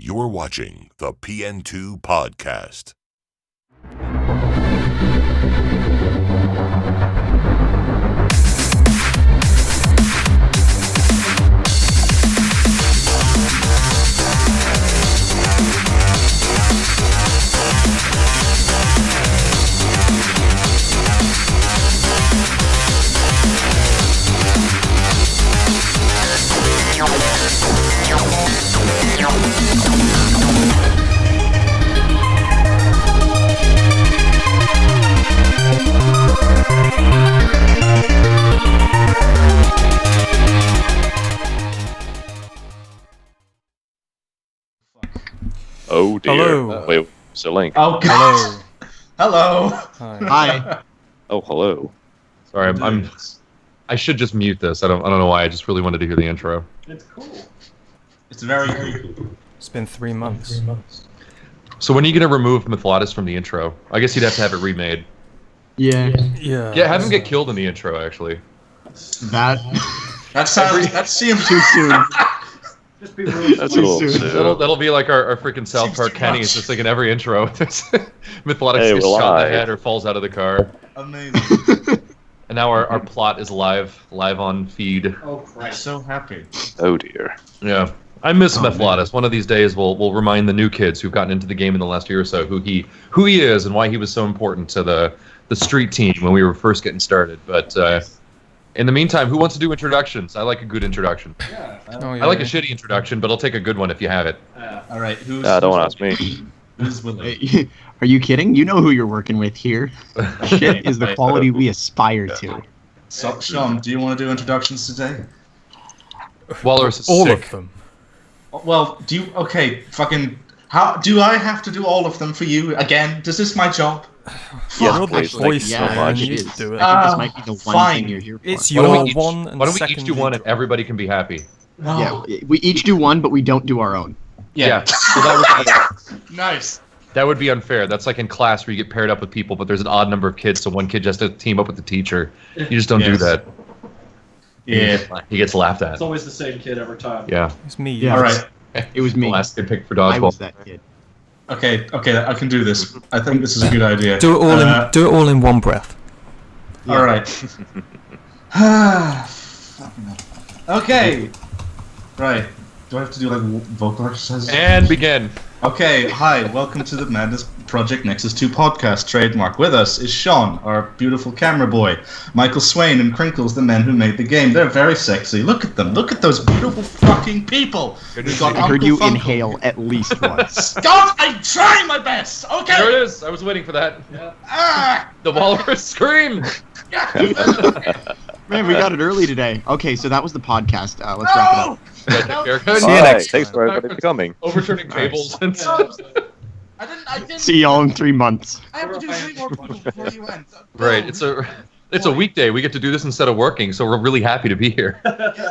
You're watching the PN2 podcast. Oh dear. Hello. Wait, it's a link. Oh God. Hello. Hello. Hi. Oh, hello. Sorry, I should just mute this. I don't know why. I just really wanted to hear the intro. It's cool. It's very cool. It's been 3 months. So when are you gonna remove Mythlotus from the intro? I guess you'd have to have it remade. Yeah. Yeah. Yeah, have him get killed in the intro. Actually. That seems too soon. Just be real. That's a little soon. soon. That'll be like our freaking South Seems Park too Kenny. much. It's just like in every intro. Mythlotus Hey, gets well, shot in I- the head or falls out of the car. Amazing. And now our plot is live on feed. Oh I'm Christ. so happy. Oh dear. Yeah. I miss Oh, Mythlotus. One of these days we'll remind the new kids who've gotten into the game in the last year or so who he is and why he was so important to the street team when we were first getting started. But in the meantime, who wants to do introductions? I like a good introduction. Yeah. Oh, I like a shitty introduction, but I'll take a good one if you have it. All right. Who's? Don't ask me. Who's willing? Hey, are you kidding? You know who you're working with here. Shit is the quality we aspire to. So, Sean, do you want to do introductions today? Walrus is All sick. of them. Well, do you? Okay, fucking. How do I have to do all of them for you again? Is this my job? Yes, You're the please. Actually, voice yeah, man, much. you it should is. do it. I think this might be the one fine. thing you're here for. It's Why don't your we each- one and Why don't we second each do one and intro. everybody can be happy? No. Yeah, we each do one, but we don't do our own. Yeah. So that Nice. would be unfair. That's like in class where you get paired up with people, but there's an odd number of kids, so one kid just has to team up with the teacher. You just don't do Yes. that. Yeah. He gets laughed at. It's always the same kid every time. Yeah. It's me. Yeah. All right. It was me. The last kid picked for I was dodgeball. that kid. Okay. I can do this. I think this is a good idea. Do it all in one breath. All right. Okay. Right. Do I have to do like vocal exercises? And begin. Okay. Hi. Welcome to the Madness Project Nexus 2 podcast. Trademark. With us is Sean, our beautiful camera boy. Michael Swain and Crinkles, the men who made the game. They're very sexy. Look at them. Look at those beautiful fucking people. We've got I heard Uncle you Funkle. inhale at least once. Stop! I'm trying my best. Okay. There it is. I was waiting for that. Ah! The walrus scream. Man, we got it early today. Okay, so that was the podcast. Let's wrap it up. Haircut. See you Alright, next thanks for everybody coming. Overturning tables. And I didn't. See y'all in 3 months. I have to do 3 more people before you end. right. It's a weekday. We get to do this instead of working, so we're really happy to be here.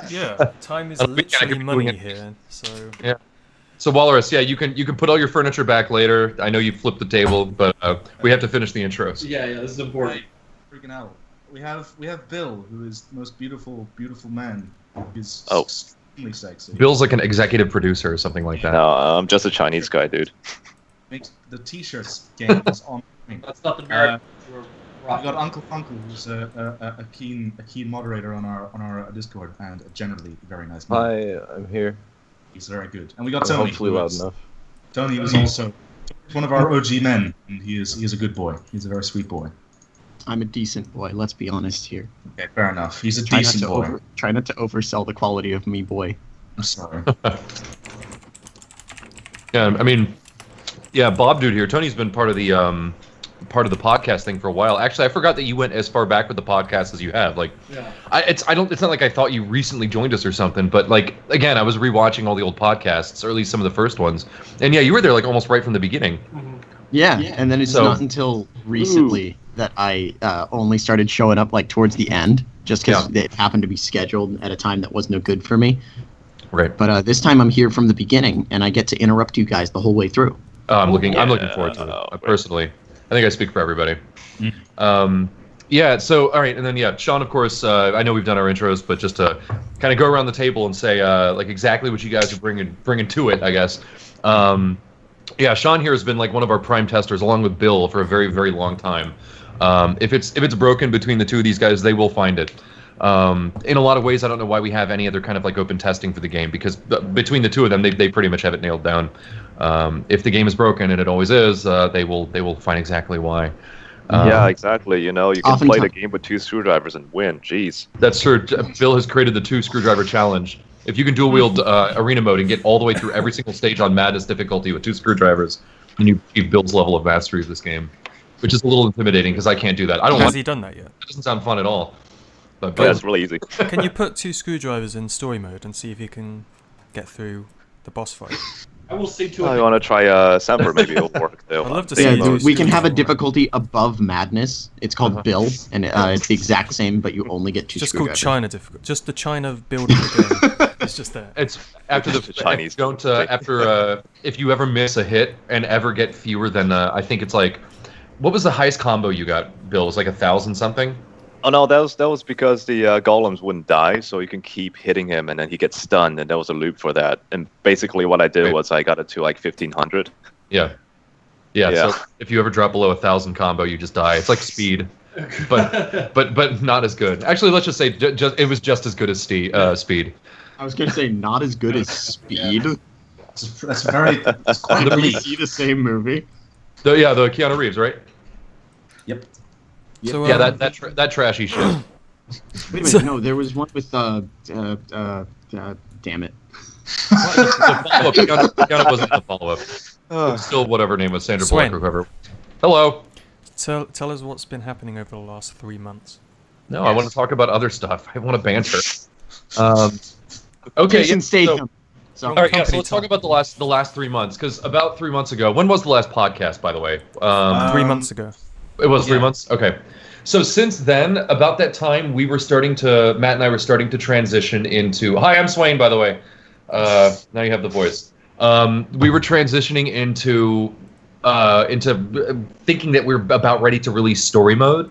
Yeah. Time is On the weekend, I literally could be money doing it. here. So So Walrus, yeah, you can put all your furniture back later. I know you flipped the table, but we have to finish the intros. Yeah, this is important. Freaking out. We have Bill, who is the most beautiful man. He's Oh. extremely sexy. Bill's like an executive producer or something like that. No, I'm just a Chinese guy, dude. Makes the t-shirts game is on. That's not the merit. We're We rocking. got Uncle Funkle, who's a keen moderator on our Discord and a generally very nice man. Hi, I'm here. He's very good. And we got Tony. Hopefully who loud is- enough. Tony was also one of our OG men, and he is a good boy. He's a very sweet boy. I'm a decent boy. Let's be honest here. Okay, fair enough. He's a Try not decent to boy. try not to oversell the quality of me, boy. I'm sorry. Yeah, I mean, yeah, Bob dude here. Tony's been part of the podcast thing for a while. Actually, I forgot that you went as far back with the podcast as you have. Like, Yeah. It's not like I thought you recently joined us or something. But like, again, I was rewatching all the old podcasts, or at least some of the first ones. And yeah, you were there like almost right from the beginning. Yeah, and then it's So- not until recently that I only started showing up like towards the end, just because it happened to be scheduled at a time that was no good for me. Right. But this time I'm here from the beginning, and I get to interrupt you guys the whole way through. I'm looking forward to it Yeah. personally. I think I speak for everybody. Yeah. So all right, and then yeah, Sean. Of course, I know we've done our intros, but just to kind of go around the table and say like exactly what you guys are bringing to it, I guess. Yeah, Sean here has been like one of our prime testers, along with Bill, for a very, very long time. If it's broken between the two of these guys, they will find it. In a lot of ways, I don't know why we have any other kind of like open testing for the game, because between the two of them, they pretty much have it nailed down. If the game is broken, and it always is, they will find exactly why. Yeah, exactly. You know, you can play the Oftentimes- game with 2 screwdrivers and win. Jeez. That's true. Bill has created the 2 screwdriver challenge. If you can dual wield arena mode and get all the way through every single stage on Madness difficulty with 2 screwdrivers, then you achieve Bill's level of mastery of this game, which is a little intimidating because I can't do that. I don't. Has he done that yet? It doesn't sound fun at all. But Yeah, it's really easy. Can you put 2 screwdrivers in story mode and see if you can get through the boss fight? I will see to I it. want to try Semper. Maybe it'll work. I'd love to Yeah, see you do we can have a screwdriver. difficulty above Madness. It's called Bill, and it's the exact same, but you only get 2 Just called screwdrivers. China difficult. Just the China build of the game. It's just there. it's after the Chinese. Don't if you ever miss a hit and ever get fewer than I think it's like, what was the highest combo you got, Bill? It was like 1,000 something. Oh no, that was because the golems wouldn't die, so you can keep hitting him, and then he gets stunned, and there was a loop for that. And basically, what I did was I got it to like 1,500. Yeah. Yeah. So if you ever drop below 1,000 combo, you just die. It's like speed, but not as good. Actually, let's just say it was just as good as speed. I was going to say not as good as Speed. That's quite Did we elite. see the same movie? The Keanu Reeves, right? Yep. So, Yeah, that trashy shit. Wait a minute, no, there was one with damn it. Keanu wasn't the follow-up. Still, whatever name was, Sandra Bullock Swain. or whoever. Hello. Tell us what's been happening over the last 3 months. No, I want to talk about other stuff. I want to banter. Okay. Jason yeah, Statham. So, all right, yeah, so Company let's talk talk. about the last 3 months, because about 3 months ago, when was the last podcast, by the way? 3 months ago. It was 3 months? Okay. So since then, about that time, Matt and I were starting to transition into, hi, I'm Swain, by the way. Now you have the voice. We were transitioning into thinking that we're about ready to release story mode.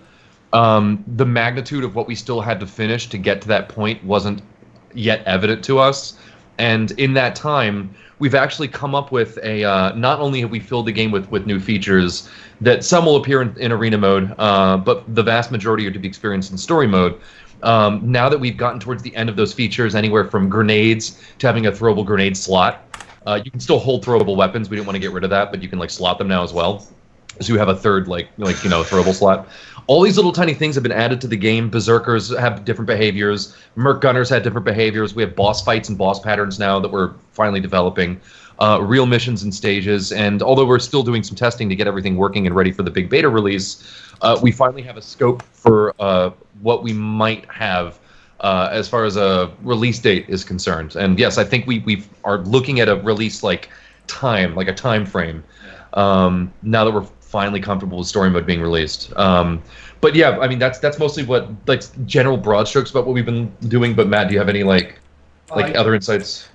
The magnitude of what we still had to finish to get to that point wasn't yet evident to us. And in that time, we've actually come up with not only have we filled the game with new features that some will appear in arena mode, but the vast majority are to be experienced in story mode. Now that we've gotten towards the end of those features, anywhere from grenades to having a throwable grenade slot, you can still hold throwable weapons. We didn't want to get rid of that, but you can like slot them now as well. So you have a third throwable slot. All these little tiny things have been added to the game. Berserkers have different behaviors. Merc Gunners had different behaviors. We have boss fights and boss patterns now that we're finally developing. Real missions and stages. And although we're still doing some testing to get everything working and ready for the big beta release, we finally have a scope for what we might have as far as a release date is concerned. And yes, I think we are looking at a release like a time frame. Now that we're finally comfortable with story mode being released. But yeah, I mean that's mostly what like general broad strokes about what we've been doing. But Matt, do you have any like other insights?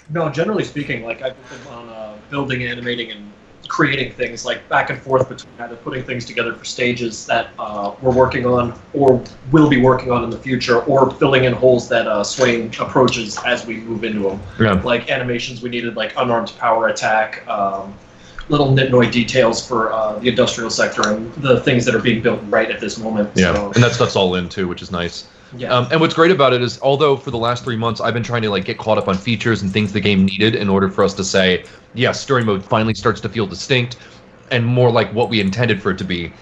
No, generally speaking, like I've been on building, animating, and creating things like back and forth between either putting things together for stages that we're working on or will be working on in the future, or filling in holes that Swain approaches as we move into them. Yeah. Like animations we needed, like unarmed power attack, little nitnoid details for the industrial sector and the things that are being built right at this moment. Yeah, So, and that's all in too, which is nice. yeah. And what's great about it is, although for the last 3 months I've been trying to like get caught up on features and things the game needed in order for us to say, yes, story mode finally starts to feel distinct and more like what we intended for it to be,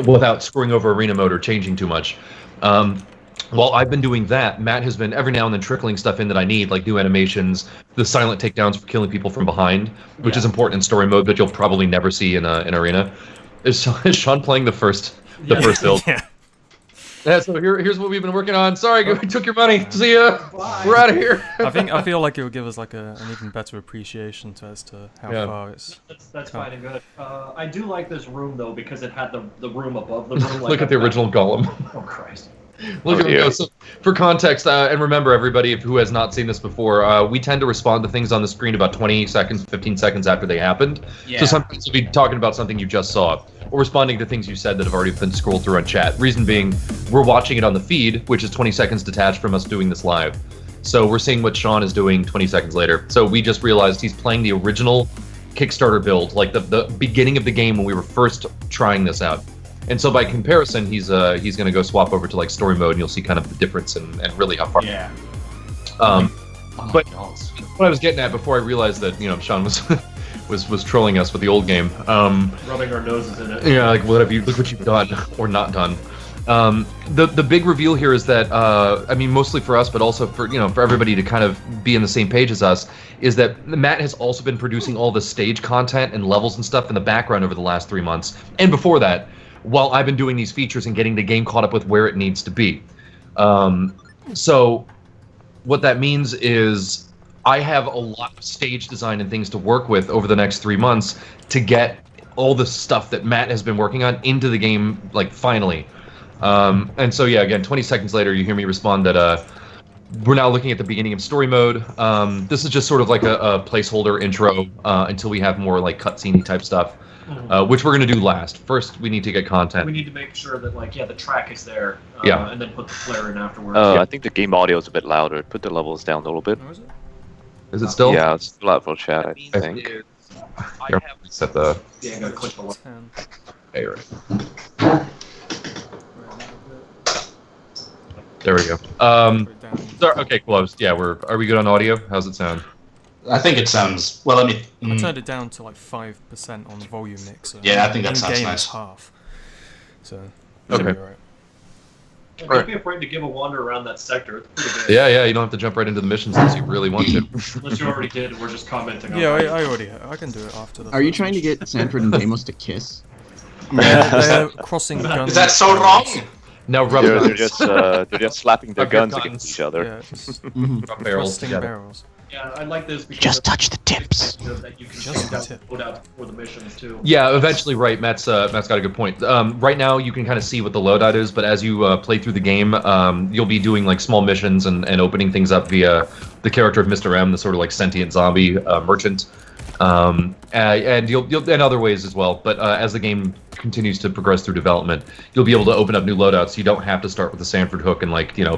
without screwing over arena mode or changing too much. While I've been doing that, Matt has been every now and then trickling stuff in that I need, like new animations, the silent takedowns for killing people from behind, which is important in story mode, but you'll probably never see in arena. Is Sean playing the first build? Yeah. Yeah, so here's what we've been working on. Sorry, we took your money. See ya. We're out of here. I feel like it would give us like an even better appreciation as to how Yeah. far it's. That's fine and good. I do like this room though because it had the room above the room. Like Look at the original Golem. Oh Christ. Look at yeah. so for context, and remember everybody who has not seen this before, we tend to respond to things on the screen about 20 seconds, 15 seconds after they happened. Yeah. So sometimes we'll be talking about something you just saw, or responding to things you said that have already been scrolled through on chat. Reason being, we're watching it on the feed, which is 20 seconds detached from us doing this live. So we're seeing what Sean is doing 20 seconds later. So we just realized he's playing the original Kickstarter build, like the beginning of the game when we were first trying this out. And so by comparison, he's going to go swap over to like story mode, and you'll see kind of the difference and really how far. Yeah. But what I was getting at before I realized that Sean was trolling us with the old game. Rubbing our noses in it. Yeah, like look what you've done or not done. The big reveal here is that I mean, mostly for us, but also for for everybody to kind of be on the same page as us, is that Matt has also been producing all the stage content and levels and stuff in the background over the last 3 months, and before that, while I've been doing these features and getting the game caught up with where it needs to be. So what that means is I have a lot of stage design and things to work with over the next 3 months to get all the stuff that Matt has been working on into the game, like finally. And so yeah, again, 20 seconds later, you hear me respond that we're now looking at the beginning of story mode. This is just sort of like a placeholder intro until we have more like cutscene type stuff, which we're going to do last. First, we need to get content. We need to make sure that the track is there, Yeah. and then put the flare in afterwards. I think the game audio is a bit louder. Put the levels down a little bit. Oh, is it? Is it still? Yeah, it's loud for chat, I think. Here, set the. Yeah, gotta click the one. 10. Hey, right. There we go. Sorry, okay, cool. Are we good on audio? How's it sound? I think it sounds well. I mean, I turned it down to like 5% on the volume mixer. Yeah, I think that sounds in-game nice. it's half. So Okay. should be alright. Don't be afraid to give a wander around that sector. It's pretty big. Yeah, you don't have to jump right into the missions unless you really want to. Unless you already did, and we're just commenting on Yeah, it. I already. I can do it after the. Are you first trying to mission. get Sanford and Deimos to kiss? They're crossing guns. is that so wrong? Now rub They're guns. just slapping their Rub your guns guns. against each other. Yeah, just Rub barrels thrusting together. barrels. Yeah, I like this because Just touch the tips. that you can Just change out the tip. loadouts for the missions too. Yeah, eventually, right. Matt's got a good point. Right now, you can kind of see what the loadout is, but as you play through the game, you'll be doing like small missions and opening things up via the character of Mr. M, the sort of like sentient zombie merchant, and you'll in other ways as well. But as the game continues to progress through development, you'll be able to open up new loadouts. You don't have to start with the Sanford hook and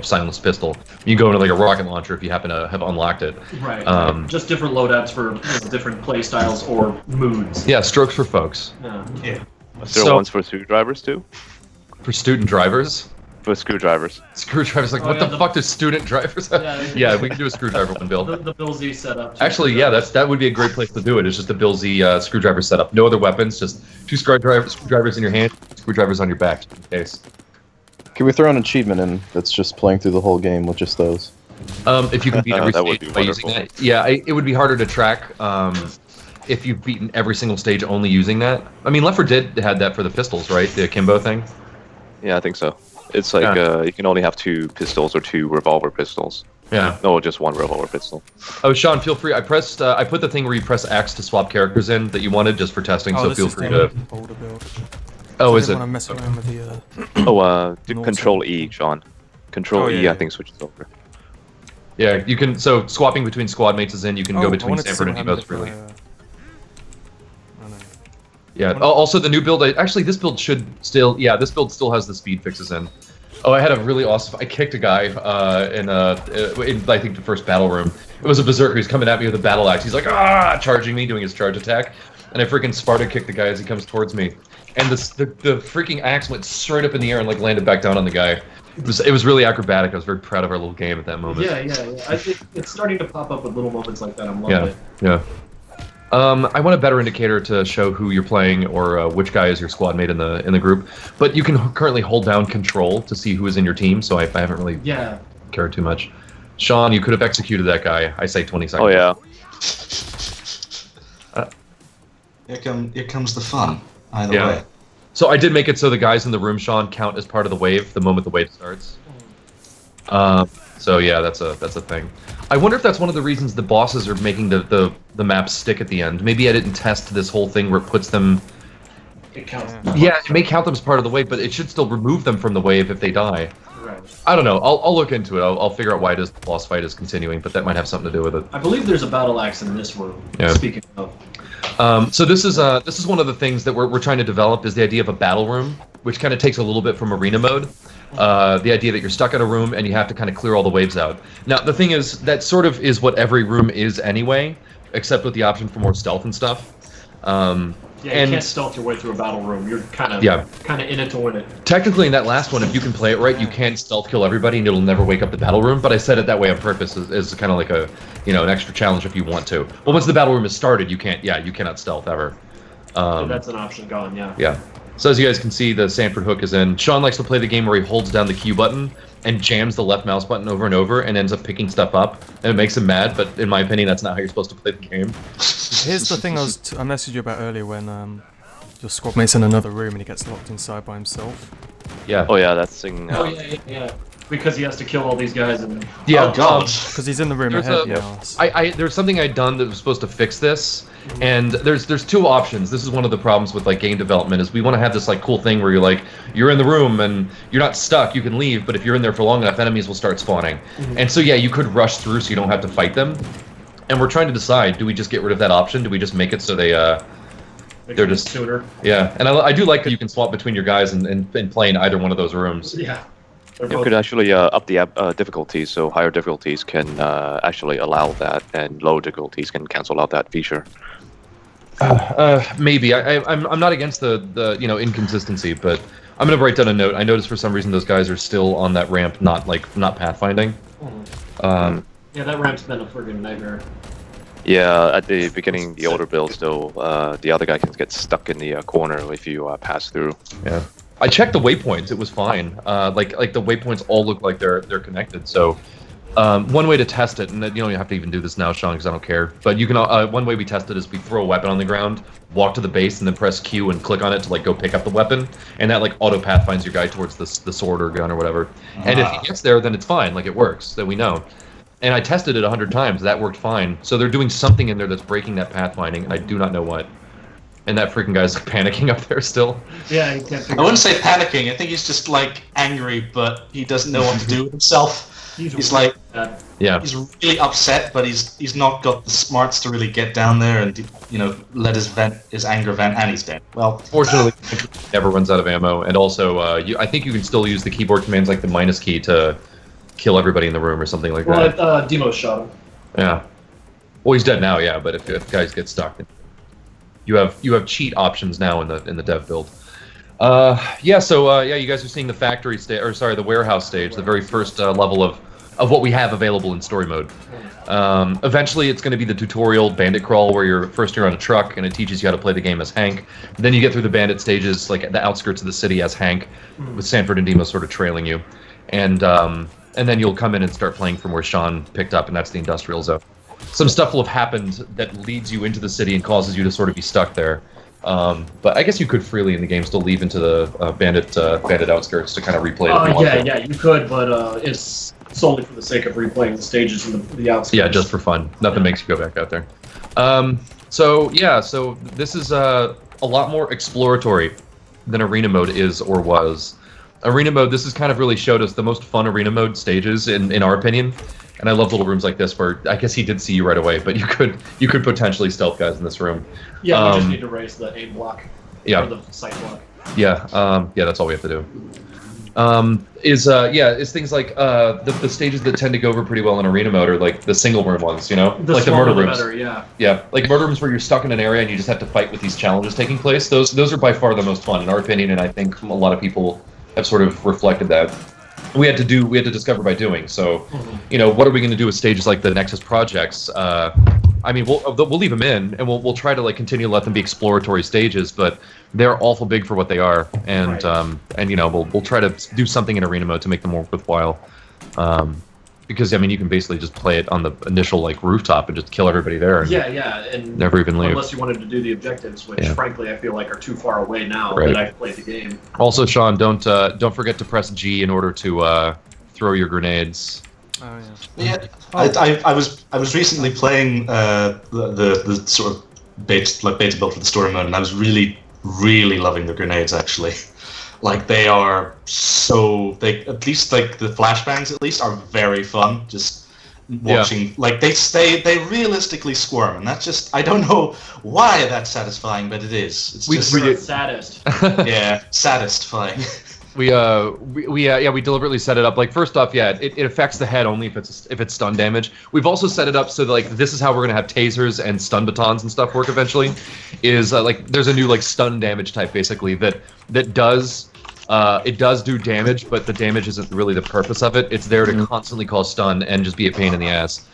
silenced pistol. You can go into like a rocket launcher if you happen to have unlocked it. Right. Just different loadouts for different play styles or moods. Yeah, strokes for folks. Yeah. Is there So- ones for screwdrivers too? For student drivers. For screwdrivers. Screwdrivers, like, Oh, what yeah, the fuck do student drivers have? Yeah. Yeah, we can do a screwdriver one, Bill. The Bill Z setup. too. Actually, yeah, that would be a great place to do it. It's just a Bill Z screwdriver setup. No other weapons, just two screwdrivers in your hand, screwdrivers on your back, just in case. Can we throw an achievement in that's just playing through the whole game with just those? If you can beat every That would stage be by using wonderful. that. Yeah, it would be harder to track if you've beaten every single stage only using that. I mean, Left 4 Dead had that for the pistols, right? The akimbo thing. Yeah, I think so. It's like you can only have 2 pistols or 2 revolver pistols. Yeah. No, just 1 revolver pistol. Oh, Sean, feel free. I put the thing where you press X to swap characters in that you wanted just for testing. So this feel is free the to. older build. Oh, So I is didn't it? want to mess around with the. Do North Control side. E, Sean. Control Oh, E, yeah, I yeah. think switches over. Yeah, you can. So swapping between squad mates is in. You can go I between wanted to see Sanford and what Demos happened really. if I know. Yeah. Also, the new build. Actually, this build should still. Yeah, this build still has the speed fixes in. Oh, I had a really awesome. I kicked a guy in I think the first battle room. It was a berserker. He's coming at me with a battle axe. He's like charging me, doing his charge attack, and I freaking Sparta kicked the guy as he comes towards me, and the freaking axe went straight up in the air and like landed back down on the guy. It was really acrobatic. I was very proud of our little game at that moment. Yeah. It's starting to pop up with little moments like that. I'm loving it. Yeah. I want a better indicator to show who you're playing or which guy is your squad mate in the group. But you can currently hold down Control to see who is in your team. So I haven't really cared too much. Sean, you could have executed that guy. I say 20 seconds. Oh yeah. Here comes the fun. Either Yeah. way. So I did make it so the guys in the room, Sean, count as part of the wave the moment the wave starts. So yeah, that's a thing. I wonder if that's one of the reasons the bosses are making the maps stick at the end. Maybe I didn't test this whole thing where it puts them. It counts. Yeah, it may count them as part of the wave, but it should still remove them from the wave if they die. Right. I don't know. I'll look into it. I'll figure out why the boss fight is continuing, but that might have something to do with it. I believe there's a battle axe in this room. Yeah. Speaking of. So this is one of the things that we're trying to develop is the idea of a battle room, which kind of takes a little bit from arena mode. The idea that you're stuck in a room and you have to kind of clear all the waves out. Now the thing is that sort of is what every room is anyway, except with the option for more stealth and stuff. You and can't stealth your way through a battle room. You're kind of in it to win it. technically in that last one, if you can play it right, you can stealth kill everybody and it'll never wake up the battle room. But I said it that way on purpose as kind of like a, an extra challenge if you want to. But once the battle room is started, you cannot stealth ever. So that's an option gone, yeah. Yeah. So as you guys can see, the Sanford hook is in. Sean likes to play the game where he holds down the Q button and jams the left mouse button over and over and ends up picking stuff up, and it makes him mad, but in my opinion, that's not how you're supposed to play the game. Here's the thing I messaged you about earlier when your squad mate's in another room and he gets locked inside by himself. Yeah. Oh yeah, that's thing. Yeah. Because he has to kill all these guys and... Yeah, Oh, God. Because he's in the room There's ahead, there's something I'd done that was supposed to fix this, and there's two options. This is one of the problems with like game development is we want to have this like cool thing where you're in the room and you're not stuck, you can leave, but if you're in there for long enough, enemies will start spawning. And so yeah, you could rush through so you don't have to fight them. And we're trying to decide, do we just get rid of that option? Do we just make it so they're just sooner? Yeah, and I do like that you can swap between your guys and play in either one of those rooms. Yeah. You could actually up the difficulties, so higher difficulties can actually allow that, and low difficulties can cancel out that feature. Maybe I'm not against the inconsistency, but I'm gonna write down a note. I noticed for some reason those guys are still on that ramp, not pathfinding. Yeah, that ramp's been a friggin' nightmare. Yeah, at the beginning, the older builds, though, the other guy can get stuck in the corner if you pass through. Yeah. I checked the waypoints; it was fine. Like the waypoints all look like they're connected. So, one way to test it, and you don't have to even do this now, Sean, because I don't care. But you can. One way we test it is we throw a weapon on the ground, walk to the base, and then press Q and click on it to go pick up the weapon, and that auto pathfinds your guy towards the sword or gun or whatever. And if he gets there, then it's fine. It works. Then we know. And I tested it 100 times. That worked fine. So they're doing something in there that's breaking that pathfinding, and I do not know what. And that freaking guy's panicking up there still. Yeah, he can't figure I wouldn't say panicking. I think he's just angry, but he doesn't know what to do with himself. He's like, yeah, he's really upset, but he's not got the smarts to really get down there and let his anger vent, and he's dead. Well, fortunately, he never runs out of ammo, and also I think you can still use the keyboard commands like the minus key to kill everybody in the room or something like that. Well, Demo shot him. Yeah. Well, he's dead now, yeah. But if guys get stuck, you have cheat options now in the dev build. Yeah. So you guys are seeing the factory stage, or sorry, the warehouse stage, the very first level of what we have available in story mode. Eventually, it's going to be the tutorial bandit crawl where you're on a truck and it teaches you how to play the game as Hank. Then you get through the bandit stages, at the outskirts of the city as Hank, with Sanford and Demo sort of trailing you, and then you'll come in and start playing from where Sean picked up, and that's the industrial zone. Some stuff will have happened that leads you into the city and causes you to sort of be stuck there. But I guess you could freely in the game still leave into the bandit outskirts to kind of replay it. Yeah, you could, but it's solely for the sake of replaying the stages in the outskirts. Yeah, just for fun. Nothing makes you go back out there. So this is a lot more exploratory than arena mode is or was. Arena mode, this has kind of really showed us the most fun arena mode stages in our opinion. And I love little rooms like this where I guess he did see you right away, but you could potentially stealth guys in this room. Yeah, we just need to raise the aim block. Yeah. Or the sight block. Yeah, that's all we have to do. Is things like the stages that tend to go over pretty well in arena mode are the single room ones, The like the murder rooms. Better, yeah. Yeah, like murder rooms where you're stuck in an area and you just have to fight with these challenges taking place. Those are by far the most fun in our opinion, and I think a lot of people have sort of reflected that. We had to discover by doing. So, what are we going to do with stages like the Nexus projects? I mean, we'll leave them in, and we'll try to continue to let them be exploratory stages, but they're awful big for what they are, and we'll try to do something in arena mode to make them more worthwhile. Because I mean, you can basically just play it on the initial rooftop and just kill everybody there. And and never even leave. Unless you wanted to do the objectives, which frankly I feel like are too far away now Right. that I've played the game. Also, Sean, don't forget to press G in order to throw your grenades. Oh yeah. Yeah, I was recently playing the sort of beta build for the story mode, and I was really loving the grenades actually. They are at least the flashbangs at least are very fun. Just watching, they realistically squirm, and that's just, I don't know why that's satisfying, but it is. It's just saddest. yeah, satisfying. We deliberately set it up. Like, first off, yeah, it affects the head only if it's stun damage. We've also set it up so that, like, this is how we're gonna have tasers and stun batons and stuff work eventually. Is like there's a new like stun damage type basically that does it does do damage, but the damage isn't really the purpose of it. It's there to constantly cause stun and just be a pain in the ass.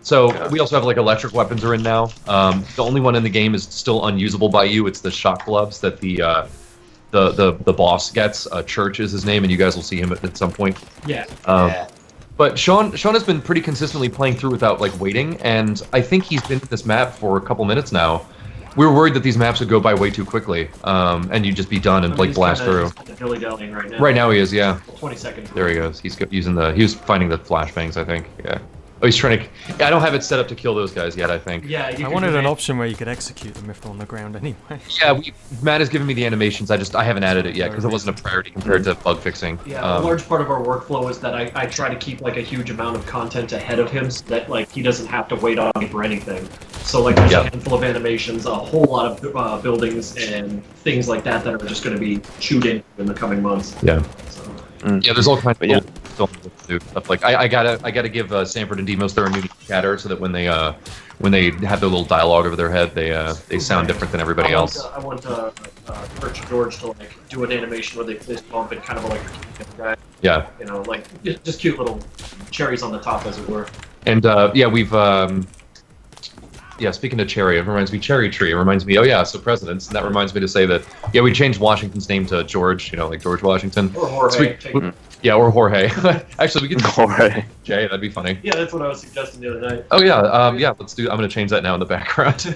So we also have like electric weapons are in now. The only one in the game is still unusable by you. It's the shock gloves that the boss gets. Church is his name, and you guys will see him at some point. Yeah. But Sean has been pretty consistently playing through without like waiting, and I think he's been at this map for a couple minutes now. We were worried that these maps would go by way too quickly, and you'd just be done and like blast through. He's dilly-dallying right now. Right now he is, yeah. 20 seconds. There he goes. He was finding the flashbangs, I think. Yeah. Oh, he's trying to. I don't have it set up to kill those guys yet, I think. Yeah. I wanted an option where you could execute them if they're on the ground anyway. Yeah, Matt has given me the animations. I haven't added it yet because it wasn't a priority compared to bug fixing. Yeah, a large part of our workflow is that I try to keep like a huge amount of content ahead of him so that like he doesn't have to wait on me for anything. So like there's a handful of animations, a whole lot of buildings and things like that that are just going to be chewed in the coming months. Yeah. So. Yeah, there's all kinds of stuff. Like I gotta give Sanford and Demos their new chatter so that when they have their little dialogue over their head, they sound different than everybody else. I want Church George to like do an animation where they fist bump and kind of like a guy. Yeah. You know, like just cute little cherries on the top, as it were. And we've speaking of cherry, it reminds me cherry tree. It reminds me, so presidents, and that reminds me to say that we changed Washington's name to George, like George Washington. Or Jorge. Or Jorge. Actually, we could Jorge. Jay, that'd be funny. Yeah, that's what I was suggesting the other night. Oh yeah, let's do. I'm gonna change that now in the background.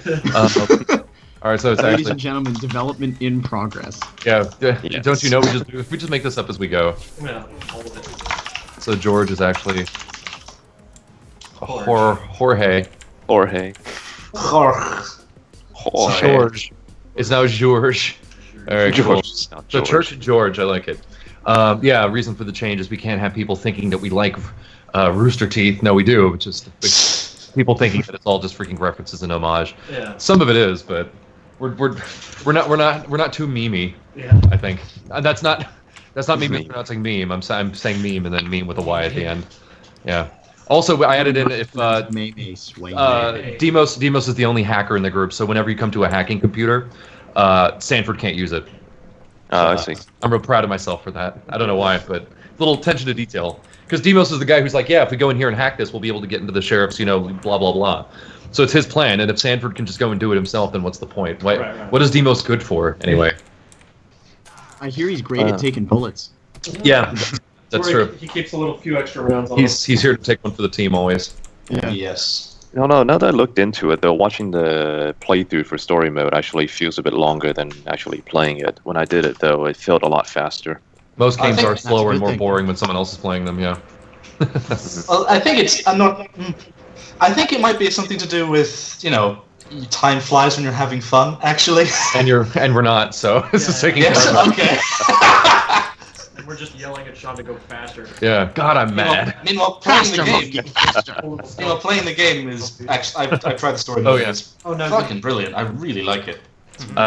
All right, so it's ladies and gentlemen, development in progress. Yeah. Yes. Don't you know we just make this up as we go. Yeah, all of it. So George is actually Jorge. George. It's now George. All right, cool. So Church George, I like it. Reason for the change is we can't have people thinking that we like Rooster Teeth. No, we do. It's just people thinking that it's all just freaking references and homage. Yeah. Some of it is, but we're not too memey. Yeah. I think that's not me mispronouncing meme. I'm saying meme and then meme with a Y at the end. Yeah. Also, I added in if Demos is the only hacker in the group, so whenever you come to a hacking computer, Sanford can't use it. I see. I'm real proud of myself for that. I don't know why, but little attention to detail. Because Demos is the guy who's like, if we go in here and hack this, we'll be able to get into the sheriff's, blah, blah, blah. So it's his plan, and if Sanford can just go and do it himself, then what's the point? Right. What is Demos good for, anyway? I hear he's great at taking bullets. Yeah, that's true. He keeps a few extra rounds on. He's here to take one for the team always. Yeah. Yes. No, now that I looked into it, though, watching the playthrough for story mode actually feels a bit longer than actually playing it. When I did it, though, it felt a lot faster. Most games are slower and more boring when someone else is playing them, yeah. Well, I think I think it might be something to do with, time flies when you're having fun, actually. And we're not, so this is taking forever. Okay. And we're just yelling at Sean to go faster. Yeah. God, I'm mad. Meanwhile, playing the game is actually I've tried the story mode. It's fucking brilliant. I really like it.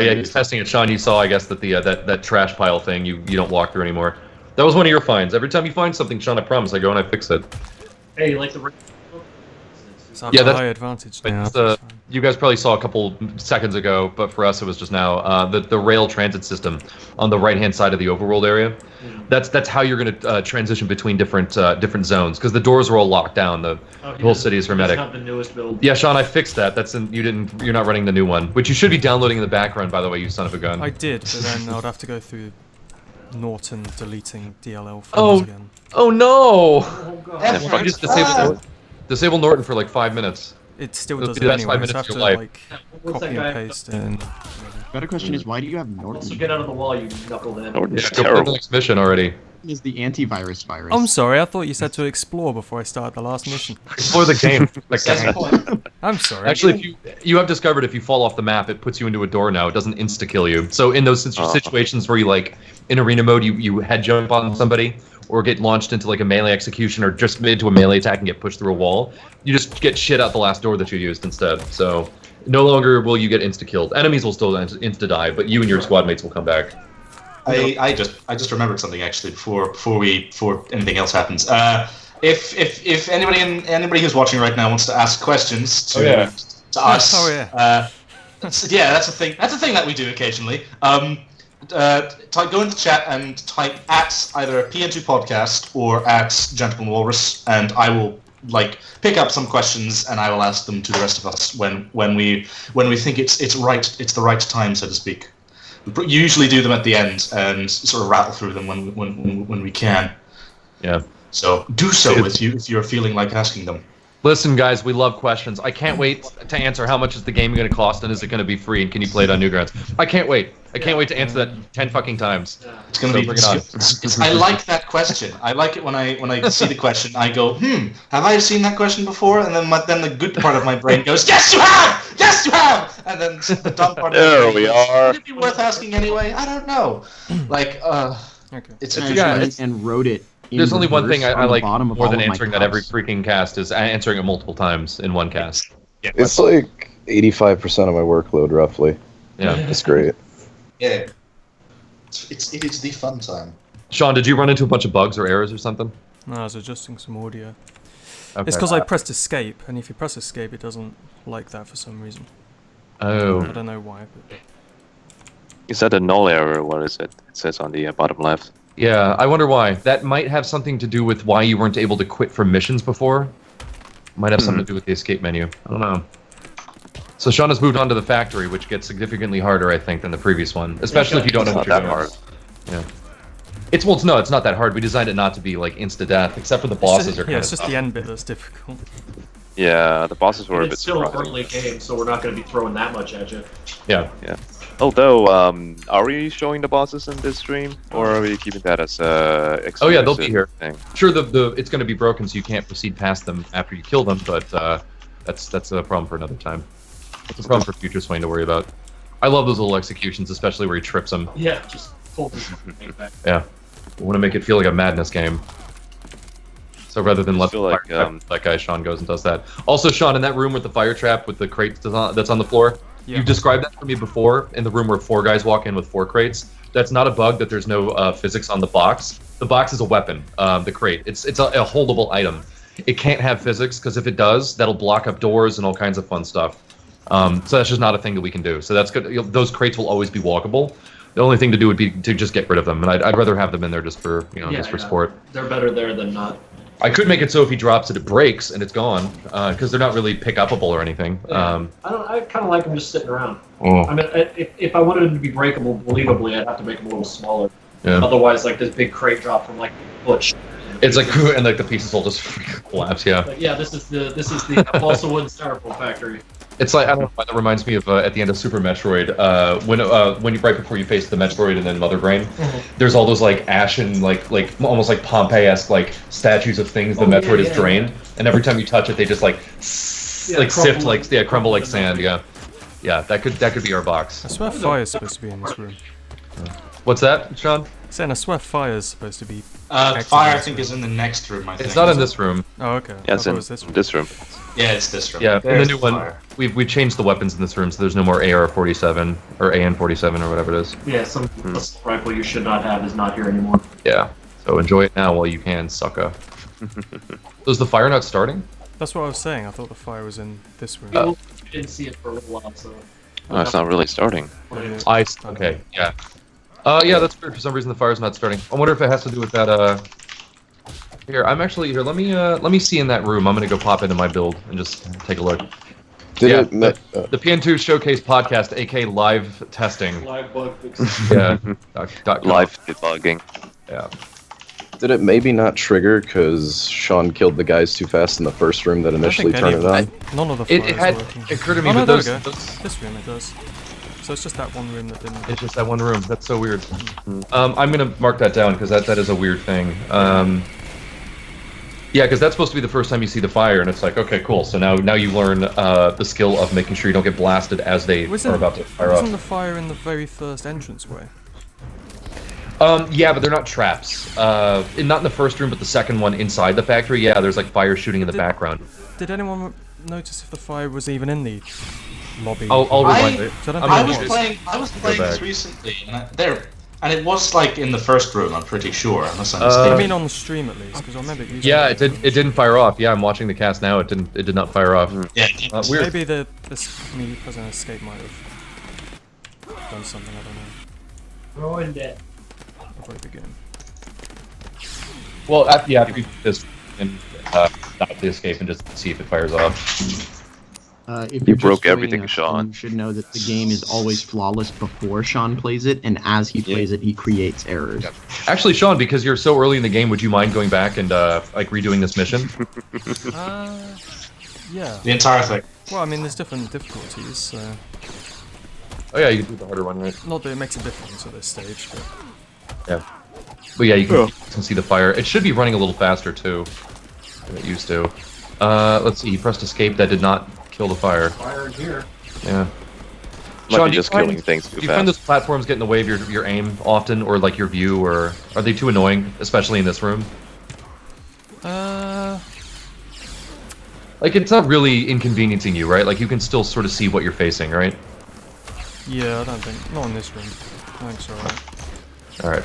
He's testing it. Sean, you saw, I guess, that that trash pile thing you don't walk through anymore. That was one of your finds. Every time you find something, Sean, I promise I go and I fix it. Hey, like the... So that's a high advantage now. You guys probably saw a couple seconds ago, but for us it was just now. The rail transit system on the right-hand side of the overworld area. That's how you're going to transition between different zones, because the doors are all locked down. The whole city is hermetic. Not the newest build. Yeah, Sean, I fixed that. You're not running the new one, which you should be downloading in the background, by the way, you son of a gun. I did, but then I'd have to go through Norton deleting DLL files again. Oh no! Oh god. You just disable Norton for like 5 minutes. It still does it the best anyway, 5 minutes so I have of to your life. What's copy that and guy? paste it and... Better question is, why do you have Norton? So get out of the wall, you knucklehead. Norton's Go play the terrible. next mission already. Is the antivirus virus? I'm sorry, I thought you said to explore before I started the last mission. Explore the game. I'm sorry. Actually, if you have discovered if you fall off the map, it puts you into a door now. It doesn't insta-kill you. So in those situations where you in arena mode, you head jump on somebody, or get launched into a melee execution, or just into a melee attack and get pushed through a wall, you just get shit out the last door that you used instead. So no longer will you get insta-killed. Enemies will still insta-die, but you and your squad mates will come back. I just remembered something actually before anything else happens. If anybody who's watching right now wants to ask questions to us, that's a thing. That's a thing that we do occasionally. Go into chat and type at either PN2 podcast or at Gentleman Walrus, and I will pick up some questions and I will ask them to the rest of us when we think it's the right time, so to speak. We usually do them at the end and sort of rattle through them when we can. Yeah. So do so if you're feeling like asking them. Listen, guys, we love questions. I can't wait to answer how much is the game going to cost and is it going to be free and can you play it on Newgrounds? I can't wait. I can't wait to answer that 10 fucking times. It's going to be. Bring it on. I like that question. I like it when I see the question. I go, have I seen that question before? And then the good part of my brain goes, yes, you have! Yes, you have! And then the dumb part of my brain goes, would it be worth asking anyway? I don't know. It's a and wrote it. There's only one thing I like more than answering that every cups. freaking cast is answering it multiple times in one cast. Yeah, It's like 85% of my workload, roughly. Yeah. It's great. yeah. It is the fun time. Sean, did you run into a bunch of bugs or errors or something? No, I was adjusting some audio. Okay. It's because I pressed escape, and if you press escape, it doesn't like that for some reason. Oh. I don't know why. But... Is that a null error? What is it? It says on the bottom left. Yeah, I wonder why. That might have something to do with why you weren't able to quit from missions before. Might have something to do with the escape menu. I don't know. So Sean has moved on to the factory, which gets significantly harder, I think, than the previous one. Especially if you don't know what you're doing. Hard. Yeah. It's not that hard. We designed it not to be like insta-death, except for the bosses are kind of it's just the end bit that's difficult. Yeah, the bosses were a bit It's still an surprising. early game, so we're not going to be throwing that much at you. Yeah. Although, are we showing the bosses in this stream, or are we keeping that as a Oh yeah, they'll be here. thing? Sure, it's going to be broken, so you can't proceed past them after you kill them, but that's a problem for another time. It's a problem for future Swain to worry about. I love those little executions, especially where he trips them. Yeah, just pull this thing back. Yeah, we want to make it feel like a madness game. So rather than let feel like, that guy Sean goes and does that. Also, Sean, in that room with the fire trap with the crate that's on the floor, you described that for me before. In the room where 4 guys walk in with 4 crates, that's not a bug that there's no physics on the box. The box is a weapon. The crate, it's a holdable item. It can't have physics because if it does, that'll block up doors and all kinds of fun stuff. So that's just not a thing that we can do. So that's good. Those crates will always be walkable. The only thing to do would be to just get rid of them, and I'd rather have them in there just for for sport. They're better there than not. I could make it so if he drops it, it breaks and it's gone, because they're not really pick upable or anything. Yeah. I kind of like them just sitting around. Oh. I mean, if I wanted them to be breakable believably, I'd have to make them a little smaller. Yeah. Otherwise, like this big crate drop from like a foot. It's like, and like the pieces will just collapse. Yeah. Like, yeah, this is the balsa wood styrofoam factory. It's like, I don't know why that reminds me of at the end of Super Metroid, when you right before you face the Metroid and then Mother Brain, there's all those like ashen, like almost like Pompeii-esque like statues of things the Metroid is drained, and every time you touch it, they just like sift like crumble like sand. Yeah, that could be our box. I swear fire's supposed to be in this room. What's that, Sean? Saying I swear fire's supposed to be. Fire, I think, is in the next room. I think it's not in this room. Oh, okay. Yeah, it's in this room. Yeah, it's this room. Yeah, in the new one, fire. we've changed the weapons in this room, so there's no more AR-47 or AN-47 or whatever it is. Yeah, some rifle you should not have is not here anymore. Yeah, so enjoy it now while you can, sucker. So is the fire not starting? That's what I was saying. I thought the fire was in this room. You didn't see it for a little while, so. Oh, it's not really starting. Okay, yeah. Yeah, that's weird. For some reason, the fire's not starting. I wonder if it has to do with that. Here, I'm actually here. Let me see in that room. I'm gonna go pop into my build and just take a look. The PN2 Showcase Podcast, aka live testing. Live bug fixing. Yeah. Live debugging. Yeah. Did it maybe not trigger because Sean killed the guys too fast in the first room that initially turned it on? None of the fires It working. occurred to me, Oh, no, but there we go. those This room it does. So it's just that one room that didn't. it's just that one room. That's so weird. I'm gonna mark that down because that is a weird thing. Yeah, because that's supposed to be the first time you see the fire, and it's like, okay, cool. So now you learn the skill of making sure you don't get blasted as they are about to fire up. Wasn't the fire in the very first entranceway? Yeah, but they're not traps. Not in the first room, but the second one inside the factory. Yeah, there's like fire shooting in the background. Did anyone notice if the fire was even in the lobby? I'll rewind it. So I was playing this recently, and And it was like in the first room, I'm pretty sure, unless I'm I mistaken. mean on the stream at least, because I remember using Yeah, it didn't fire off. Yeah, I'm watching the cast now. It did not fire off. Yeah. Weird. Maybe me pressing escape might have done something, I don't know. Ruined it. Before we begin. Well, after you do this and stop the escape and just see if it fires off. If You you're just broke joining everything, us, Sean. then you should know that the game is always flawless before Sean plays it, and as he plays it, he creates errors. Actually, Sean, because you're so early in the game, would you mind going back and like redoing this mission? Yeah. The entire thing. Well, I mean, there's different difficulties, so... Oh yeah, you can do the harder one, right? Not that it makes a difference at this stage, but... Yeah. But yeah, you can see the fire. It should be running a little faster too than it used to. Let's see. He pressed escape. That did not kill the fire. Fire in here. Yeah. Might Sean, be do you just killing things too Do you find fast. those platforms get in the way of your aim often, or like your view, or are they too annoying, especially in this room? Like it's not really inconveniencing you, right? Like you can still sort of see what you're facing, right? Yeah, I don't think... Not in this room. I think it's alright. Alright.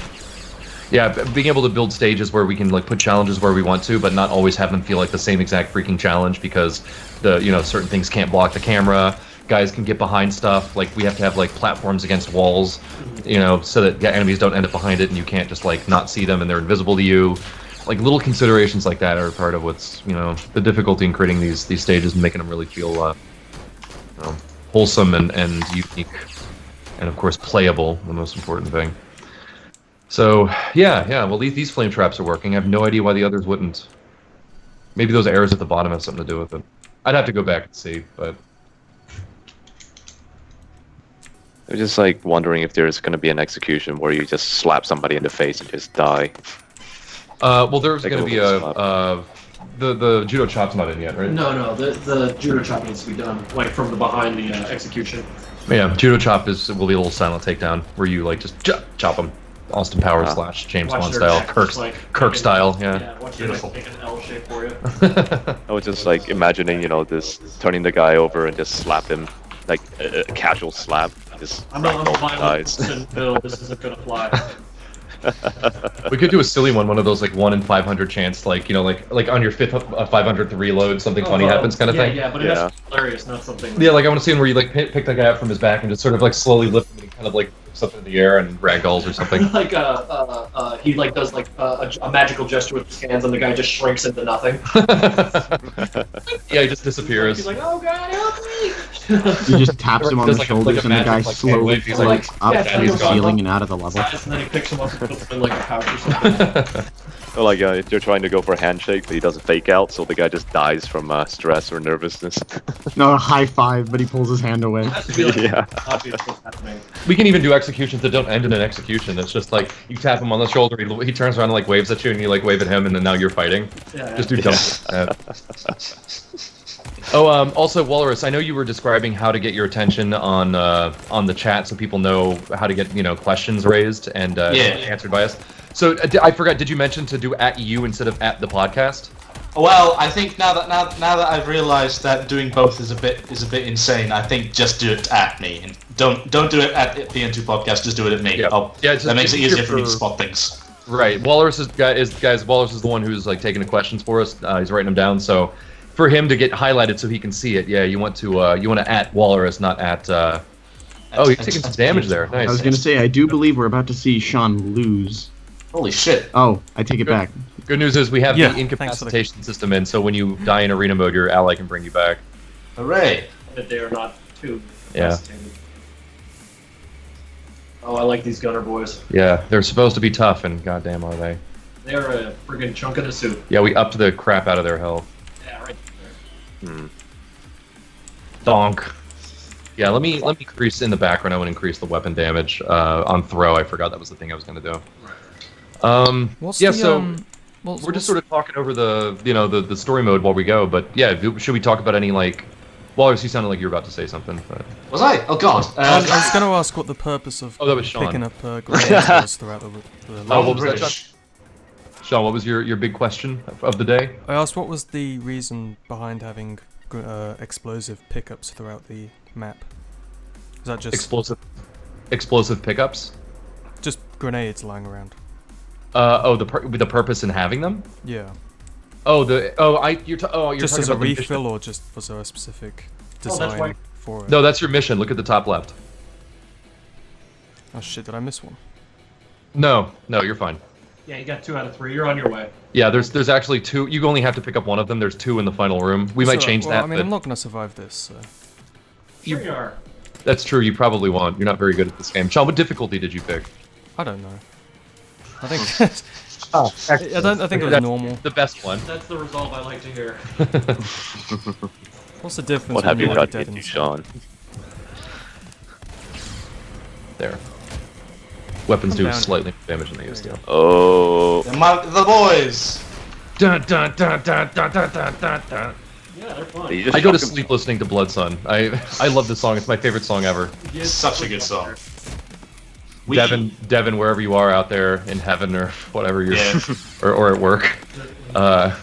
Yeah, being able to build stages where we can like put challenges where we want to, but not always have them feel like the same exact freaking challenge because certain things can't block the camera. Guys can get behind stuff. Like we have to have like platforms against walls, so that enemies don't end up behind it and you can't just like not see them and they're invisible to you. Like little considerations like that are part of what's the difficulty in creating these stages and making them really feel wholesome and unique, and of course playable. The most important thing. So yeah. Well, these flame traps are working. I have no idea why the others wouldn't. Maybe those arrows at the bottom have something to do with it. I'd have to go back and see, but. I'm just like wondering if there's going to be an execution where you just slap somebody in the face and just die. Well, there's Like going to be the judo chop's not in yet, right? No, the judo chop needs to be done, like from the behind the execution. Yeah, judo chop will be a little silent takedown where you like just chop them, Austin Powers / James Watch Bond their style, neck Kirk just, like, Kirk style, yeah. Yeah, watch your neck make an L shape for you. I was just like imagining, this turning the guy over and just slap him, like a casual slap. Just I'm not ragdoll violent dies. person, Bill. This isn't gonna fly. We could do a silly one of those like 1 in 500 chance, like like on your 500th reload, something funny happens kind of thing. Yeah, but it has to be hilarious, not something. Yeah, like I want to see one where you like pick the guy up from his back and just sort of like slowly lift him and he kind of like lifts up in the air and ragdolls or something. Like he like does like a magical gesture with his hands, and the guy just shrinks into nothing. Yeah, he just disappears. He's like, "Oh God, help me!" He just taps him on Does the like a shoulders, and the guy magic, like, slowly wave, he's like, floats up yeah, to he's the gone. ceiling and out of the level. And then he picks him up and puts him in like a pouch or something. Or like if you're trying to go for a handshake, but he doesn't fake out, so the guy just dies from stress or nervousness. No, a high five, but he pulls his hand away. That's really Yeah. obvious what's happening. We can even do executions that don't end in an execution. It's just like you tap him on the shoulder, he turns around and like waves at you, and you like wave at him, and then now you're fighting. Yeah, Just do dumb. Oh, also Walrus, I know you were describing how to get your attention on the chat, so people know how to get questions raised and answered by us. So I forgot. Did you mention to do @you instead of @the_podcast? Well, I think now that I've realised that doing both is a bit insane, I think just do it at me and don't do it at PN2 podcast. Just do it at me. Yeah. That makes it easier for me to spot things. Right. Walrus is the one who's like taking the questions for us. He's writing them down. So for him to get highlighted so he can see it, you want to @Walrus, not at. Oh, he's taking some damage there. Nice. I was gonna say, I do believe we're about to see Sean lose. Holy shit! Oh, I take it back. Good news is we have Yeah, the incapacitation system in, so when you die in arena mode, your ally can bring you back. Hooray! That they are not too Yeah. fascinated. Oh, I like these gunner boys. Yeah, they're supposed to be tough, and goddamn are they. They're a friggin' chunk of the soup. Yeah, we upped the crap out of their health. Yeah, right there. Donk. Yeah, let me increase in the background. I want to increase the weapon damage on throw. I forgot that was the thing I was going to do. What's yeah, the, so what's, we're just sort of talking over the story mode while we go. But yeah, should we talk about any like? Walrus, you sounded like you were about to say something. But... Was I? Oh God! I was going to ask what the purpose of that was Sean. picking up grenades was throughout the Oh, level. what was that, Sean? Sean, what was your big question of the day? I asked what was the reason behind having explosive pickups throughout the map. Is that just explosive pickups? just grenades lying around? The purpose in having them? Yeah. You're just talking as a about the mission. refill, or just was there a specific that's design why- for it? No, that's your mission. Look at the top left. Oh shit! Did I miss one? No, you're fine. Yeah, you got 2 out of 3. You're on your way. Yeah, there's actually 2. You only have to pick up one of them. There's 2 in the final room. We might change that. I mean, but I'm not gonna survive this. So. Sure you are. that's true. You probably won't. You're not very good at this game. Sean, what difficulty did you pick? I don't know. I think. I think it was normal. The best one. That's the resolve I like to hear. What's the difference? What have when you you're got dead in you, inside? Sean? There. Weapons Come do down. slightly more damage than they used to. Oh. The boys! Dun, dun, dun, dun, dun, dun, dun, dun, dun. Yeah, they're fun. You just I go to shock 'em. sleep listening to Blood Sun. I love this song. It's my favorite song ever. It's Such a good song. We- Devin, wherever you are out there in heaven or whatever you're, Yeah. or at work,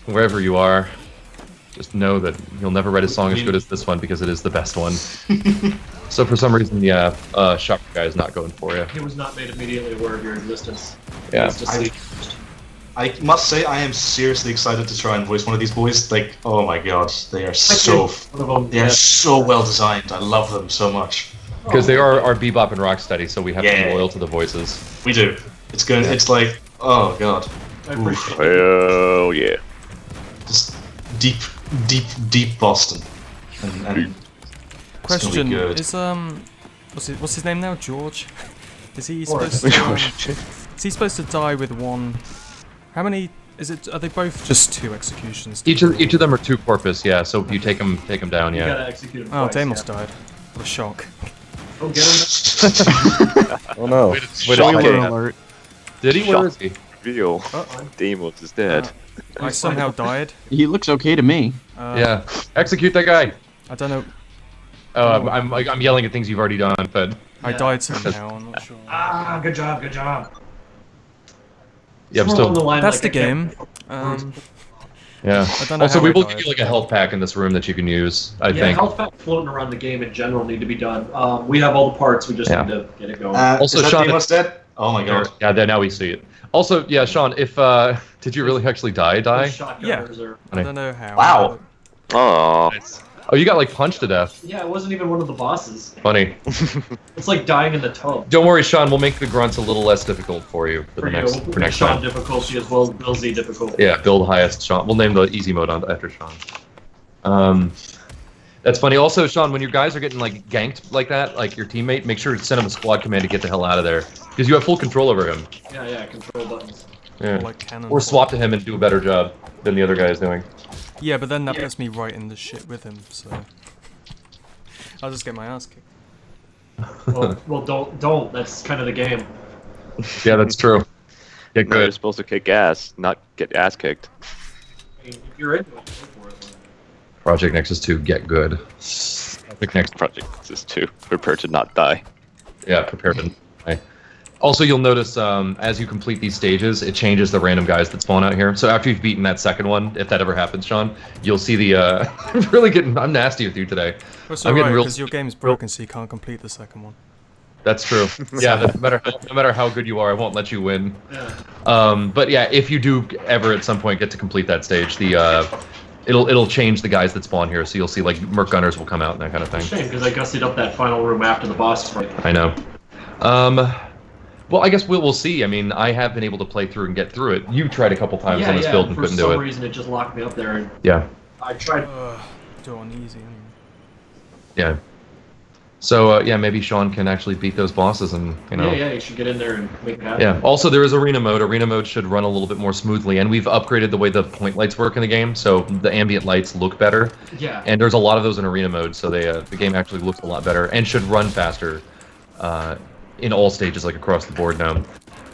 wherever you are, just know that you'll never write a song as good as this one because it is the best one. So for some reason, Shocker Guy is not going for you. He was not made immediately aware of your existence. Yeah. He was to sleep. I must say, I am seriously excited to try and voice one of these boys. Like, oh my god, they are so One of them, they are so well designed. I love them so much. Because they are our Bebop and Rocksteady, so we have to Yeah. be loyal to the voices. We do. It's good. It's like, oh god, I appreciate it. Hell yeah. just deep Boston. And Question: good. Is what's his name now? George? Is he Forrest. supposed to? Is he supposed to die with one? How many? Is it? Are they both just 2 executions? Each of them are 2 corpus, yeah. So if you take them down, You yeah. gotta execute him Oh, twice, Deimos yeah. died. What a shock. Oh, get him. Oh no. Wait, Spoiler Okay. alert. did he? Where is he? Reveal. Deimos is dead. I somehow died. He looks okay to me. Yeah. Execute that guy. I don't know. Oh, I'm yelling at things you've already done, but I Yeah. died somehow. I'm not sure. Ah, good job, good job. yeah, I'm Just roll on the still. line That's like the a game. Yeah. I don't know Also, how we I will died. give you like a health pack in this room that you can use. I Yeah, think. health packs floating around the game in general need to be done. We have all the parts, we just Yeah. need to get it going. Also, is that Sean- Deimos dead? Oh my god. Yeah, now we see it. Also, yeah, Sean, if did you really actually die? Those shotgunners are... I don't know how. Wow. Oh. Oh, you got like punched to death. Yeah, it wasn't even one of the bosses. Funny. It's like dying in the tub. Don't worry, Sean. We'll make the grunts a little less difficult for you for For the you, next we'll for put next Sean time. difficulty as well as Bill Z difficulty. Yeah, build highest Sean. We'll name the easy mode on after Sean. That's funny. Also, Sean, when your guys are getting like ganked like that, like your teammate, make sure to send him a squad command to get the hell out of there because you have full control over him. Yeah, control buttons. Yeah. Like cannon Or fodder. swap to him and do a better job than the other guy is doing. Yeah, but then that Yeah. puts me right in the shit with him, so I'll just get my ass kicked. Well, don't. That's kind of the game. Yeah, that's true. Get No, you're good. supposed to kick ass, not get ass kicked. I mean, if you're into it, go for it. Project Nexus 2, get good. Project Nexus. Project Nexus 2. Prepare to not die. Yeah, prepare to die. Also, you'll notice as you complete these stages, it changes the random guys that spawn out here. So after you've beaten that second one, if that ever happens, Sean, you'll see the. Really getting. I'm nasty with you today. That's I'm alright, getting real. because your game's broken, so you can't complete the second one. That's true. Yeah, no matter how good you are, I won't let you win. Yeah. But yeah, if you do ever at some point get to complete that stage, the it'll change the guys that spawn here. So you'll see like Merc Gunners will come out and that kind of thing. Shame, because I gussied up that final room after the boss fight. I know. Well, I guess we'll see. I mean, I have been able to play through and get through it. You tried a couple times on this build and for couldn't some do it. reason it just locked me up there. And Yeah, I tried. Do it on easy. yeah. So yeah, maybe Sean can actually beat those bosses and Yeah, you should get in there and make it happen. Yeah. Also, there is arena mode. Arena mode should run a little bit more smoothly, and we've upgraded the way the point lights work in the game, so the ambient lights look better. Yeah. And there's a lot of those in arena mode, so the game actually looks a lot better and should run faster in all stages, like across the board now.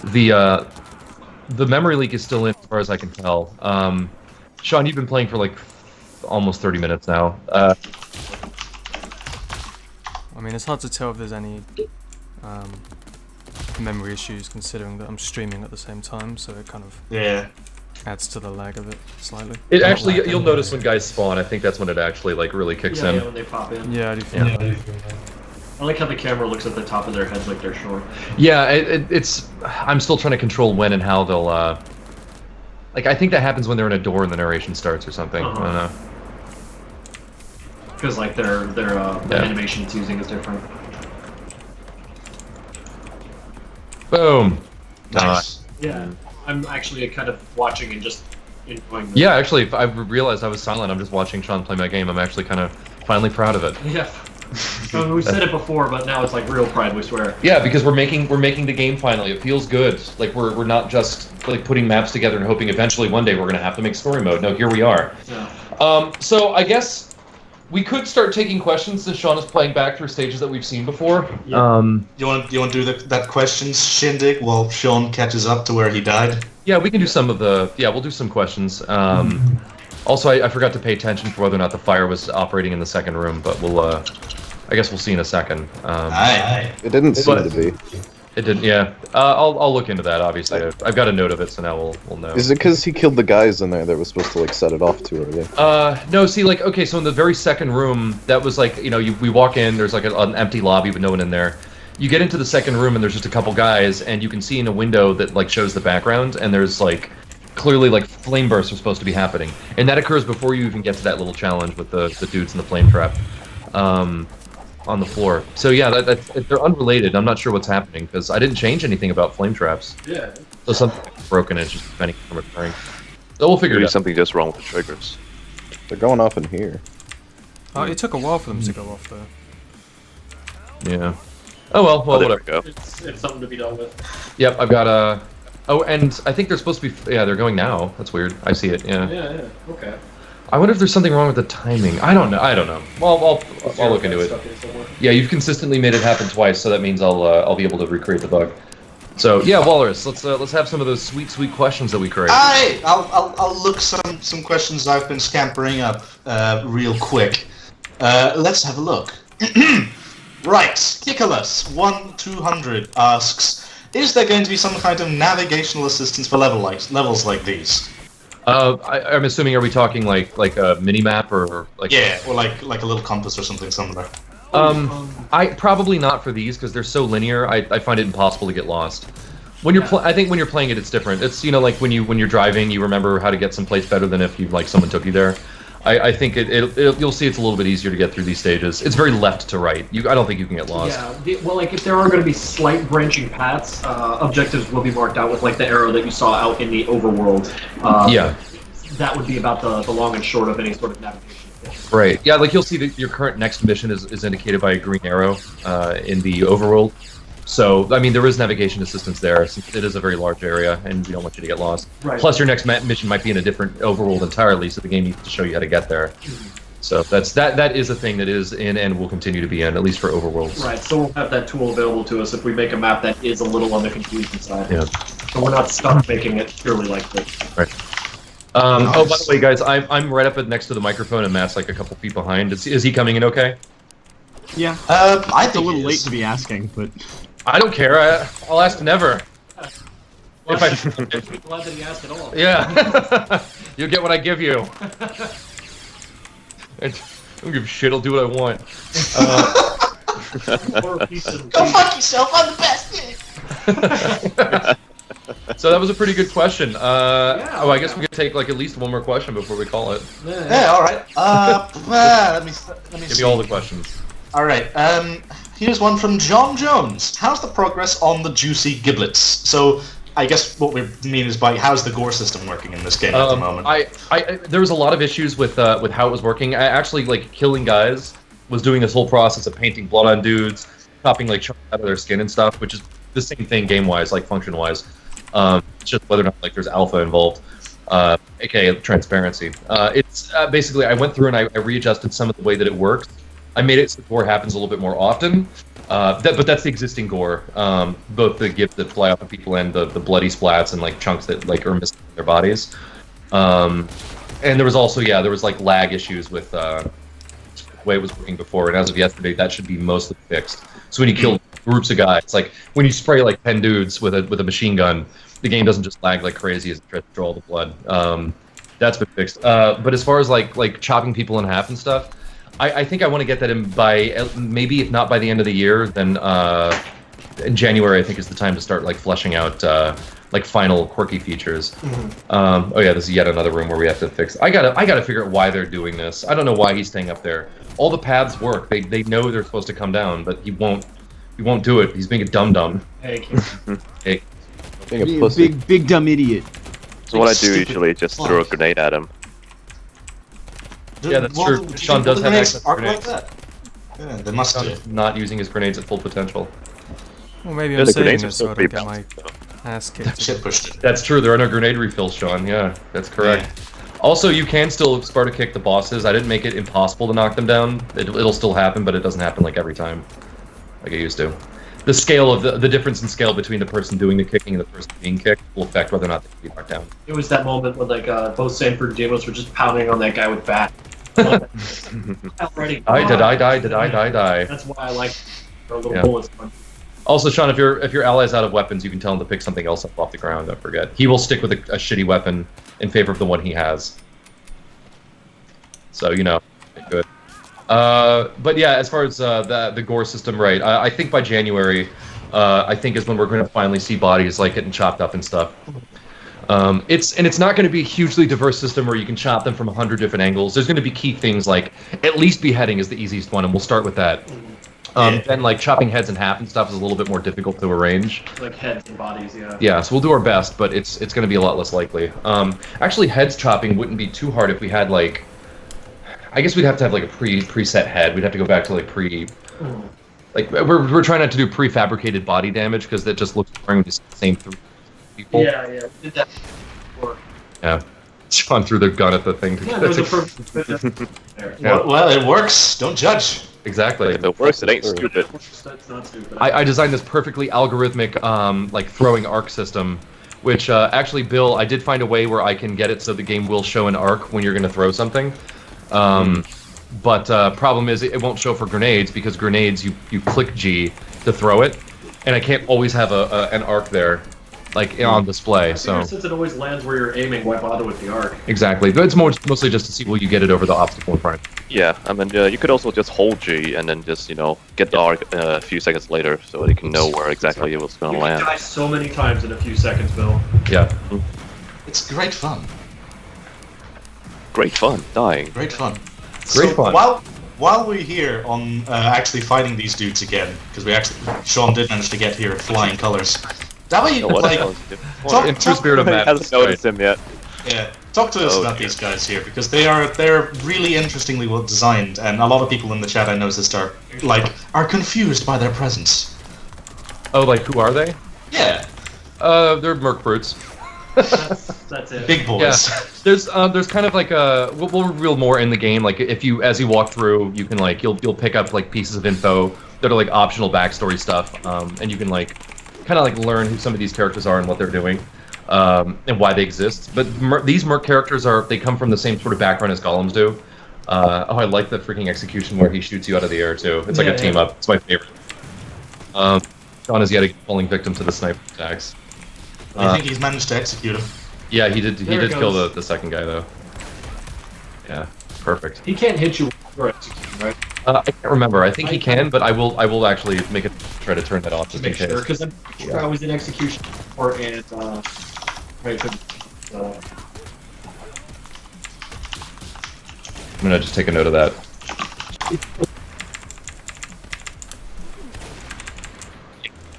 The memory leak is still in, as far as I can tell. Sean, you've been playing for like almost 30 minutes now. I mean, it's hard to tell if there's any memory issues, considering that I'm streaming at the same time, so it kind of adds to the lag of it slightly. It Not actually, lag, you'll anyway. notice when guys spawn. I think that's when it actually like really kicks in. Yeah, when they pop in. Yeah, I do feel that. I like how the camera looks at the top of their heads like they're short. Yeah, it's. I'm still trying to control when and how they'll. Like, I think that happens when they're in a door and the narration starts or something. I don't know. Because like the animation it's using is different. Boom. Nice. Yeah, I'm actually kind of watching and just enjoying. Yeah, actually, if I realized I was silent. I'm just watching Sean play my game. I'm actually kind of finally proud of it. Yeah. I mean, we've said it before, but now it's like real pride. We swear. Yeah, because we're making the game finally. It feels good. Like we're not just like putting maps together and hoping eventually one day we're gonna have to make story mode. No, here we are. Yeah. So I guess we could start taking questions since Sean is playing back through stages that we've seen before. Yeah. You want to do that questions shindig while Sean catches up to where he died? Yeah, we can do some of the. Yeah, we'll do some questions. Also, I forgot to pay attention for whether or not the fire was operating in the second room, but we'll. I guess we'll see in a second. Aye. It didn't seem to be. It didn't. Yeah. I'll look into that. Obviously, I've got a note of it, so now we'll know. Is it because he killed the guys in there that was supposed to like set it off too early? No. See, like, okay, so in the very second room, that was like, we walk in. There's like an empty lobby with no one in there. You get into the second room and there's just a couple guys, and you can see in a window that like shows the background, and there's like clearly like flame bursts are supposed to be happening, and that occurs before you even get to that little challenge with the dudes in the flame trap. On the floor. So yeah, they're unrelated. I'm not sure what's happening because I didn't change anything about flame traps. Yeah. So something's broken and it's just preventing it from occurring. So we'll figure it Maybe out. something just wrong with the triggers. They're going off in here. Oh, it took a while for them to go off though. Yeah. Oh well, There we whatever. go. It's something to be dealt with. Yep, I've got a. Oh, and I think they're supposed to be. Yeah, they're going now. That's weird. I see it. Yeah. Yeah. Okay. I wonder if there's something wrong with the timing. I don't know. Well, I'll look into it. Yeah, you've consistently made it happen twice, so that means I'll be able to recreate the bug. So yeah, Walrus, let's have some of those sweet questions that we create. Aye, I'll look some questions I've been scampering up real quick. Let's have a look. Right, Kickalus 1200 asks, is there going to be some kind of navigational assistance for levels like these? I'm assuming, are we talking like a mini map or like? Yeah, or like a little compass or something similar. I probably not for these because they're so linear. I find it impossible to get lost. When you're, I think when you're playing it, it's different. It's like when you're driving, you remember how to get someplace better than if someone took you there. I think you'll see it's a little bit easier to get through these stages. It's very left to right. I don't think you can get lost. Yeah. Well, like if there are going to be slight branching paths, objectives will be marked out with like the arrow that you saw out in the overworld. Yeah. That would be about the long and short of any sort of navigation. Right. Yeah, like you'll see that your current next mission is indicated by a green arrow in the overworld. So, I mean, there is navigation assistance there, since it is a very large area, and we don't want you to get lost. Right. Plus, your next mission might be in a different overworld entirely, so the game needs to show you how to get there. So that is a thing that is in and will continue to be in, at least for overworlds. Right, so we'll have that tool available to us if we make a map that is a little on the confusion side. Yeah. So we're not stuck making it purely like this. Right. Oh, by the way, guys, I'm right up next to the microphone, and Matt's like a couple feet behind. Is he coming in okay? Yeah. I It's a little late to be asking, but I don't care. I'll ask never. Well, If I'm glad that he asked at all. Yeah. You'll get what I give you. I don't give a shit. I'll do what I want. Go fuck yourself, I'm the best. So that was a pretty good question. I guess we could take like at least one more question before we call it. Yeah, all right. Let me Give see. me all the questions. All right. Here's one from John Jones. How's the progress on the juicy giblets? So I guess what we mean is by how's the gore system working in this game at the moment? There was a lot of issues with how it was working. I actually like killing guys was doing this whole process of painting blood on dudes, chopping like chunks out of their skin and stuff, which is the same thing game wise, like function wise. It's just whether or not like there's alpha involved, aka transparency. It's basically I went through and I readjusted some of the way that it works. I made it so gore happens a little bit more often. But that's the existing gore. Both the gifts that fly off of people and the bloody splats and like chunks that like are missing from their bodies. And there was also there was like lag issues with the way it was working before. And as of yesterday, that should be mostly fixed. So when you kill groups of guys, like when you spray like 10 dudes with a machine gun, the game doesn't just lag like crazy as it tries to draw all the blood. That's been fixed. But as far as like chopping people in half and stuff. I think I want to get that in by maybe if not by the end of the year, then in January I think is the time to start like fleshing out like final quirky features. Oh yeah, this is yet another room where we have to fix. I gotta figure out why they're doing this. I don't know why he's staying up there. All the paths work. They know they're supposed to come down, but he won't do it. He's being a dum-dum. Hey, Hey. Being a pussy. Big dumb idiot. So what I do usually is just throw a grenade at him. Yeah, that's true. Sean does have access to like grenades. that. Yeah, they must do. Sean's not using his grenades at full potential. Well, maybe Yeah, I'm the saying grenades are this still so I don't pretty get my balanced, ass kicked. Shit pushed it. That's true. There are no grenade refills, Sean. Yeah, that's correct. Also, you can still Sparta kick the bosses. I didn't make it impossible to knock them down. It'll still happen, but it doesn't happen like every time, like it used to. The scale of the difference in scale between the person doing the kicking and the person being kicked will affect whether or not they can be knocked down. it was that moment when like both Sanford and Demos were just pounding on that guy with bat. Already. Did I die? That's why I like our little Yeah. bullets. Also, Sean, if your ally's out of weapons, you can tell him to pick something else up off the ground. Don't forget. He will stick with a shitty weapon in favor of the one he has. So, you know, good. But yeah, as far as the gore system, right, I think by January, I think is when we're going to finally see bodies like getting chopped up and stuff. It's not going to be a hugely diverse system where you can chop them from 100 different angles. There's going to be key things like at least beheading is the easiest one, and we'll start with that. Then like chopping heads in half and stuff is a little bit more difficult to arrange. Like heads and bodies, yeah. Yeah, so we'll do our best, but it's going to be a lot less likely. Actually, heads chopping wouldn't be too hard if we had like, I guess we'd have to have like a preset head. We'd have to go back to like like we're trying not to do prefabricated body damage because that just looks boring when you see the same three people. Yeah, we did that before. Yeah. Sean threw the gun at the thing. Yeah, there's a perfect there. Yeah. Well, it works. Don't judge. Exactly. If it works, it ain't stupid. That's not stupid. I designed this perfectly algorithmic like throwing arc system, which actually, Bill, I did find a way where I can get it so the game will show an arc when you're going to throw something. But problem is it won't show for grenades because grenades you click G to throw it, and I can't always have an arc there, like on display. So Since it always lands where you're aiming, why bother with the arc? exactly, but it's mostly just to see will you get it over the obstacle in front. Yeah, I mean, you could also just hold G and then just, get the arc a few seconds later so that you can know where exactly it was going You to can land. die so many times in a few seconds, Bill. Yeah. It's great fun. Great fun, dying. Great fun. Great fun. While we're here on actually fighting these dudes again, because Sean did manage to get here in flying colors. That way, What like, else? In true spirit of He madness. hasn't noticed him yet. yeah, talk to us Oh, about dear. these guys here because they're really interestingly well designed, and a lot of people in the chat I noticed are confused by their presence. Oh, like who are they? Yeah, They're merc brutes. That's it. big boys. Yeah, there's kind of like we'll reveal more in the game. Like if you as you walk through, you can like you'll pick up like pieces of info that are like optional backstory stuff, and you can like kind of like learn who some of these characters are and what they're doing, and why they exist. But these merc characters they come from the same sort of background as golems do. I like the freaking execution where he shoots you out of the air too. It's like a team up. It's my favorite. Sean is yet again falling victim to the sniper attacks. I think he's managed to execute him. Yeah, he did. He There it did kill goes. the second guy though. Yeah, perfect. He can't hit you or execute, right? I can't remember. I think he can, but I will actually make it try to turn that off To just in make case. sure, because I was in execution before and right, I'm gonna just take a note of that.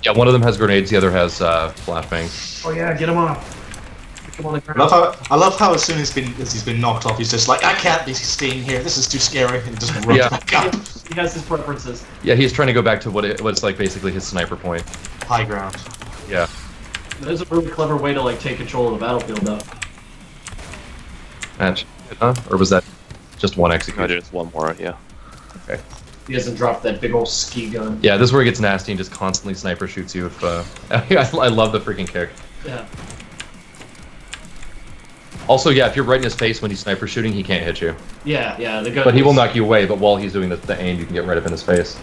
Yeah, one of them has grenades, the other has flashbangs. oh yeah, get him off. Get him on the I ground. love how as soon as he's been knocked off, he's just like, I can't be staying here. This is too scary, and just runs Yeah. back up. He has his preferences. Yeah, he's trying to go back to what's like basically his sniper point. High ground. Yeah. That is a really clever way to like take control of the battlefield, though. Match. Or was that just one No, execution? there's one more, yeah. Okay. He hasn't dropped that big old ski gun. Yeah, this is where it gets nasty and just constantly sniper shoots you. If I love the freaking kick. Yeah. Also, yeah, if you're right in his face when he's sniper shooting, he can't hit you. Yeah, the gun. But he will knock you away, but while he's doing the aim, you can get right up in his face.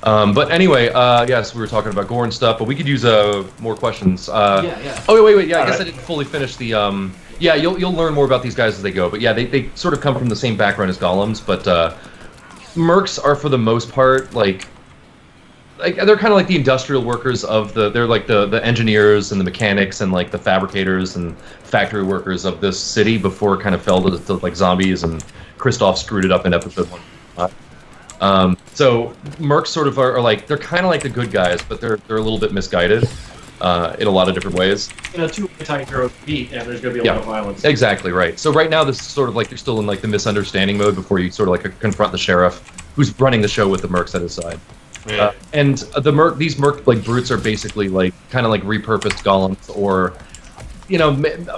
But anyway, yes, we were talking about gore and stuff, but we could use more questions. Yeah. Oh, wait, yeah, I guess Alright. I didn't fully finish the Yeah, you'll learn more about these guys as they go. But yeah, they sort of come from the same background as golems, but mercs are for the most part like they're kind of like the industrial workers of they're like the engineers and the mechanics and like the fabricators and factory workers of this city before it kind of fell to like zombies, and Kristoff screwed it up in episode 1. So mercs sort of are like, they're kind of like the good guys, but they're a little bit misguided in a lot of different ways. Two anti-heroes meet, and there's going to be a lot of violence. Exactly, right. So right now this is sort of like, they're still in like the misunderstanding mode before you sort of like confront the sheriff who's running the show with the mercs at his side. Yeah. And these merc like brutes are basically like kind of like repurposed golems, or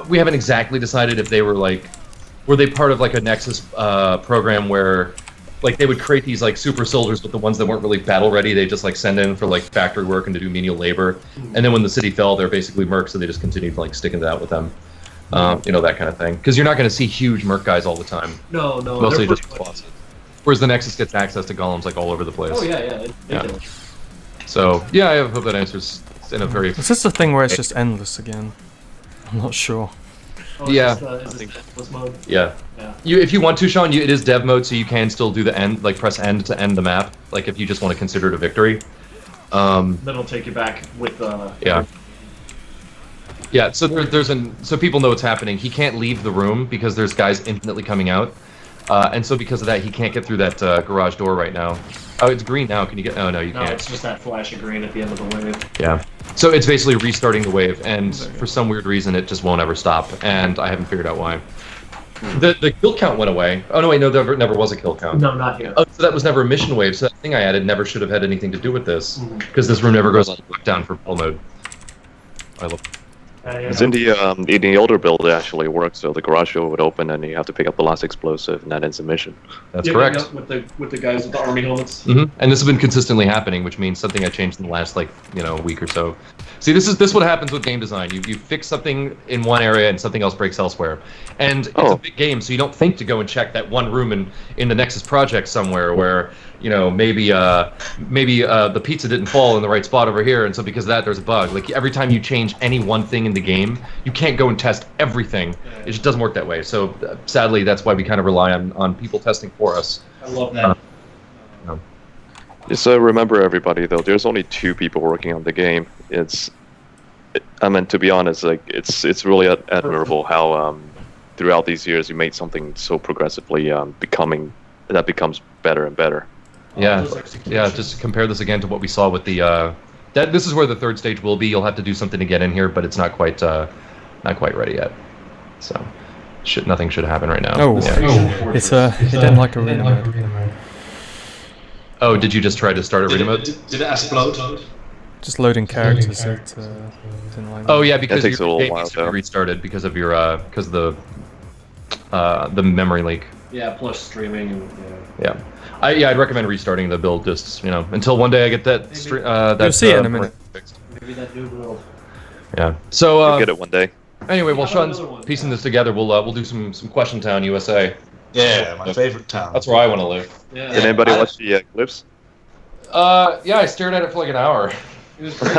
we haven't exactly decided if they were they part of like a Nexus program where like they would create these like super soldiers, but the ones that weren't really battle ready they just like send in for like factory work and to do menial labor, and then when the city fell they're basically mercs, so they just continued like sticking it out with them. That kind of thing, because you're not going to see huge merc guys all the time. No, mostly just bosses. Whereas the Nexus gets access to golems like all over the place. Oh yeah. So yeah, I hope that answers in a very. Is this the thing where it's just endless again? I'm not sure. Oh, yeah. Is this endless mode? Yeah. Yeah. If you want to, Sean, it is dev mode, so you can still do the end, like press end to end the map. Like if you just want to consider it a victory. Then it'll take you back with the. Yeah. Yeah. So so people know what's happening. He can't leave the room because there's guys infinitely coming out. And so because of that, he can't get through that garage door right now. Oh, it's green now. Can you get? Oh no, you can't. No, it's just that flash of green at the end of the wave. Yeah. So it's basically restarting the wave, and for some weird reason, it just won't ever stop. And I haven't figured out why. The kill count went away. Oh no, wait, no, there never was a kill count. No, not yet. Oh, so that was never a mission wave. So that thing I added never should have had anything to do with this, because this room never goes down for battle mode. I love. It's in the older build it actually works, so the garage door would open and you have to pick up the last explosive, and that ends the mission. That's correct. Yeah, with the guys with the army helmets. And this has been consistently happening, which means something I changed in the last week or so. See, this is what happens with game design. You fix something in one area and something else breaks elsewhere, and it's a big game, so you don't think to go and check that one room in the Nexus project somewhere where maybe the pizza didn't fall in the right spot over here, and so because of that there's a bug. Like every time you change any one thing in the game, you can't go and test everything. It just doesn't work that way. So sadly, that's why we kind of rely on people testing for us. I love that. Just remember, everybody, though, there's only 2 people working on the game. To be honest, like it's really admirable how throughout these years you made something so progressively that becomes better and better. Yeah, just compare this again to what we saw with the this is where the third stage will be. You'll have to do something to get in here, but it's not quite ready yet. So nothing should happen right now. It didn't like arena mode. Oh, did you just try to start arena mode? Did it explode? Just loading characters. Didn't like. Oh yeah, because takes a little game while, needs to be restarted because of your because of the memory leak. Yeah, plus streaming and yeah. I'd recommend restarting the build just until one day I get that. You'll see it in a minute. Fixed. maybe that new build. Yeah. So You'll get it one day. Anyway, while Sean's piecing this together, we'll do some Question Town USA. Yeah, my favorite town. That's where I want to live. Yeah. Did anybody watch the clips? Yeah, I stared at it for like an hour. It was great.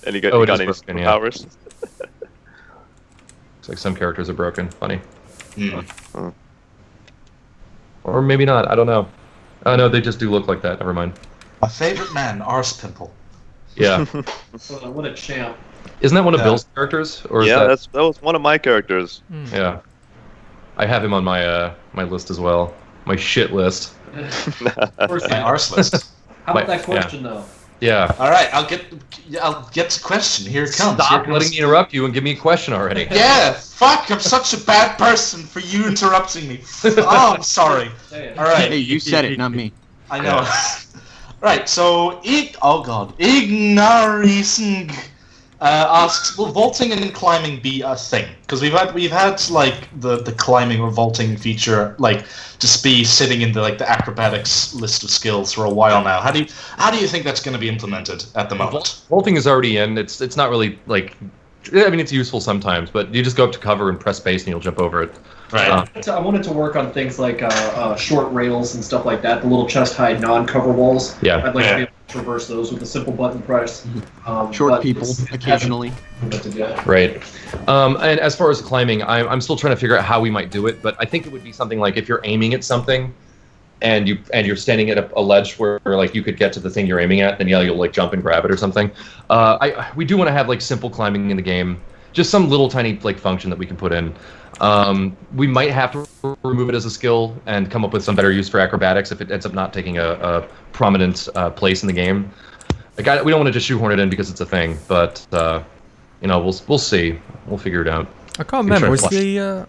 And you got any broken, yeah. powers? It's like some characters are broken. Funny. Hmm. Or maybe not. I don't know. Oh no, they just do look like that. Never mind. My favorite man, Arse Pimple. Yeah. What a champ. Isn't that one of Bill's characters? Or is Yeah, that was one of my characters. Yeah. I have him on my my list as well. My shit list. My arse list. How about that question though? Yeah. All right, I'll get to question. Here it comes. Stop letting me interrupt you and give me a question already. Yeah, fuck! I'm such a bad person for you interrupting me. Oh, I'm sorry. All right. Hey, you said it, not me. I know. Right. So, Ignarising asks, will vaulting and climbing be a thing? Because we've had like the climbing or vaulting feature like just be sitting in the acrobatics list of skills for a while now. How do you think that's going to be implemented at the moment? Vaulting is already in. It's not really like. I mean, it's useful sometimes, but you just go up to cover and press space and you'll jump over it. Right. I wanted to work on things like short rails and stuff like that. The little chest high non-cover walls. Yeah. I'd like to be able to traverse those with a simple button press. Short but people occasionally. Right. And as far as climbing, I'm still trying to figure out how we might do it, but I think it would be something like if you're aiming at something and you're standing at a ledge where like you could get to the thing you're aiming at, then you'll like jump and grab it or something. We do want to have like simple climbing in the game, just some little tiny like function that we can put in. We might have to remove it as a skill and come up with some better use for acrobatics if it ends up not taking a prominent place in the game. Like we don't want to just shoehorn it in because it's a thing, but we'll see. We'll figure it out. I can't remember. Was the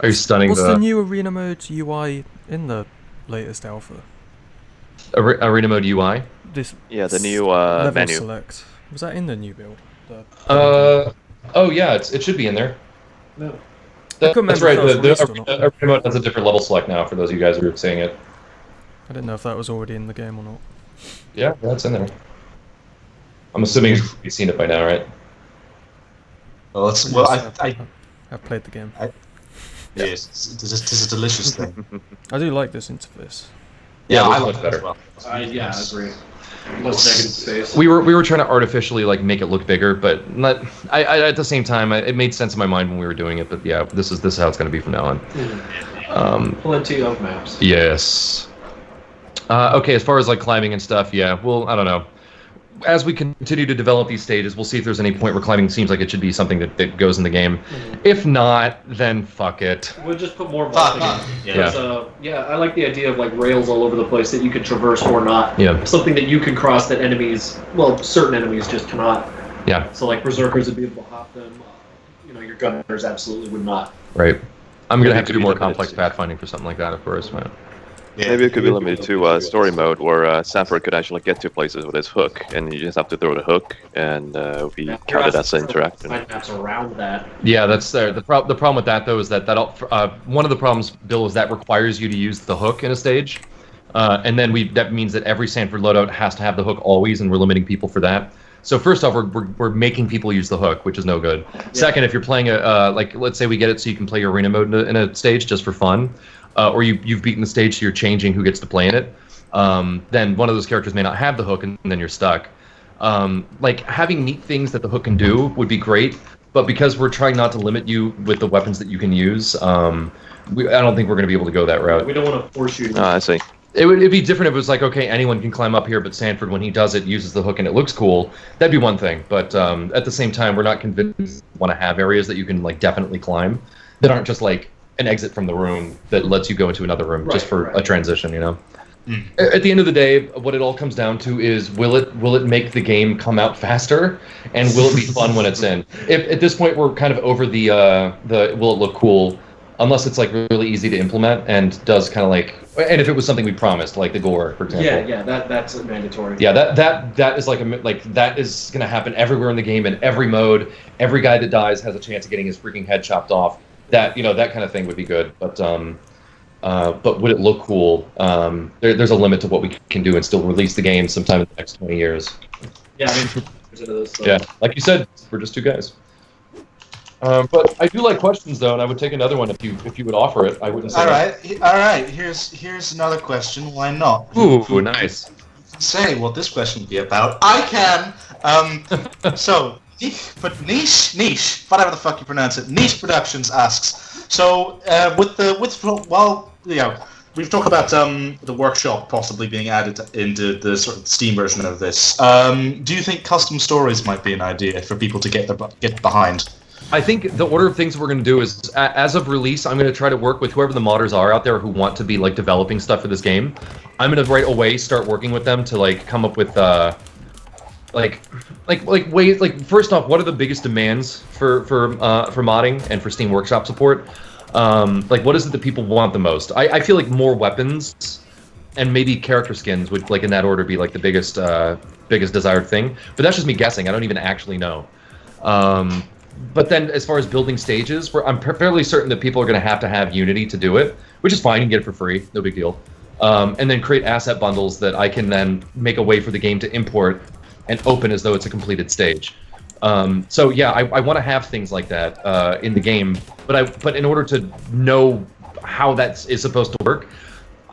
Are you stunning what's the new arena mode UI in the latest alpha? Arena mode UI? The new level menu. select. Was that in the new build? Oh yeah, it should be in there. No. That's right. If that was released or not. The arena mode has a different level select now for those of you guys who are seeing it. I didn't know if that was already in the game or not. Yeah, that's in there. I'm assuming you've seen it by now, right? Well, I've played the game. Yes, this is a delicious thing. I do like this interface. Yeah, I it like looks that better. as well. I agree. Less negative space. We were trying to artificially like make it look bigger, but not. I at the same time, it made sense in my mind when we were doing it. But yeah, this is how it's going to be from now on. Plenty of maps. Yes. Okay, as far as like climbing and stuff, yeah. Well, I don't know. As we continue to develop these stages, we'll see if there's any point where climbing seems like it should be something that goes in the game. If not, then fuck it. We'll just put more blocking in. I like the idea of like rails all over the place that you can traverse or not. Yeah. Something that you can cross that certain enemies just cannot. Yeah. So like berserkers would be able to hop them. Your gunners absolutely would not. Right. I'm gonna have to do more complex pathfinding for something like that, of course. Man. Yeah. Maybe it could be limited to story mode where Sanford could actually get to places with his hook, and you just have to throw the hook, and we count it as an interaction. Maps around that. Yeah, that's there. The problem with that though is that one of the problems, Bill, is that requires you to use the hook in a stage, and then that means that every Sanford loadout has to have the hook always, and we're limiting people for that. So first off, we're making people use the hook, which is no good. Yeah. Second, if you're playing let's say we get it so you can play your arena mode in a stage just for fun. Or you've beaten the stage, so you're changing who gets to play in it, then one of those characters may not have the hook, and then you're stuck. Like, having neat things that the hook can do would be great, but because we're trying not to limit you with the weapons that you can use, I don't think we're going to be able to go that route. We don't want to force you to... I see. It'd be different if it was like, okay, anyone can climb up here, but Sanford, when he does it, uses the hook and it looks cool. That'd be one thing, but at the same time, we're not convinced we want to have areas that you can like definitely climb that aren't just like an exit from the room that lets you go into another room just for a transition, At the end of the day, what it all comes down to is will it make the game come out faster, and will it be fun when it's in? If at this point we're kind of over the will it look cool, unless it's like really easy to implement and does kind of like, and if it was something we promised, like the gore, for example. Yeah, that's mandatory. Yeah, that is that is gonna happen everywhere in the game in every mode. Every guy that dies has a chance of getting his freaking head chopped off. That that kind of thing would be good, but would it look cool? There's a limit to what we can do and still release the game sometime in the next 20 years. Yeah, into this. So. Yeah, like you said, we're just two guys. But I do like questions though, and I would take another one if you would offer it. I wouldn't say. All right. Here's another question. Why not? Ooh, nice. Say what this question would be about. I can. So. Niche, whatever the fuck you pronounce it. Niche Productions asks. So, we've talked about the workshop possibly being added into the sort of Steam version of this. Do you think custom stories might be an idea for people to get behind? I think the order of things we're going to do is, as of release, I'm going to try to work with whoever the modders are out there who want to be like developing stuff for this game. I'm going to right away start working with them to like come up with like ways. Like, first off, what are the biggest demands for modding and for Steam Workshop support? Like, what is it that people want the most? I feel like more weapons and maybe character skins would, like, in that order, be like the biggest desired thing. But that's just me guessing. I don't even actually know. But then, as far as building stages, I'm fairly certain that people are going to have Unity to do it, which is fine. You can get it for free, no big deal. And then create asset bundles that I can then make a way for the game to import and open as though it's a completed stage. So yeah, I want to have things like that in the game, but in order to know how that is supposed to work,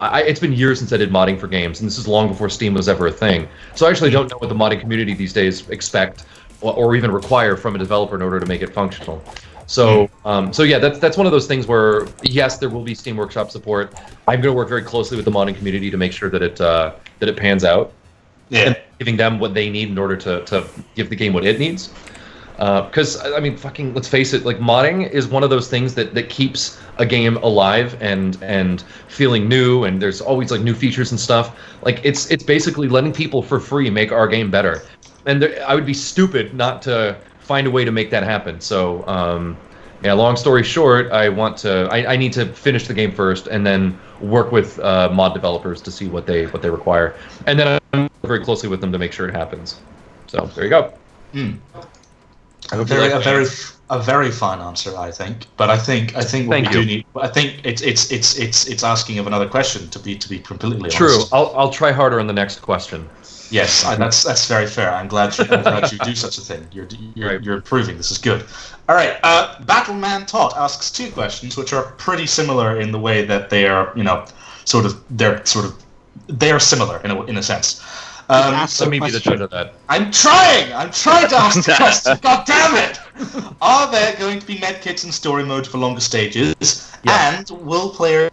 It's been years since I did modding for games, and this is long before Steam was ever a thing. So I actually don't know what the modding community these days expect or even require from a developer in order to make it functional. So, so yeah, that's one of those things where yes, there will be Steam Workshop support. I'm going to work very closely with the modding community to make sure that it pans out, and giving them what they need in order to give the game what it needs. Because I mean, fucking, let's face it, like modding is one of those things that keeps a game alive and feeling new, and there's always like new features and stuff. Like it's basically letting people for free make our game better, and I would be stupid not to find a way to make that happen. So yeah, long story short, I need to finish the game first and then work with mod developers to see what they require, and then I work very closely with them to make sure it happens. So there you go. A very fine answer, I think. But I think what we do need. I think it's asking of another question to be completely honest. True. I'll try harder on the next question. Yes, that's very fair. I'm glad you do such a thing. You're improving. This is good. All right. Battleman Todd asks 2 questions, which are pretty similar in the way that they are, they are similar in a sense. Let me be the judge of that. I'm trying to ask the question. God damn it! Are there going to be medkits in story mode for longer stages? Yeah. And will players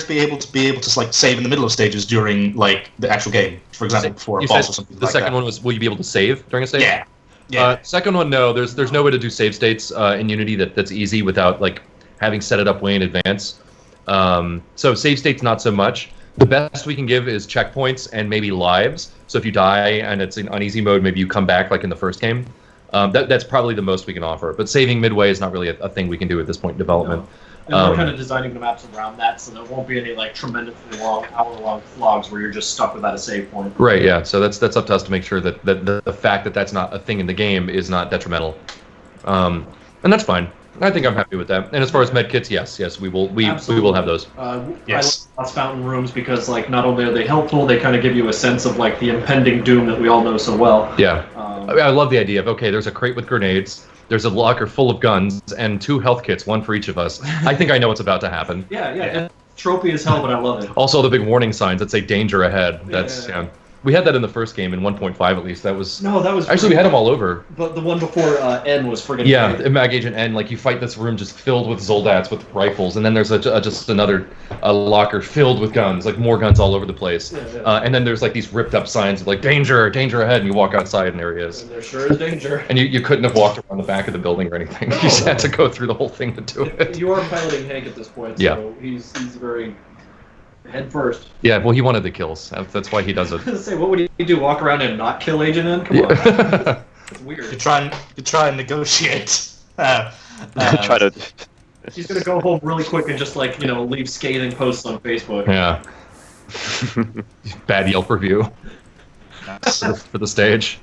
be able to like save in the middle of stages during like the actual game, for example, before a boss or something like that? The second one was, will you be able to save during a stage? Yeah. Second one, no. There's no way to do save states in Unity that's easy without like having set it up way in advance. So save states not so much. The best we can give is checkpoints and maybe lives. So if you die and it's in uneasy mode, maybe you come back like in the first game. That's probably the most we can offer. But saving midway is not really a thing we can do at this point in development. No. And we're kind of designing the maps around that, so there won't be any like tremendously long, hour-long logs where you're just stuck without a save point. Right. Yeah. So that's up to us to make sure that the fact that that's not a thing in the game is not detrimental. And that's fine. I think I'm happy with that. And as far as medkits, yes, we will have those. Yes. I love fountain rooms because like not only are they helpful, they kind of give you a sense of like the impending doom that we all know so well. Yeah. I love the idea of okay, there's a crate with grenades, there's a locker full of guns, and 2 health kits, 1 for each of us. I think I know what's about to happen. Yeah. Tropey as hell, but I love it. Also, the big warning signs that say danger ahead. That's yeah. We had that in the first game in 1.5 at least. That was actually we had them all over. But the one before N was friggin' yeah, great. Mag Agent N. Like you fight this room just filled with Zoldats with rifles, and then there's just another locker filled with guns, like more guns all over the place. Yeah. And then there's like these ripped up signs of like danger ahead, and you walk outside and there he is. And there sure is danger. And you couldn't have walked around the back of the building or anything. No. You just had to go through the whole thing to do it. You are piloting Hank at this point, so he's very. Head first. Yeah, well, he wanted the kills. That's why he does it. I was gonna say, what would he do? Walk around and not kill Agent N? Come on. That's weird. You try and negotiate. Try to. He's gonna go home really quick and just like leave scathing posts on Facebook. Yeah. Bad Yelp review. For the stage.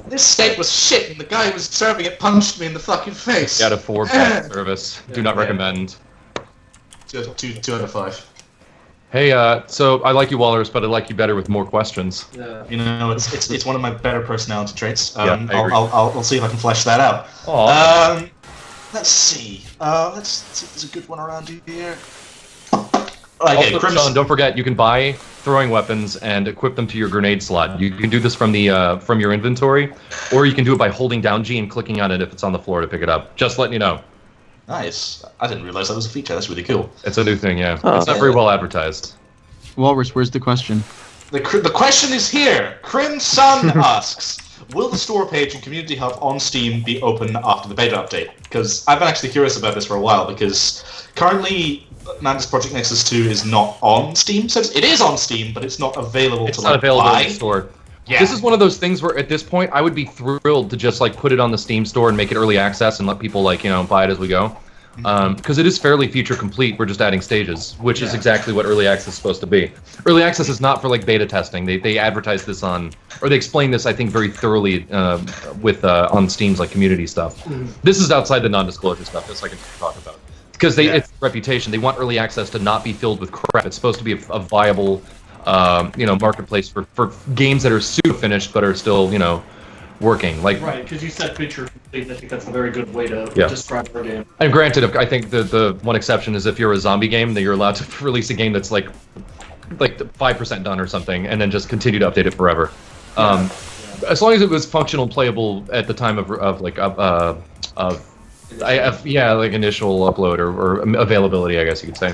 This steak was shit, and the guy who was serving it punched me in the fucking face. Out of 4 bad service. Do not recommend. 2 out of 5. Hey, so I like you, Wallers, but I like you better with more questions. Yeah. It's one of my better personality traits. I'll see if I can flesh that out. Let's see. Let's see if there's a good one around here. Okay, Sean, don't forget you can buy throwing weapons and equip them to your grenade slot. You can do this from your inventory, or you can do it by holding down G and clicking on it if it's on the floor to pick it up. Just letting you know. Nice. I didn't realize that was a feature. That's really cool. It's a new thing, yeah. It's not very well advertised. Walrus, where's the question? The question is here. Crim Sun asks, will the store page and Community Hub on Steam be open after the beta update? Because I've been actually curious about this for a while, because currently Mantis Project Nexus 2 is not on Steam. So it is on Steam, but it's not available to buy. It's not available in the store. Yeah. This is one of those things where at this point I would be thrilled to just like put it on the Steam store and make it early access and let people like buy it as we go, because it is fairly feature complete. We're just adding stages, which is exactly what early access is supposed to be. Early access is not for like beta testing. They advertise this on, or they explain this I think very thoroughly with on Steam's like community stuff. This is outside the non-disclosure stuff. This I can talk about because it's reputation. They want early access to not be filled with crap. It's supposed to be a viable marketplace for games that are pseudo finished but are still working. Like right, because you said feature complete. I think that's a very good way to describe our game. And granted, I think the one exception is if you're a zombie game, that you're allowed to release a game that's like like 5% done or something, and then just continue to update it forever. As long as it was functional and playable at the time of initial upload or availability, I guess you could say.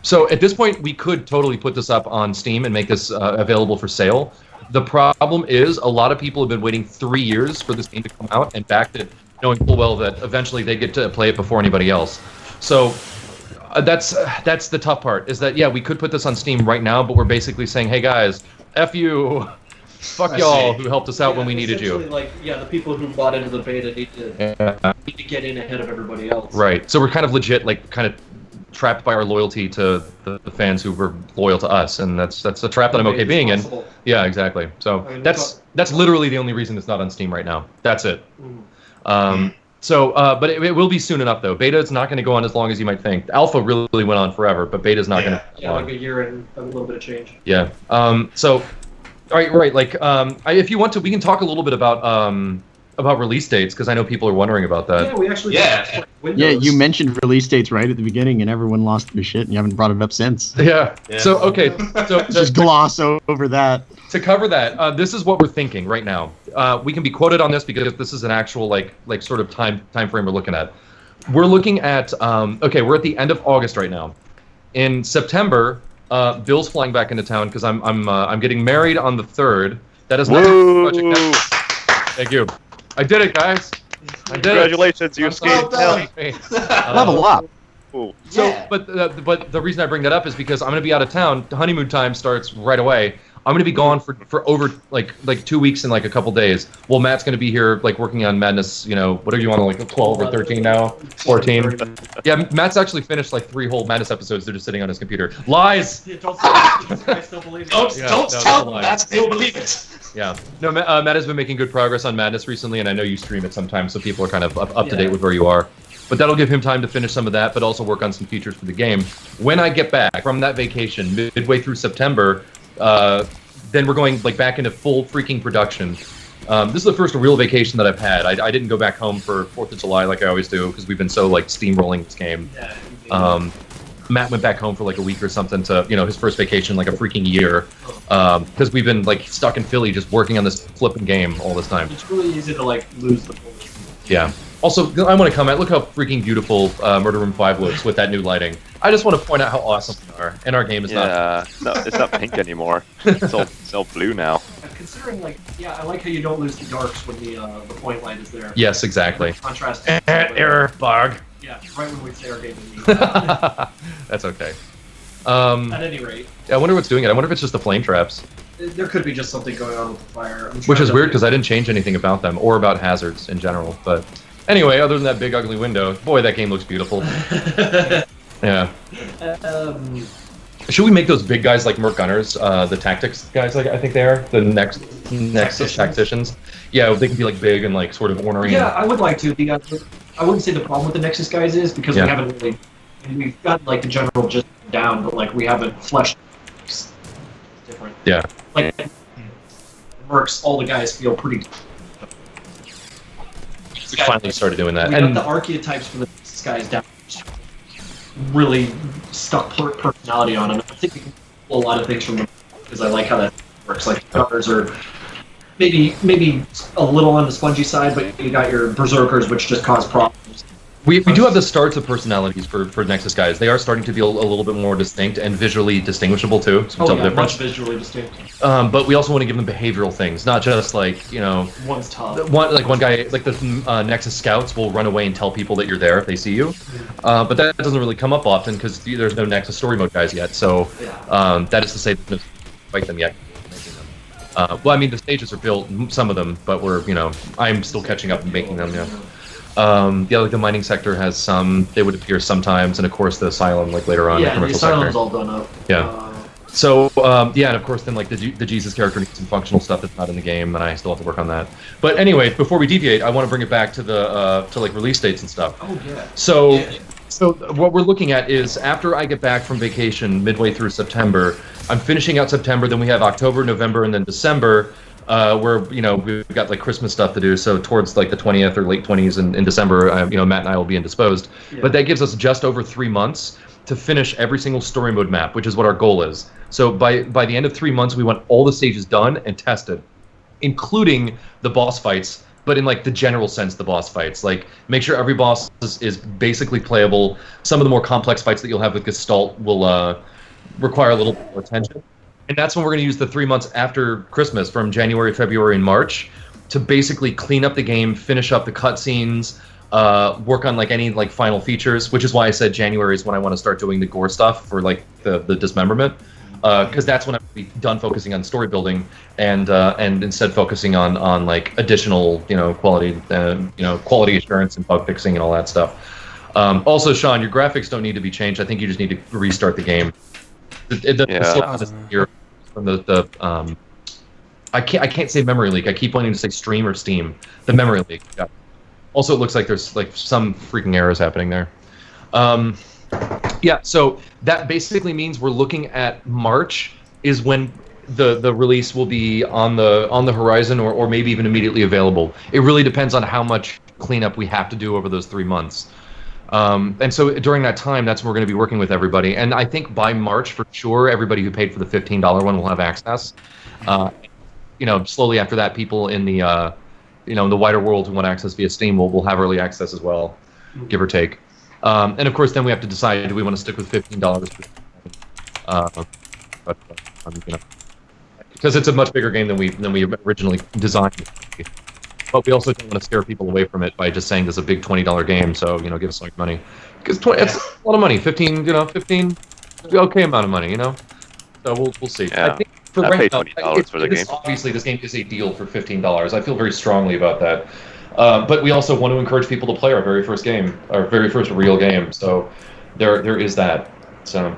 So at this point, we could totally put this up on Steam and make this available for sale. The problem is a lot of people have been waiting 3 years for this game to come out and backed it, knowing full well that eventually they get to play it before anybody else. So that's the tough part, is that, yeah, we could put this on Steam right now, but we're basically saying, hey guys, F you. Fuck y'all who helped us out when we needed you. Like, the people who bought into the beta need to get in ahead of everybody else. Right. So we're kind of legit, like, kind of trapped by our loyalty to the fans who were loyal to us, and that's a trap that I'm okay being in. Yeah, exactly. So I mean, that's literally the only reason it's not on Steam right now. That's it. But it will be soon enough, though. Beta is not going to go on as long as you might think. Alpha really went on forever, but beta is not going to. Yeah, like a year and a little bit of change. Yeah. Right. Like, if you want to, we can talk a little bit about release dates, because I know people are wondering about that. Yeah, we actually. Yeah, you mentioned release dates right at the beginning, and everyone lost their shit, and you haven't brought it up since. Yeah. So okay. So just gloss over that. To cover that, this is what we're thinking right now. We can be quoted on this because this is an actual like sort of time frame we're looking at. We're looking at we're at the end of August right now. In September. Bill's flying back into town because I'm getting married on the 3rd. That is not Project Nexus. Thank you. I did it, guys. I did Congratulations, you escaped hell. Level up. But the reason I bring that up is because I'm going to be out of town. The honeymoon time starts right away. I'm going to be gone for over like 2 weeks and like a couple days. Well, Matt's going to be here like working on Madness. What are you on, like 12 or 13 now? 14. Yeah, Matt's actually finished like 3 whole Madness episodes. They're just sitting on his computer. Lies. Don't still believe it. Don't tell Matt still believe it. Yeah. No, Matt has been making good progress on Madness recently, and I know you stream it sometimes, so people are kind of up to date with where you are. But that'll give him time to finish some of that, but also work on some features for the game. When I get back from that vacation, midway through September, then we're going like back into full freaking production. This is the first real vacation that I've had. I didn't go back home for 4th of July like I always do, because we've been so like steamrolling this game. Matt went back home for like a week or something to, his first vacation like a freaking year, because we've been like stuck in Philly just working on this flipping game all this time. It's really easy to like lose the focus. Yeah. Also, I want to comment. Look how freaking beautiful Murder Room 5 looks with that new lighting. I just want to point out how awesome they are, and our game is not. No, it's not pink anymore. It's all blue now. Considering, I like how you don't lose the darks when the point light is there. Yes, exactly. Contrast. Error bug. Yeah, right when we say our game is That's okay. At any rate. Yeah, I wonder what's doing it. I wonder if it's just the flame traps. There could be just something going on with the fire. Which is weird because I didn't change anything about them or about hazards in general. But anyway, other than that big ugly window, boy, that game looks beautiful. Yeah. Should we make those big guys like Merc Gunners, the tactics guys? Like I think they are the Nexus tacticians. Yeah, they can be like big and like sort of ornery. Yeah, I would like to. I wouldn't say the problem with the Nexus guys is because we haven't really. We've got like the general just down, but like we haven't fleshed. It's different. Yeah. Like Mercs, all the guys feel pretty. We finally started doing that. We got the archetypes for the Nexus guys down. Really stuck personality on them. I think we can pull a lot of things from them because I like how that works. Like gunners are maybe a little on the spongy side, but you got your berserkers, which just cause problems. We do have the starts of personalities for Nexus guys. They are starting to feel a little bit more distinct and visually distinguishable too. So much visually distinct. But we also want to give them behavioral things, not just like One's tough. One guy like the Nexus scouts will run away and tell people that you're there if they see you. But that doesn't really come up often because there's no Nexus story mode guys yet. So that is to say, there's no fight them yet. Well, I mean the stages are built, some of them, but I'm still catching up and making them. Yeah. Like the mining sector has some. They would appear sometimes, and of course the asylum, like later on. Yeah, the commercial the asylum's sector. all done up. Yeah. So and of course then like the Jesus character needs some functional stuff that's not in the game, and I still have to work on that. But anyway, before we deviate, I want to bring it back to the to like release dates and stuff. Oh yeah. So what we're looking at is after I get back from vacation midway through September, I'm finishing out September. Then we have October, November, and then December. Where we've got like Christmas stuff to do, so towards like the 20th or late 20s in December, Matt and I will be indisposed. Yeah. But that gives us just over 3 months, to finish every single story mode map, which is what our goal is. So by the end of 3 months, we want all the stages done and tested, including the boss fights, but in like the general sense, the boss fights. Like, make sure every boss is basically playable. Some of the more complex fights that you'll have with Gestalt will require a little bit more attention. And that's when we're going to use the 3 months after Christmas, from January, February, and March, to basically clean up the game, finish up the cutscenes, work on like any like final features, which is why I said January is when I want to start doing the gore stuff for like the dismemberment, because that's when I'm going to be done focusing on story building and instead focusing on like additional quality assurance and bug fixing and all that stuff. Also, Sean, your graphics don't need to be changed. I think you just need to restart the game. I can't say memory leak. I keep wanting to say stream or Steam. The memory leak. Yeah. Also, it looks like there's like some freaking errors happening there. Yeah, so that basically means we're looking at March is when the release will be on the horizon, or maybe even immediately available. It really depends on how much cleanup we have to do over those 3 months. And so during that time, that's when we're going to be working with everybody. And I think by March, for sure, everybody who paid for the $15 one will have access. Slowly after that, people in the the wider world who want access via Steam will have early access as well, give or take. And of course, then we have to decide, do we want to stick with $15? Because it's a much bigger game than we originally designed. But we also don't want to scare people away from it by just saying there's a big $20 game, so give us like money. Because it's a lot of money. 15 okay amount of money, So we'll see. Yeah. I think I paid $20 for the game. Obviously, this game is a deal for $15. I feel very strongly about that. But we also want to encourage people to play our very first game, our very first real game. So there is that. So,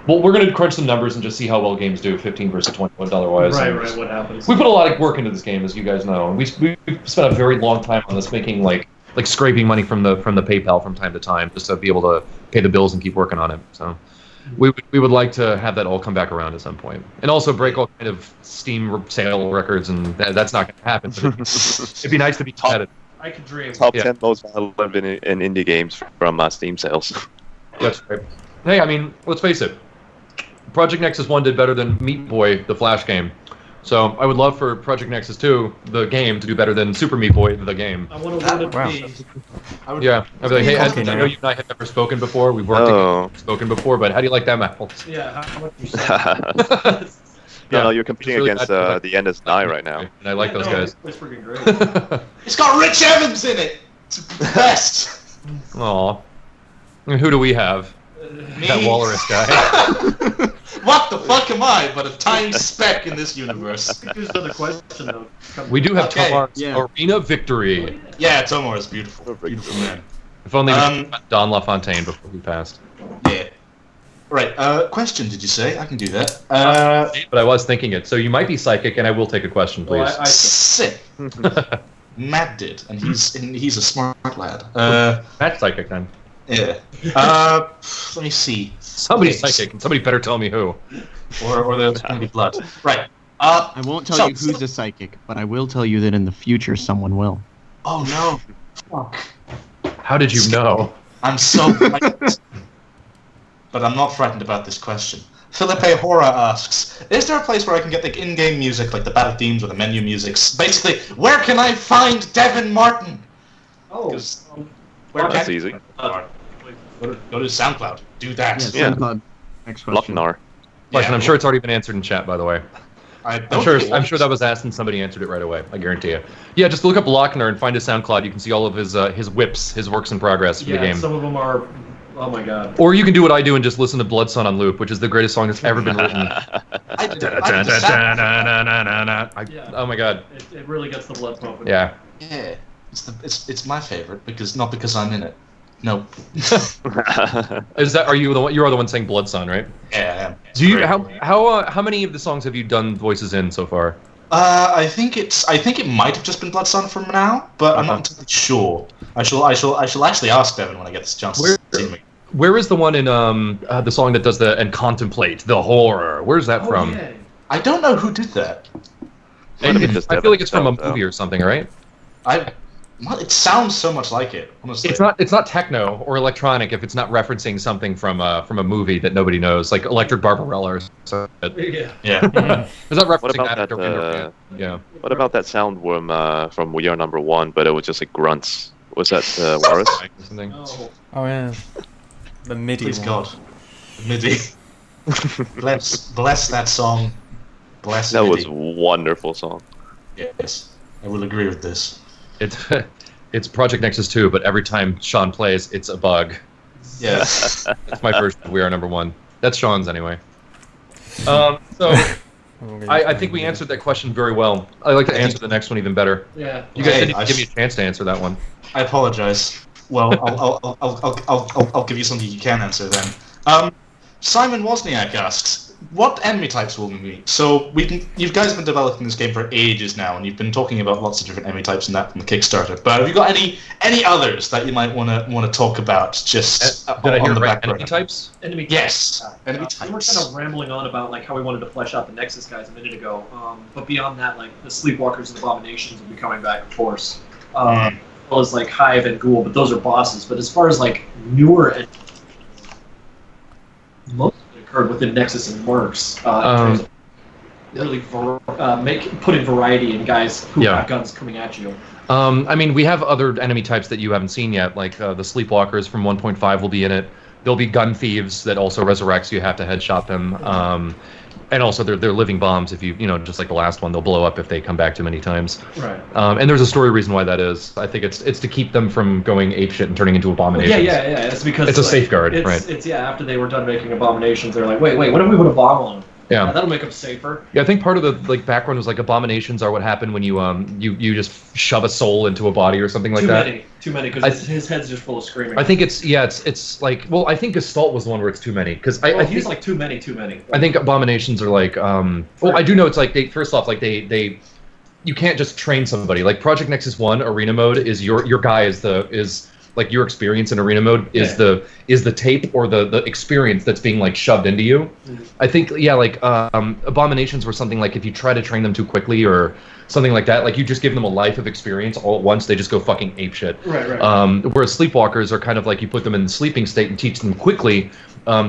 well, we're going to crunch some numbers and just see how well games do, $15 versus $21 wise. Right. What happens? We put a lot of work into this game, as you guys know, and we spent a very long time on this, making like scraping money from the PayPal from time to time, just to be able to pay the bills and keep working on it. So. We would like to have that all come back around at some point, and also break all kind of Steam sale records, and that's not going to happen. But it'd be nice to be competitive. I could dream. Top 10 most valuable in indie games from Steam sales. That's right. Hey, I mean, let's face it. Project Nexus 1 did better than Meat Boy, the Flash game. So I would love for Project Nexus 2, the game, to do better than Super Meat Boy, the game. I want to win it. Yeah, I'd be like, hey, Ed, I know you and I have never spoken before. We've worked together, spoken before, but how do you like that map? Yeah, how much you say? No, you're competing really against the Endless Nine right now. And I like those guys. It's freaking great. It's got Rich Evans in it. It's the best. Aw. And who do we have? Me. That Walrus guy. What the fuck am I but a tiny speck in this universe? Here's another question, though. We do have Okay, Tomar's Arena Victory. Yeah, Tomar is beautiful. Beautiful man. If only we had Don LaFontaine before he passed. Yeah. Right, question, did you say? I can do that. But I was thinking it, so you might be psychic, and I will take a question, please. Well, Sick. Matt did, and he's a smart lad. Matt's psychic, then. Yeah. Let me see. Somebody's psychic, and somebody better tell me who. Or there's going to be blood. Right. I won't tell you who's a psychic, but I will tell you that in the future someone will. Oh no. Fuck. How did you know? I'm so frightened. But I'm not frightened about this question. Felipe Hora asks, is there a place where I can get the in-game music, like the battle themes or the menu music? Basically, where can I find Devin Martin? Oh, that's easy. Go to SoundCloud. Do that. Yeah, SoundCloud. Next question. Lucknar. Question. I'm sure it's already been answered in chat, by the way. I'm sure that was asked and somebody answered it right away. I guarantee you. Yeah, just look up Lochner and find his SoundCloud. You can see all of his whips, his works in progress for the game. Some of them are. Oh my god. Or you can do what I do and just listen to Blood Sun on loop, which is the greatest song that's ever been written. Oh my god. It really gets the blood pumping. Yeah. Yeah. It's my favorite not because I'm in it. No. Are you the one? You are the one saying Blood Sun, right? Yeah, I am. Do you how many of the songs have you done voices in so far? I think it might have just been Blood Sun from now, but I'm not entirely sure. I shall actually ask Devin when I get this chance to see me. Where is the one in the song that does the and contemplate the horror? Where's that from? Yeah. I don't know who did that. I feel like it's from a movie or something, right? It sounds so much like it, honestly. It's not techno or electronic if it's not referencing something from a movie that nobody knows, like Electric Barbarella or something. Yeah. It's not What referencing about that. Yeah. What about that soundworm from We Are Number One, but it was just like grunts? Was that Walrus? Something. Oh yeah. The MIDI Please one. God. The MIDI. bless that song. Bless That was MIDI. a wonderful song. Yes, I will agree with this. It's Project Nexus 2, but every time Sean plays, it's a bug. Yes. That's my version of We Are Number One. That's Sean's anyway. So I think we answered that question very well. I'd like to answer the next one even better. Yeah. You guys Okay, didn't even give me a chance to answer that one. I apologize. Well, I'll give you something you can answer then. Simon Wozniak asks, what enemy types will we meet? So you guys have been developing this game for ages now, and you've been talking about lots of different enemy types and that from the Kickstarter. But have you got any others that you might want to talk about? Just Did I hear on the right? back Enemy burner? types? Enemy Yes. Enemy We were types. kind of rambling on about like how we wanted to flesh out the Nexus guys a minute ago, but beyond that, like the Sleepwalkers and Abominations will be coming back, of course, as well as like Hive and Ghoul, but those are bosses. But as far as like newer, most of it occurred within Nexus and Mercs. In terms of really putting variety in guys who have guns coming at you. I mean, we have other enemy types that you haven't seen yet, like the Sleepwalkers from 1.5 will be in it. There'll be gun thieves that also resurrect, so you have to headshot them. And also, they're living bombs. If you just like the last one, they'll blow up if they come back too many times. Right. And there's a story reason why that is. I think it's to keep them from going apeshit and turning into abominations. Yeah. It's because it's a safeguard, right? It's after they were done making abominations, they're like, wait, what if we put a bomb on them? Yeah. That'll make them safer. Yeah, I think part of the background was like abominations are what happened when you just shove a soul into a body or something like that. Too many, because his head's just full of screaming. I think it's like, well, I think Gestalt was the one where it's too many, because I he's think like too many. I think abominations are like well, I do know it's like they you can't just train somebody. Like Project Nexus 1 arena mode is your guy is like your experience in arena mode is the tape or the experience that's being like shoved into you. Mm-hmm. I think like abominations were something like if you try to train them too quickly or something like that, like you just give them a life of experience all at once, they just go fucking apeshit. Right. Whereas sleepwalkers are kind of like you put them in the sleeping state and teach them quickly.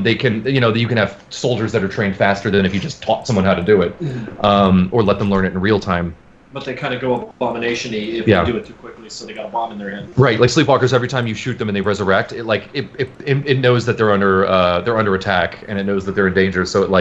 They can you can have soldiers that are trained faster than if you just taught someone how to do it, or let them learn it in real time. But they kind of go abomination-y if you do it too quickly, so they got a bomb in their head. Right, like sleepwalkers, every time you shoot them and they resurrect, it knows that they're under attack and it knows that they're in danger. So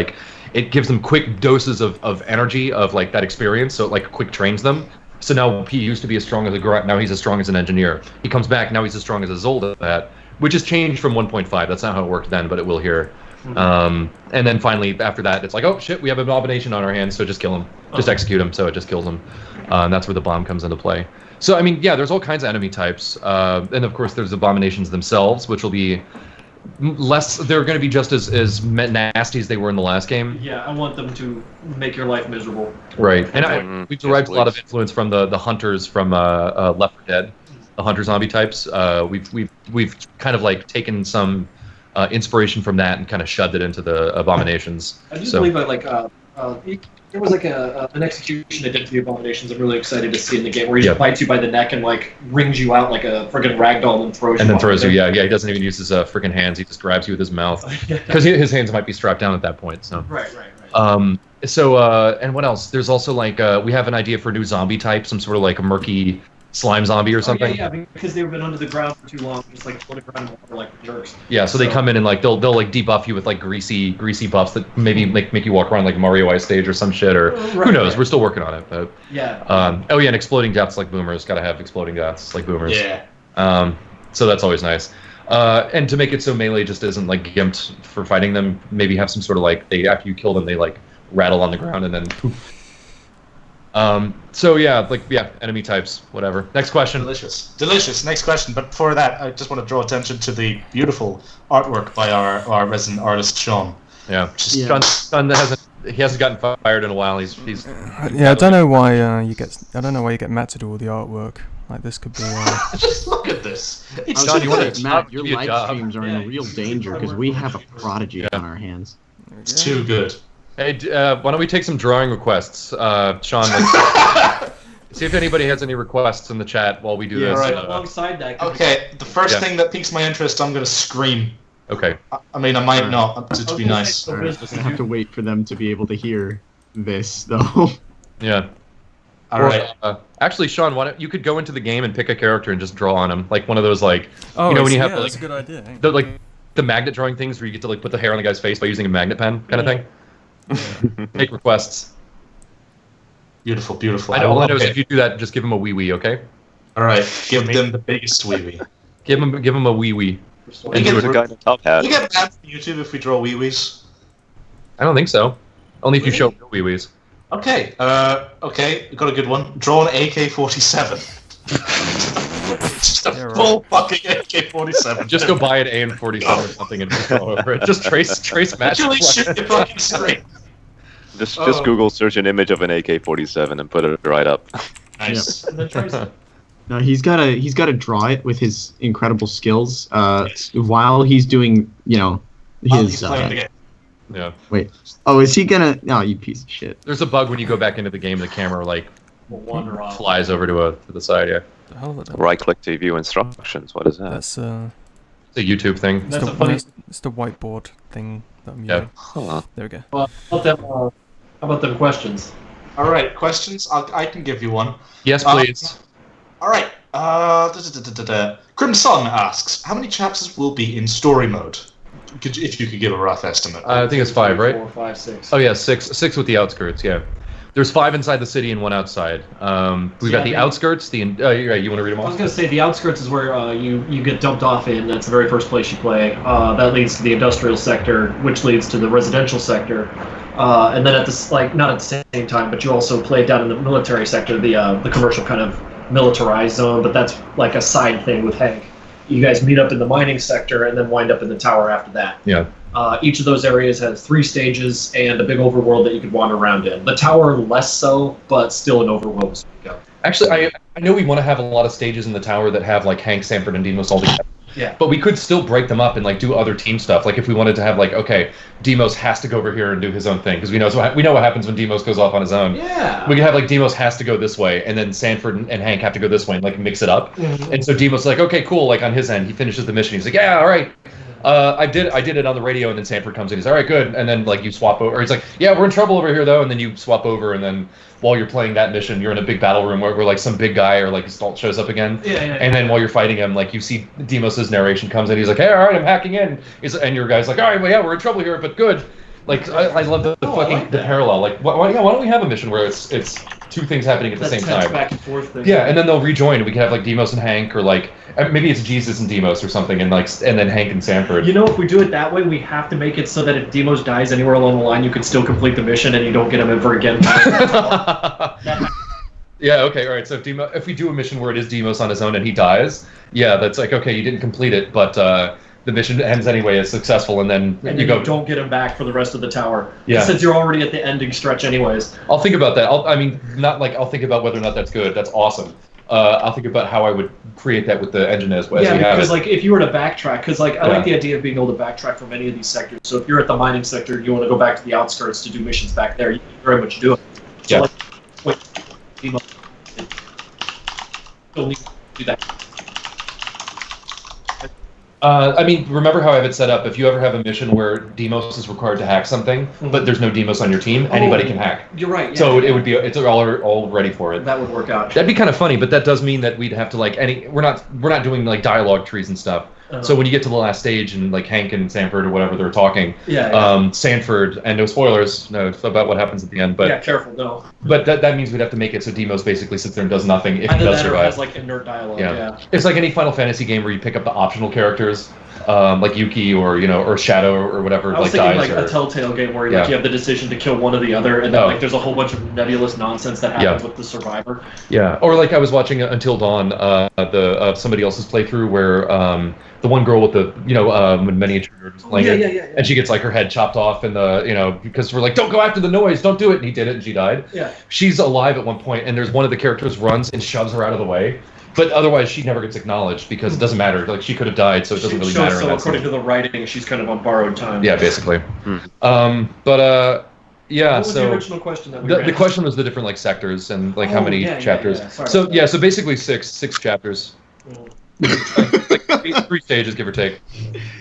it gives them quick doses of energy of like that experience. So it like quick trains them. So now he used to be as strong as a grunt. Now he's as strong as an engineer. He comes back. Now he's as strong as a Zolda. That which has changed from 1.5. That's not how it worked then, but it will here. And then finally, after that, it's like, oh shit, we have an abomination on our hands, so just kill him, just execute him, so it just kills him. And that's where the bomb comes into play. So I mean, yeah, there's all kinds of enemy types, and of course there's abominations themselves, which will be less. They're going to be just as nasty as they were in the last game. Yeah, I want them to make your life miserable. Right, and we've derived a lot of influence from the hunters from Left 4 Dead, the hunter zombie types. We've kind of like taken some inspiration from that and kind of shoved it into the abominations. I do believe there was like an execution they did to the abominations. I'm really excited to see in the game where he just bites you by the neck and like wrings you out like a friggin' ragdoll and throws you. And then throws you. Yeah. He doesn't even use his friggin' hands. He just grabs you with his mouth because his hands might be strapped down at that point. So right. And what else? There's also like we have an idea for a new zombie type, some sort of like a murky slime zombie or something. Yeah, because they've been under the ground for too long, just like floating around in water like jerks. Yeah, so they come in and like they'll like debuff you with like greasy buffs that maybe make you walk around like Mario Ice stage or some shit, or who knows? We're still working on it, but and exploding deaths like boomers. Got to have exploding deaths like boomers. Yeah. So that's always nice. And to make it so melee just isn't like gimped for fighting them, maybe have some sort of like after you kill them they like rattle on the ground and then poof. Enemy types, whatever. Next question. Delicious. Next question. But before that, I just want to draw attention to the beautiful artwork by our resident artist Sean. Yeah. Sean he hasn't gotten fired in a while. He's I don't know why you get Matt to do all the artwork. Like this could be. Just look at this. It's Sean, you want to Matt, your live streams are in real danger because we have a prodigy on our hands. It's too good. Hey, why don't we take some drawing requests, Sean? See if anybody has any requests in the chat while we do this. Right. Alongside that. Okay, the first thing that piques my interest, I'm gonna scream. Okay. I mean, I might not, to be nice. We're gonna have to wait for them to be able to hear this, though. Yeah. All right. Actually, Sean, why don't you could go into the game and pick a character and just draw on him, like one of those like when you have that's a good idea. the magnet drawing things where you get to like put the hair on the guy's face by using a magnet pen kind of thing. Make requests. Beautiful, beautiful. All I know is if you do that, just give him a wee wee, okay? All right, give them the biggest wee wee. Give him a wee wee. And there's a guy in the top hat. Do we get banned from YouTube if we draw wee wees? I don't think so. Only if you show wee wees. Okay, okay, got a good one. Draw an AK-47. Just a full fucking AK-47. Just go buy an AN-47 or something and just draw over it. Just trace match. Actually, shoot your fucking screen. Just Google search an image of an AK-47 and put it right up. Nice. And then trace it. No, he's gotta draw it with his incredible skills. While he's doing, He's playing the game. Yeah. Wait. Oh, is he gonna? No, you piece of shit. There's a bug when you go back into the game, the camera like We'll wander off. flies over to the side. Yeah. The hell is that? Right-click to view instructions. What is that? That's It's a YouTube thing. That's a funny. it's the whiteboard thing that I'm Yeah. using. Huh. There we go. How about them questions? All right, questions. I can give you one. Yes, please. All right. Crimson asks, how many chapters will be in story mode? If you could give a rough estimate. I think it's 5, right? 4, 5, 6. Oh yeah, six with the outskirts. Yeah. There's 5 inside the city and 1 outside. We've got the outskirts. You want to read them I was off? going to say the outskirts is where you get dumped off in. That's the very first place you play. That leads to the industrial sector, which leads to the residential sector. And then not at the same time, but you also play down in the military sector, the commercial kind of militarized zone. But that's like a side thing with Hank. You guys meet up in the mining sector and then wind up in the tower after that. Yeah. Each of those areas has 3 stages and a big overworld that you could wander around in. The tower less so, but still an overworld as we go. Actually, I know we want to have a lot of stages in the tower that have like Hank, Sanford, and Demos all together. Yeah. But we could still break them up and like do other team stuff. Like if we wanted to have like, okay, Demos has to go over here and do his own thing because we know what happens when Demos goes off on his own. Yeah. We could have like Demos has to go this way, and then Sanford and Hank have to go this way and like mix it up. Mm-hmm. And so Demos is like, okay, cool. Like on his end, he finishes the mission. He's like, yeah, all right. I did it on the radio, and then Sanford comes in. He's all right, good. And then like you swap over. Or he's like, yeah, we're in trouble over here though. And then you swap over, and then while you're playing that mission, you're in a big battle room where like some big guy or like Stalt shows up again. Yeah. And then while you're fighting him, like you see Demos's narration comes in. He's like, hey, all right, I'm hacking in. And your guy's like, all right, well, yeah, we're in trouble here, but good. Like I love the parallel. Like why don't we have a mission where it's 2 things happening at the same time? Back and forth thing. Yeah, and then they'll rejoin, and we can have like Demos and Hank, or like maybe it's Jesus and Demos or something, and then Hank and Sanford. You know, if we do it that way, we have to make it so that if Demos dies anywhere along the line, you can still complete the mission and you don't get him ever again. Yeah, okay, all right. So if we do a mission where it is Demos on his own and he dies, yeah, that's like, okay, you didn't complete it, but the mission ends anyway, is successful, and then you don't get him back for the rest of the tower. Yeah. Since you're already at the ending stretch anyways. I'll think about that. I'll think about whether or not that's good. That's awesome. I'll think about how I would create that with the engine as we have it. Because like if you were to backtrack, because like I like the idea of being able to backtrack from any of these sectors. So if you're at the mining sector, you want to go back to the outskirts to do missions back there. You can very much do it. So Yeah. Like, still need to do that. Remember how I have it set up? If you ever have a mission where Demos is required to hack something, but there's no Demos on your team, anybody can hack. You're right. Yeah, So it would be, it's all ready for it. that would work out. That'd be kind of funny, but that does mean that we'd have to like we're not doing like dialogue trees and stuff. So when you get to the last stage and like Hank and Sanford or whatever they're talking, Sanford, and no spoilers, no, about what happens at the end, but yeah, careful, no. But that means we'd have to make it so Demos basically sits there and does nothing if he Either does that or survive. has like inert dialogue. Yeah. It's like any Final Fantasy game where you pick up the optional characters, like Yuki or Shadow or whatever. I was like thinking dies like or, a Telltale game where like you have the decision to kill one or the other, and then like there's a whole bunch of nebulous nonsense that happens with the survivor. Yeah, or like I was watching Until Dawn, somebody else's playthrough where the one girl with the when miniature was playing it, and she gets like her head chopped off, and because we're like, don't go after the noise, don't do it, and he did it, and she died. Yeah. She's alive at one point, and there's one of the characters runs and shoves her out of the way. But otherwise, she never gets acknowledged because it doesn't matter. Like she could have died, so it doesn't really matter. So according to the writing, she's kind of on borrowed time. Yeah, basically. Yeah, What was the so original question that we the ran? question was the different like sectors and like how Oh, many yeah, chapters. Sorry So about that. so basically six chapters. Like three stages, give or take.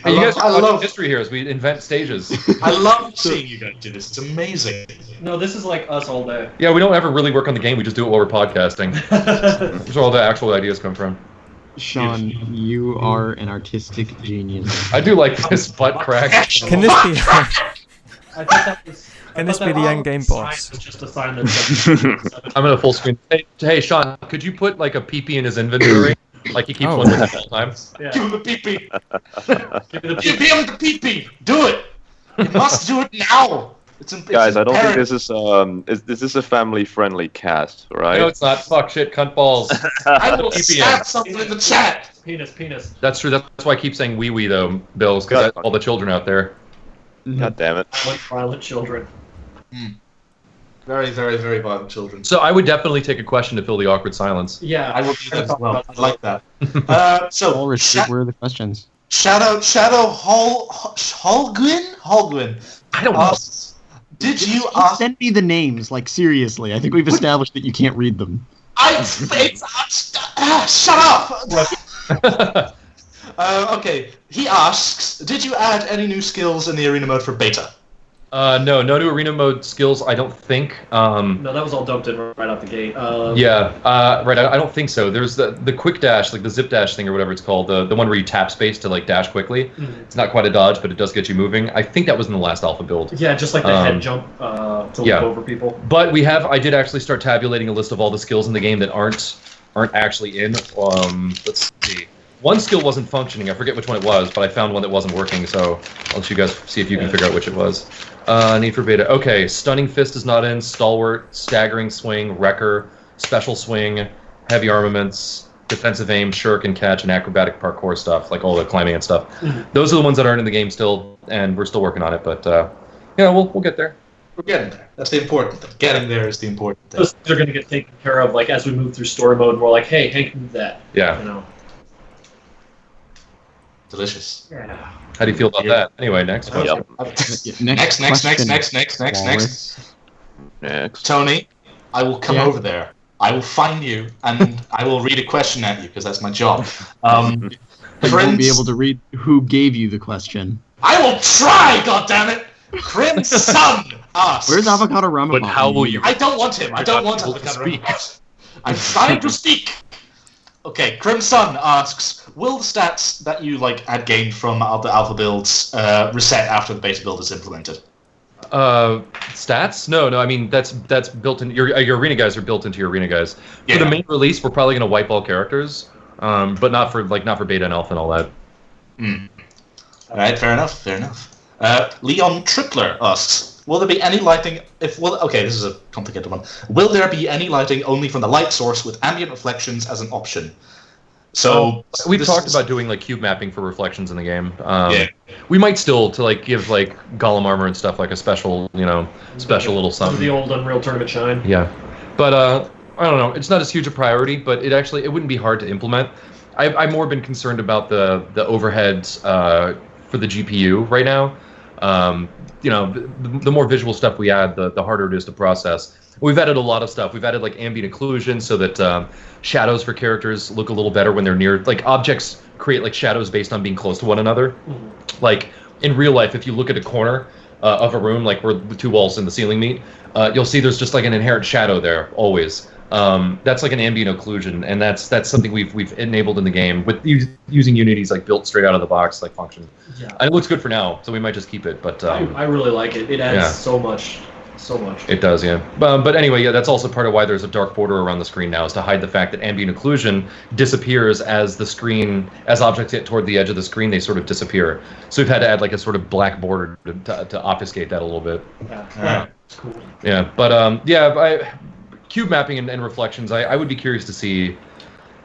Hey, you guys are watching history here as we invent stages. I love seeing you guys do this. It's amazing. No, this is like us all day. Yeah, we don't ever really work on the game. We just do it while we're podcasting. That's where all the actual ideas come from. Sean, you are an artistic genius. I do like this butt crack. Can this be? I thought that was. Can this be the end game boss? Was just a sign that. I'm in a full screen. Hey, Sean, could you put like a PP in his inventory? Like he keeps one with him all the time. Yeah. Give him the PP. Give me the Give him the PP. Do it. You must do it now. Guys, I don't think this is a family-friendly cast, right? No, it's not. Fuck, shit, cunt balls. I will slap something in the chat. Penis. That's true. That's why I keep saying wee though, Bills, because all the children out there. God damn it. Violent children. Very, very, very violent children. So I would definitely take a question to fill the awkward silence. Yeah, I will do that as well. I like that. Walrus, where are the questions? Shadow Holgwin. I don't know. Did you Send me the names, like seriously. I think we've established that you can't read them. Shut up! Okay, he asks, did you add any new skills in the arena mode for beta? No new arena mode skills, I don't think. No, that was all dumped in right out the gate. Right, I don't think so. There's the quick dash, like the zip dash thing or whatever it's called, the one where you tap space to like dash quickly. Mm-hmm. It's not quite a dodge, but it does get you moving. I think that was in the last alpha build. Yeah, just like the head jump to look over people. But I did actually start tabulating a list of all the skills in the game that aren't actually in. Let's see. One skill wasn't functioning. I forget which one it was, but I found one that wasn't working, so I'll let you guys see if you can figure out which it was. Need for beta. Okay, Stunning Fist is not in. Stalwart, Staggering Swing, Wrecker, Special Swing, Heavy Armaments, Defensive Aim, Shirk and Catch, and Acrobatic Parkour stuff, like all the climbing and stuff. Mm-hmm. Those are the ones that aren't in the game still, and we're still working on it, but we'll get there. We're getting there. That's the important thing. Getting there is the important thing. Those things are going to get taken care of, like as we move through story mode. We're like, hey, Hank, move that. Yeah. You know. Delicious. Yeah. How do you feel about that? Anyway, next question. Next. Tony, I will come over there. I will find you, and I will read a question at you, because that's my job. You won't be able to read who gave you the question. I will try, goddammit! Crimson asks. Where's Avocado Ramadan? But how will you? I don't want him. I don't want Avocado Ramadan. I'm trying to speak. Okay, Crimson asks, will the stats that you had gained from the alpha builds reset after the beta build is implemented? Stats? No. I mean that's built in. Your arena guys are built into your arena guys. Yeah. For the main release, we're probably going to wipe all characters, but not for beta and alpha and all that. All right, fair enough. Leon Trickler asks, will there be any lighting? Okay, this is a complicated one. Will there be any lighting only from the light source with ambient reflections as an option? So we've talked about doing cube mapping for reflections in the game. We might still to give golem armor and stuff like a special little something. The old Unreal Tournament shine. Yeah, but I don't know. It's not as huge a priority, but it wouldn't be hard to implement. I've more been concerned about the overheads for the GPU right now. The more visual stuff we add, the harder it is to process. We've added a lot of stuff. We've added ambient occlusion so that shadows for characters look a little better when they're near. Objects create shadows based on being close to one another. Mm-hmm. In real life, if you look at a corner of a room, where the two walls in the ceiling meet, you'll see there's just an inherent shadow there always. That's an ambient occlusion, and that's something we've enabled in the game with using Unity's built straight out of the box function. Yeah. And it looks good for now, so we might just keep it. But I really like it. It adds so much. It does, yeah. But anyway, that's also part of why there's a dark border around the screen now, is to hide the fact that ambient occlusion disappears as objects get toward the edge of the screen, they sort of disappear. So we've had to add a sort of black border to obfuscate that a little bit. Yeah, cool. Yeah, but cube mapping and reflections, I would be curious to see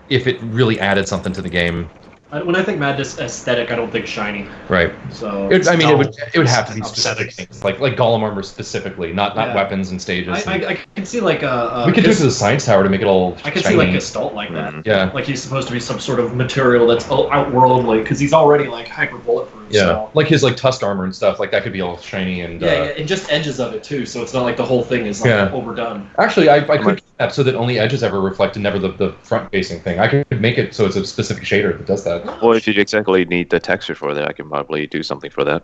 if it really added something to the game. When I think Madness aesthetic, I don't think shiny. Right. So It would have to be upsetting. specific things, like Golem armor specifically, not Yeah. weapons and stages. I can see like we could do it to the science tower to make it all. I can shiny. see like Gestalt like that. Yeah. Like he's supposed to be some sort of material that's outworldly because he's already like hyper bulletproof. Yeah. So. Like his like tusk armor and stuff, like that could be all shiny and. Yeah, and just edges of it too, so it's not like the whole thing is like overdone. Actually, I could keep that so that only edges ever reflect and never the front-facing thing. I could make it so it's a specific shader that does that. Well, if you exactly need the texture for that, I can probably do something for that.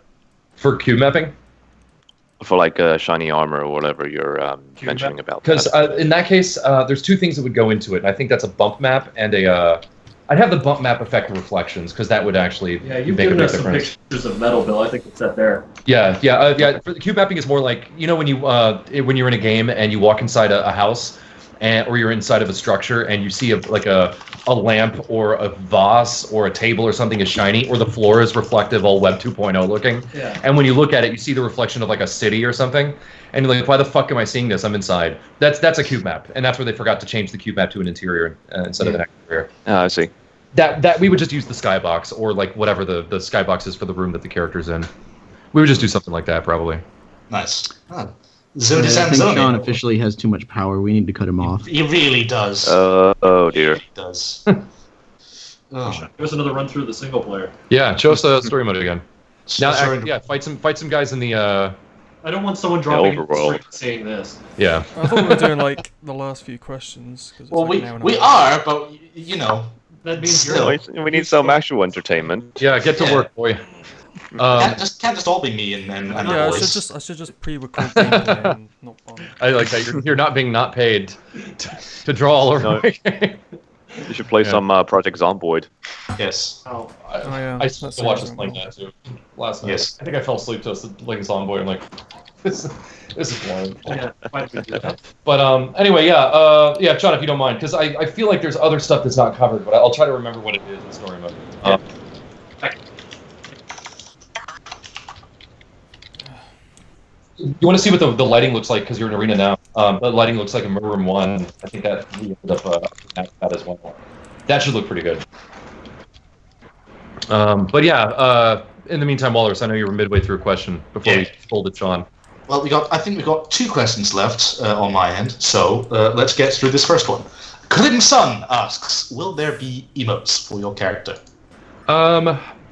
For cube mapping? For like shiny armor or whatever you're mentioning about. Because in that case, there's two things that would go into it, and I think that's a bump map and a. I'd have the bump map affect the reflections because that would actually you've make a given big us some difference. pictures of Metal Bill. I think it's that there. Yeah. For the cube mapping is more like when you're in a game and you walk inside a house, or you're inside of a structure and you see a lamp or a vase or a table or something is shiny, or the floor is reflective, all Web 2.0 looking. Yeah. And when you look at it, you see the reflection of like a city or something, and you're like, why the fuck am I seeing this? I'm inside. That's a cube map, and that's where they forgot to change the cube map to an interior instead of an exterior. I see. That we would just use the skybox or like whatever the skybox is for the room that the character's in. We would just do something like that probably. Nice. I think Sean officially has too much power. We need to cut him off. He really does. Oh dear. He does. Give us another run through the single player. Yeah, show us the story mode again. Now, Sorry. fight some guys in the. I don't want someone dropping overworld. straight saying this. Yeah. I thought we were doing like the last few questions. 'Cause it's Well, like an hour and a we half. are, but you know. That means Still. you're. We need some actual entertainment. Yeah, get to work, boy. Can't just all be me and Yeah, boys. I should just pre-record gameplay and not bother. I like that you're not being not paid to draw all over. No. You should play some Project Zomboid. Yes. Oh, yeah, I that still sounds watched us right. playing that too last night. Yes. I think I fell asleep to us playing Zomboid. I'm like, this is boring. yeah. Why did we do that? But anyway, yeah, John, if you don't mind, because I feel like there's other stuff that's not covered, but I'll try to remember what it is in the story mode. You want to see what the lighting looks like because you're in arena now. The lighting looks like a Room 1. I think that we ended up that as well. That should look pretty good. But yeah, in the meantime, Walrus, I know you were midway through a question before we folded Sean. Well, I think we've got 2 questions left on my end, so let's get through this first one. Crimson asks, will there be emotes for your character?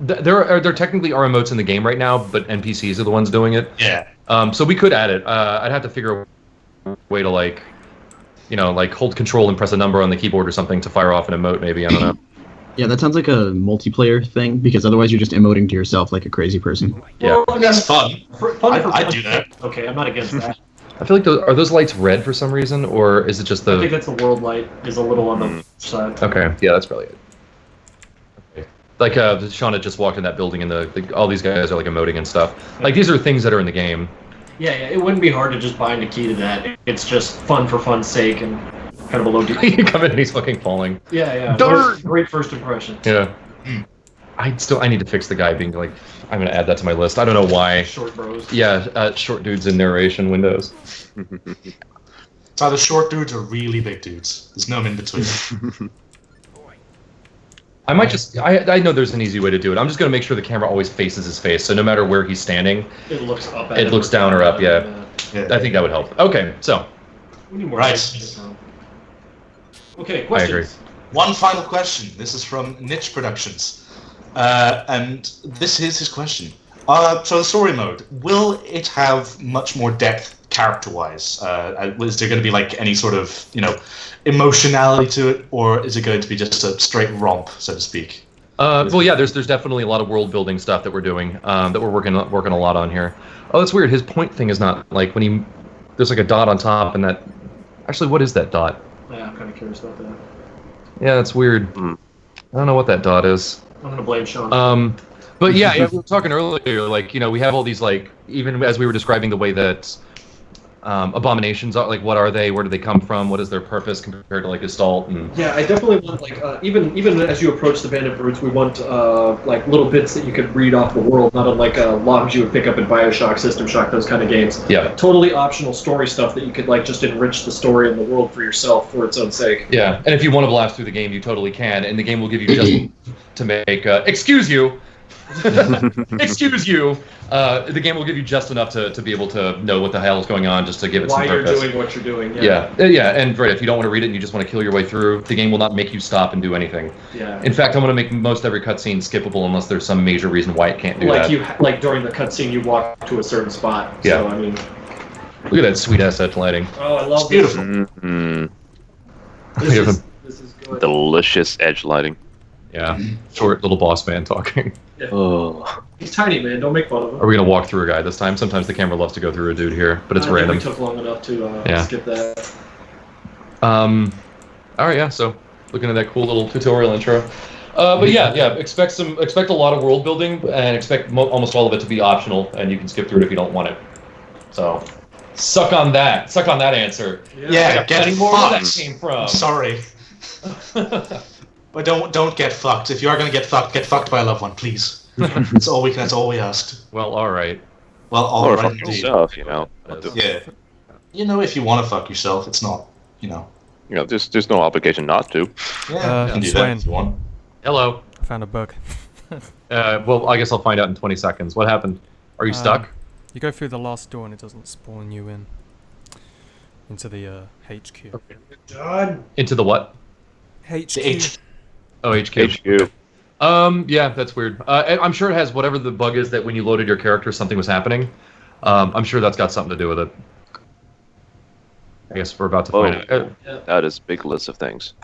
There technically are emotes in the game right now, but NPCs are the ones doing it. Yeah. So we could add it. I'd have to figure a way to like hold control and press a number on the keyboard or something to fire off an emote. Maybe, I don't know. Yeah, that sounds like a multiplayer thing because otherwise you're just emoting to yourself like a crazy person. Yeah. Well, I mean, That's fun. I'd do that. Okay, I'm not against that. I feel like are those lights red for some reason, or is it just I think the? that's the world light is a little on the side. Okay, yeah, that's probably it. Okay. Like Sean had just walked in that building, and all these guys are like emoting and stuff. Like these are things that are in the game. Yeah, it wouldn't be hard to just bind a key to that. It's just fun for fun's sake and kind of a low degree. You come in and he's fucking falling. Yeah. Dirt! Great first impression. Yeah. I need to fix the guy being like. I'm gonna add that to my list. I don't know why. Short bros. Yeah, short dudes in narration windows. It's either short dudes or really big dudes. There's no in between. I might just. I know there's an easy way to do it. I'm just gonna make sure the camera always faces his face, so no matter where he's standing, It looks up at it him looks down or up. Yeah, Yeah. I think that would help. Okay, so We need more Right. lights. Okay, I questions. agree. One final question. This is from Niche Productions. And this is his question. So the story mode, will it have much more depth character-wise? Is there going to be like any sort of, emotionality to it, or is it going to be just a straight romp, so to speak? Well, yeah, there's definitely a lot of world building stuff that we're doing, that we're working a lot on here. Oh, that's weird. His point thing is not like when there's like a dot on top, and that. Actually, what is that dot? Yeah, I'm kind of curious about that. Yeah, that's weird. I don't know what that dot is. I'm gonna blame Sean. But yeah, we were talking earlier, like, we have all these, like, even as we were describing the way that abominations are. Like, what are they? Where do they come from? What is their purpose compared to like Gestalt? And Yeah, I definitely want like even as you approach the Bandit Brutes, we want like little bits that you could read off the world, not unlike logs you would pick up in Bioshock, System Shock, those kind of games. Yeah. Totally optional story stuff that you could like just enrich the story and the world for yourself for its own sake. Yeah, and if you want to blast through the game, you totally can, and the game will give you just to make excuse you. Excuse you. The game will give you just enough to be able to know what the hell is going on, just to give it Why some purpose. you're doing what you're doing. Yeah, and right, if you don't want to read it and you just want to kill your way through, the game will not make you stop and do anything. Yeah. In fact, I'm going to make most every cutscene skippable unless there's some major reason why it can't do that. Like during the cutscene, you walk to a certain spot. Yeah. So I mean. Look at that sweet ass edge lighting. Oh, I love It's beautiful. This is good. Delicious edge lighting. Yeah, short little boss man talking. Yeah. Oh. He's tiny, man. Don't make fun of him. Are we going to walk through a guy this time? Sometimes the camera loves to go through a dude here, but it's I think random. we took long enough to Yeah. skip that. Alright, yeah, so looking at that cool little tutorial intro. But yeah, expect a lot of world building and expect almost all of it to be optional, and you can skip through it if you don't want it. So, suck on that answer. Yeah, get Any more where that fucked. came from? Sorry. But don't get fucked. If you are gonna get fucked by a loved one, please. That's all we asked. Well, alright. Well, all Or right, fuck indeed. yourself, you know. Yeah. You know, if you want to fuck yourself, it's not, You know, there's no obligation not to. Yeah, you can do that Swain. if you want. Hello. I found a bug. Well, I guess I'll find out in 20 seconds. What happened? Are you stuck? You go through the last door and it doesn't spawn you into the HQ. Done. Into the what? HQ. The H. Oh, HQ. HQ. Yeah, that's weird. I'm sure it has whatever the bug is that when you loaded your character, something was happening. I'm sure that's got something to do with it. I guess we're about to find out. That is a big list of things.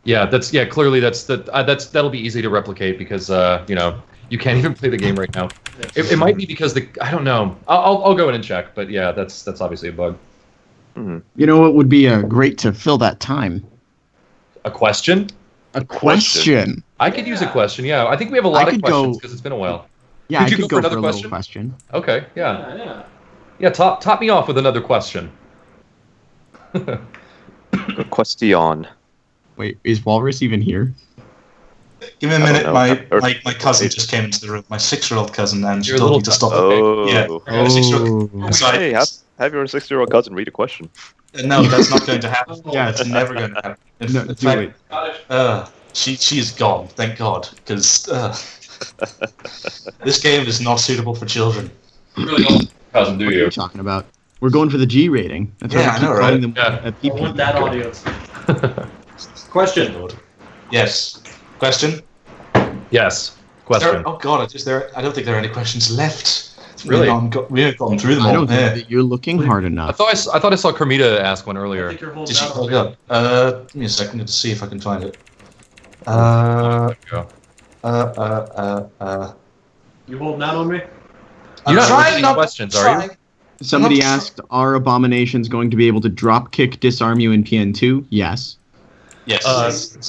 Yeah, clearly that'll be easy to replicate because you can't even play the game right now. It might be because I don't know. I'll go in and check, but yeah, that's obviously a bug. Mm-hmm. You know what would be great to fill that time? A question? A question. I could use a question. Yeah, I think we have a lot I of could questions go- because it's been a while. Yeah, Could I you could go for go for another a little question. Okay, yeah, Yeah. yeah. Top me off with another question. Good question. Wait, is Walrus even here? Give me a I don't minute. know. My cousin just came into the room. My 6-year-old cousin, and she Your told me little to stop. Oh. Yeah, I got a 6-year-old. So Hey, have your 6-year-old cousin read a question. no, that's not going to happen. Yeah, It's never going to happen. In No, do fact, it. she is gone. Thank God, because this game is not suitable for children. Really don't cousin, do What are you? you talking about? We're going for the G rating. That's why Yeah, we I keep know, calling right? them Yeah. PP. I want that audience. Question. Lord. Yes. Question. Yes. Question. Oh God, I don't think there are any questions left. Really? We haven't gotten through them I all. don't think Yeah. that you're looking hard I enough. thought I saw Kermita ask one I earlier. think you're holding Did she? out Oh on me. God. Give me a second to see if I can find it. Go. You holding out on me? I'm You're not trying asking not questions, to are you? try. Somebody I'm not- asked, are abominations going to be able to drop kick, disarm you in PN2? Yes. Yes.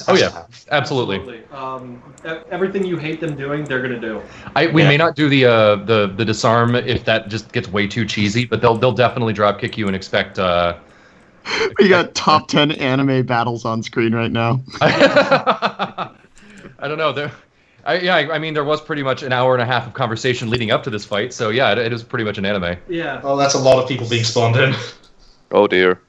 Oh yeah, absolutely. Everything you hate them doing, they're gonna do. We Yeah. may not do the disarm if that just gets way too cheesy, but they'll definitely drop kick you and expect. We got top 10 anime battles on screen right now. I don't know. I mean, there was pretty much an hour and a half of conversation leading up to this fight, so yeah, it is pretty much an anime. Yeah. Oh, that's a lot of people being spawned in. Oh dear.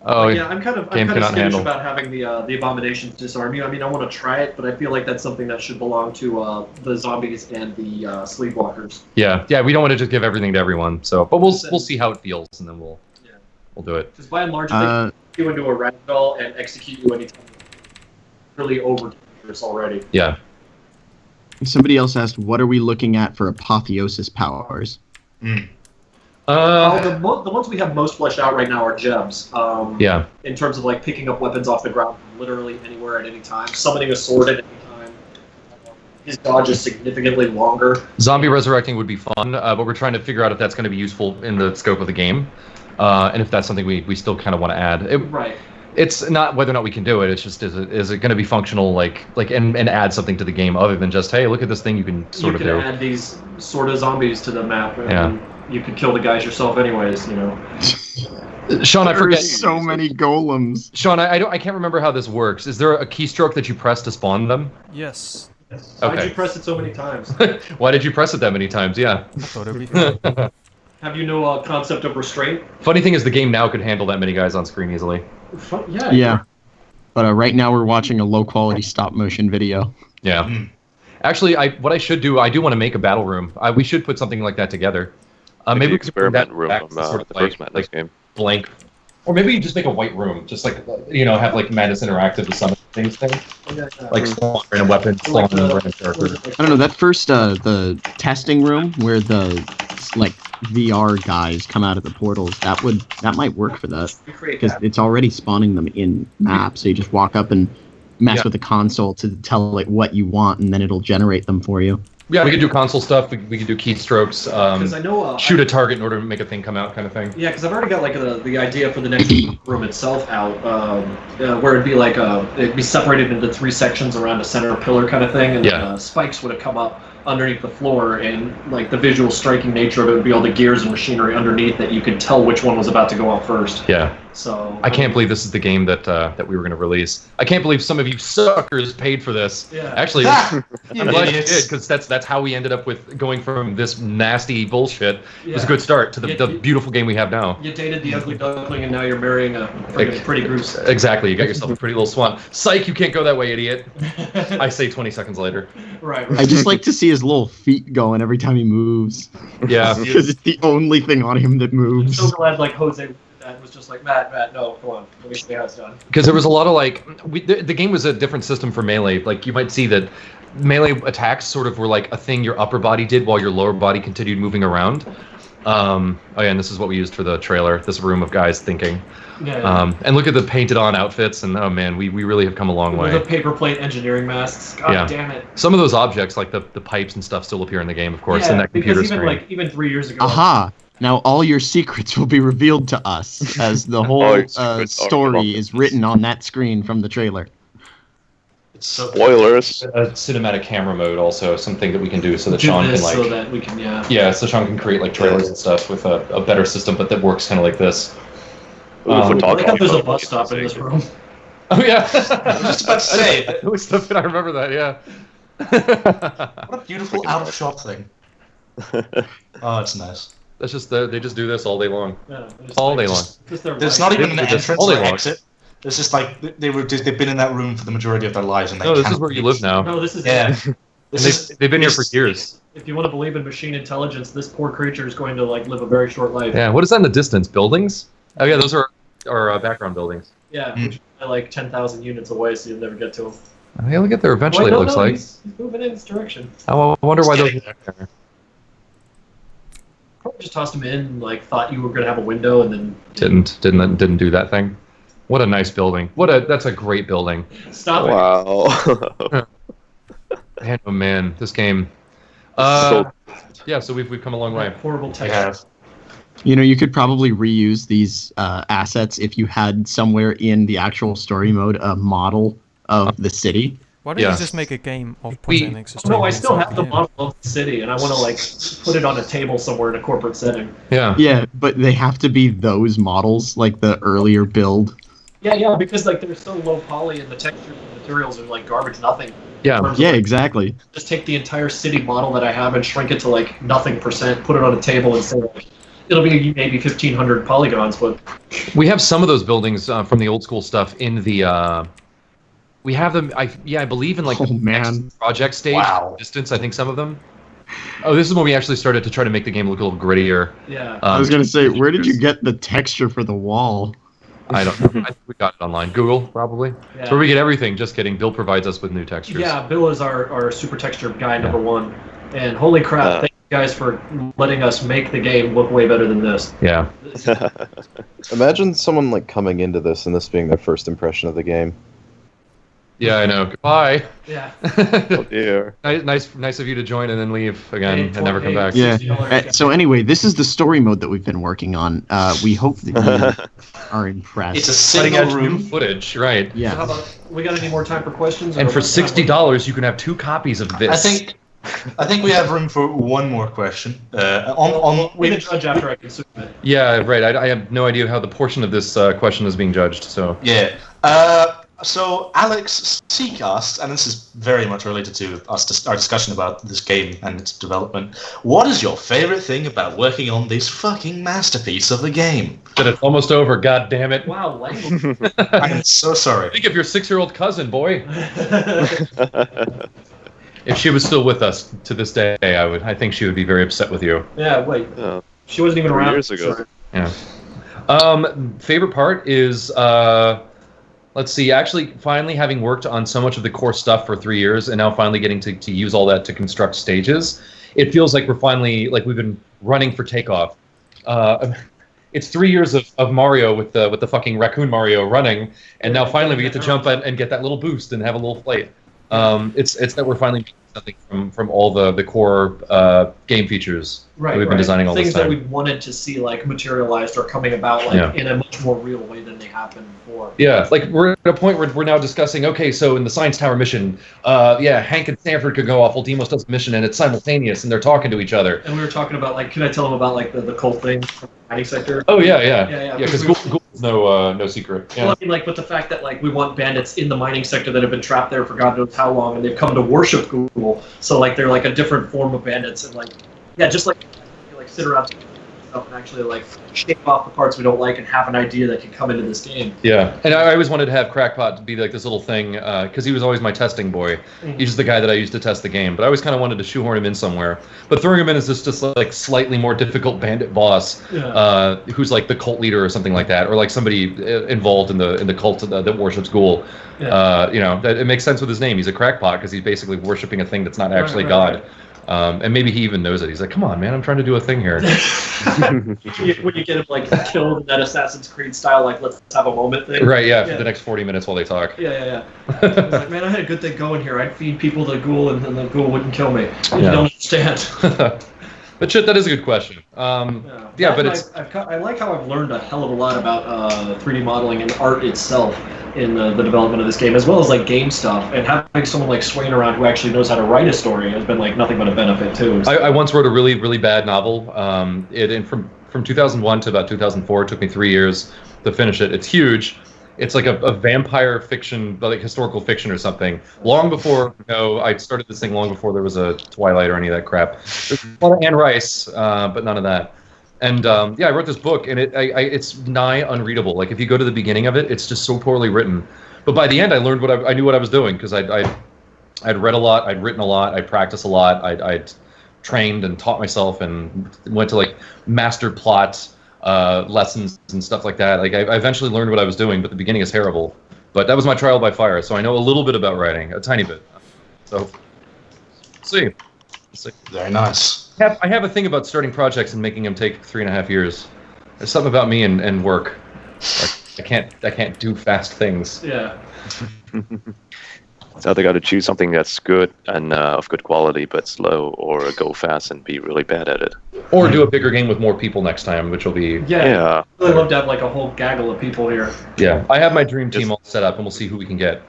Oh, Yeah, I'm kind of game skittish cannot handle. about having the abominations disarm you. I mean, I want to try it, but I feel like that's something that should belong to the zombies and the sleepwalkers. yeah. We don't want to just give everything to everyone, so but we'll see how it feels, and then we'll do it. Because by and large, they put you into a ragdoll and execute you anytime. Really over dangerous already. Yeah. Somebody else asked, what are we looking at for apotheosis powers? The ones we have most fleshed out right now are Jebs. Yeah. In terms of like picking up weapons off the ground from literally anywhere at any time, summoning a sword at any time. His dodge is significantly longer. Zombie resurrecting would be fun, but we're trying to figure out if that's going to be useful in the scope of the game, and if that's something we still kind of want to add. Right. It's not whether or not we can do it. It's just is it going to be functional, and add something to the game other than just, hey, look at this thing you can sort of do. You can add these sort of zombies to the map, and Yeah. you could kill the guys yourself anyways, you know. Sean, I forget. There's so many golems. Sean, I can't remember how this works. Is there a keystroke that you press to spawn them? Yes. Why'd Okay. you press it so many times? Why did you press it that many times? Yeah. I thought it would be fun. Have you no concept of restraint? Funny thing is, the game now could handle that many guys on screen easily. Yeah. Yeah. But right now we're watching a low-quality stop-motion video. Yeah. Actually, what I should do, I do want to make a battle room. We should put something like that together. Maybe the we could bring that experiment room back from to sort of the first Madness game. blank. Or maybe you just make a white room, just like, have like Madness Interactive with some things thing. Like spawn random weapons, spawn random characters. I don't know, that first, the testing room where the, like, VR guys come out of the portals, that might work for that. Because it's already spawning them in maps, so you just walk up and mess with the console to tell it what you want, and then it'll generate them for you. Yeah, we could do console stuff. We could do keystrokes. I know, shoot a target in order to make a thing come out, kind of thing. Yeah, because I've already got like the idea for the next room itself out, where it'd be like it'd be separated into 3 sections around a center pillar kind of thing, and spikes would have come up underneath the floor, and like the visual striking nature of it would be all the gears and machinery underneath that you could tell which one was about to go out first. Yeah. So I can't believe this is the game that we were going to release. I can't believe some of you suckers paid for this. Yeah. Actually, I'm glad you did, because that's how we ended up with going from this nasty bullshit. It was a good start to the beautiful game we have now. You dated the ugly duckling, and now you're marrying a friggin' pretty goose. Exactly. You got yourself a pretty little swan. Psych! You can't go that way, idiot. I say 20 seconds later. Right. I just like to see his little feet going every time he moves. Yeah. Because it's the only thing on him that moves. I'm so glad like Jose was just like, Matt, no, come on, let me show you how it's done. Because there was a lot of like, the game was a different system for melee. Like you might see that melee attacks sort of were like a thing your upper body did while your lower body continued moving around. Oh yeah, and this is what we used for the trailer. This room of guys thinking. Yeah. And look at the painted on outfits, and oh man, we really have come a long way. The paper plate engineering masks. God damn it. Some of those objects, like the pipes and stuff, still appear in the game, of course, in that computer screen. Even 3 years ago. Aha! Now all your secrets will be revealed to us, as the whole story is written on that screen from the trailer. Spoilers. A cinematic camera mode, also something that we can do, so that Sean can like. So that we can, so Sean can create like trailers and stuff with a better system, but that works kind of like this. I thought there's a bus stop in this room. Oh yeah. I was just about to say. I remember that. Yeah. What a beautiful out of shot thing. Oh, it's nice. That's just they just do this all day long. Yeah, all day long. There's not even an entrance or long. exit. It's just like they've been in that room for the majority of their lives, and they this is where you live now. No, this is they've been here for years. If you want to believe in machine intelligence, this poor creature is going to like live a very short life. Yeah. What is that in the distance? Buildings? Oh yeah, those are our background buildings. Yeah, which are like 10,000 units away, so you'll never get to them. He'll get there eventually. It looks like. He's moving in this direction. I wonder why those. Probably just tossed him in, like thought you were gonna have a window, and then didn't do that thing. What a nice building. That's a great building. Stop it. Wow. Man, this game. So we've come a long way. Horrible texture. You know, you could probably reuse these assets if you had somewhere in the actual story mode a model of the city. Why don't you just make a game of Project Nexus? No, I still have the model of the city, and I want to like put it on a table somewhere in a corporate setting. Yeah. Yeah, but they have to be those models, like the earlier build. Yeah, because like they're so low poly, and the textures and materials are like garbage, nothing. Yeah. Yeah, exactly. Just take the entire city model that I have and shrink it to like nothing %, put it on a table, and say like, it'll be maybe 1,500 polygons, but we have some of those buildings from the old school stuff in the. We have them. I believe in like the next project stage. Wow. Distance. I think some of them. Oh, this is when we actually started to try to make the game look a little grittier. Yeah. I was gonna say, where did you get the texture for the wall? I don't know. I think we got it online. Google, probably. Yeah. It's where we get everything. Just kidding. Bill provides us with new textures. Yeah, Bill is our super texture guy #1, and holy crap! Thank you guys for letting us make the game look way better than this. Yeah. Imagine someone like coming into this and this being their first impression of the game. Yeah, I know. Goodbye. Yeah. Oh dear. Nice of you to join and then leave again and never come back. Yeah. So anyway, this is the story mode that we've been working on. We hope that you are impressed. It's a single room footage, right? Yeah. So how about we got any more time for questions? And for $60, you can have 2 copies of this. I think I think we have room for one more question. We can judge after I consume it. Yeah, right. I have no idea how the portion of this question is being judged. So Yeah. So Alex Seek asks, and this is very much related to our discussion about this game and its development. What is your favorite thing about working on this fucking masterpiece of a game? that it's almost over. God damn it! Wow, language. I'm so sorry. Think of your 6-year-old cousin, boy. If she was still with us to this day, I think she would be very upset with you. Yeah, wait. She wasn't even 3 around. years ago. Yeah. Favorite part is let's see. Actually, finally having worked on so much of the core stuff for 3 years, and now finally getting to use all that to construct stages, it feels like we've been running for takeoff. It's 3 years of Mario with the fucking raccoon Mario running, and now finally we get to jump and get that little boost and have a little flight. It's that we're finally making something from all the core game features that we've been designing all Things this time. that we wanted to see like materialized or coming about in a much more real way than they happened before. Yeah, like we're at a point where we're now discussing, okay, so in the Science Tower mission, Hank and Stanford could go off while Deimos does the mission, and it's simultaneous, and they're talking to each other. And we were talking about, like, can I tell them about, like, the cult thing from the mining sector? Oh, yeah, Because because Ghoul is no secret. Yeah. Well, I mean, like, with the fact that, like, we want bandits in the mining sector that have been trapped there for God knows how long, and they've come to worship Google, so, like, they're, like, a different form of bandits, and, like, just, like, sit around stuff and actually, like, shake off the parts we don't like and have an idea that can come into this game. Yeah, and I always wanted to have Crackpot to be like this little thing, because he was always my testing boy. He's just the guy that I used to test the game, but I always kind of wanted to shoehorn him in somewhere. But throwing him in as just like slightly more difficult bandit boss, who's like the cult leader or something like that, or like somebody involved in the cult that worships Ghoul. It makes sense with his name. He's a Crackpot because he's basically worshiping a thing that's not actually God. Right. And maybe he even knows it. He's like, come on, man, I'm trying to do a thing here. When you get him, like, killed in that Assassin's Creed style, like, let's have a moment thing. Right, for the next 40 minutes while they talk. Yeah. He's like, man, I had a good thing going here. I'd feed people to Ghoul, and the Ghoul wouldn't kill me. You don't understand. But shit, that is a good question. But I like how I've learned a hell of a lot about 3D modeling and art itself in the development of this game, as well as like game stuff, and having someone like Swain around who actually knows how to write a story has been like nothing but a benefit too. I once wrote a really, really bad novel. From 2001 to about 2004, it took me 3 years to finish it. It's huge. It's like a vampire fiction, like historical fiction or something. Long before, I started this thing long before there was a Twilight or any of that crap. There's a lot of Anne Rice, but none of that. And I wrote this book, and it's nigh unreadable. Like if you go to the beginning of it, it's just so poorly written. But by the end, I learned I knew what I was doing because I'd read a lot, I'd written a lot, I'd practiced a lot, I'd trained and taught myself, and went to like master plot lessons and stuff like that. Like I eventually learned what I was doing, but the beginning is terrible. But that was my trial by fire, so I know a little bit about writing, a tiny bit. So, see. Very nice. I have a thing about starting projects and making them take 3.5 years. There's something about me and work. Like, I can't do fast things. Yeah. It's either got to choose something that's good and of good quality but slow, or go fast and be really bad at it. Or do a bigger game with more people next time, which will be... Yeah. I'd really love to have like a whole gaggle of people here. Yeah. I have my dream team all set up, and we'll see who we can get.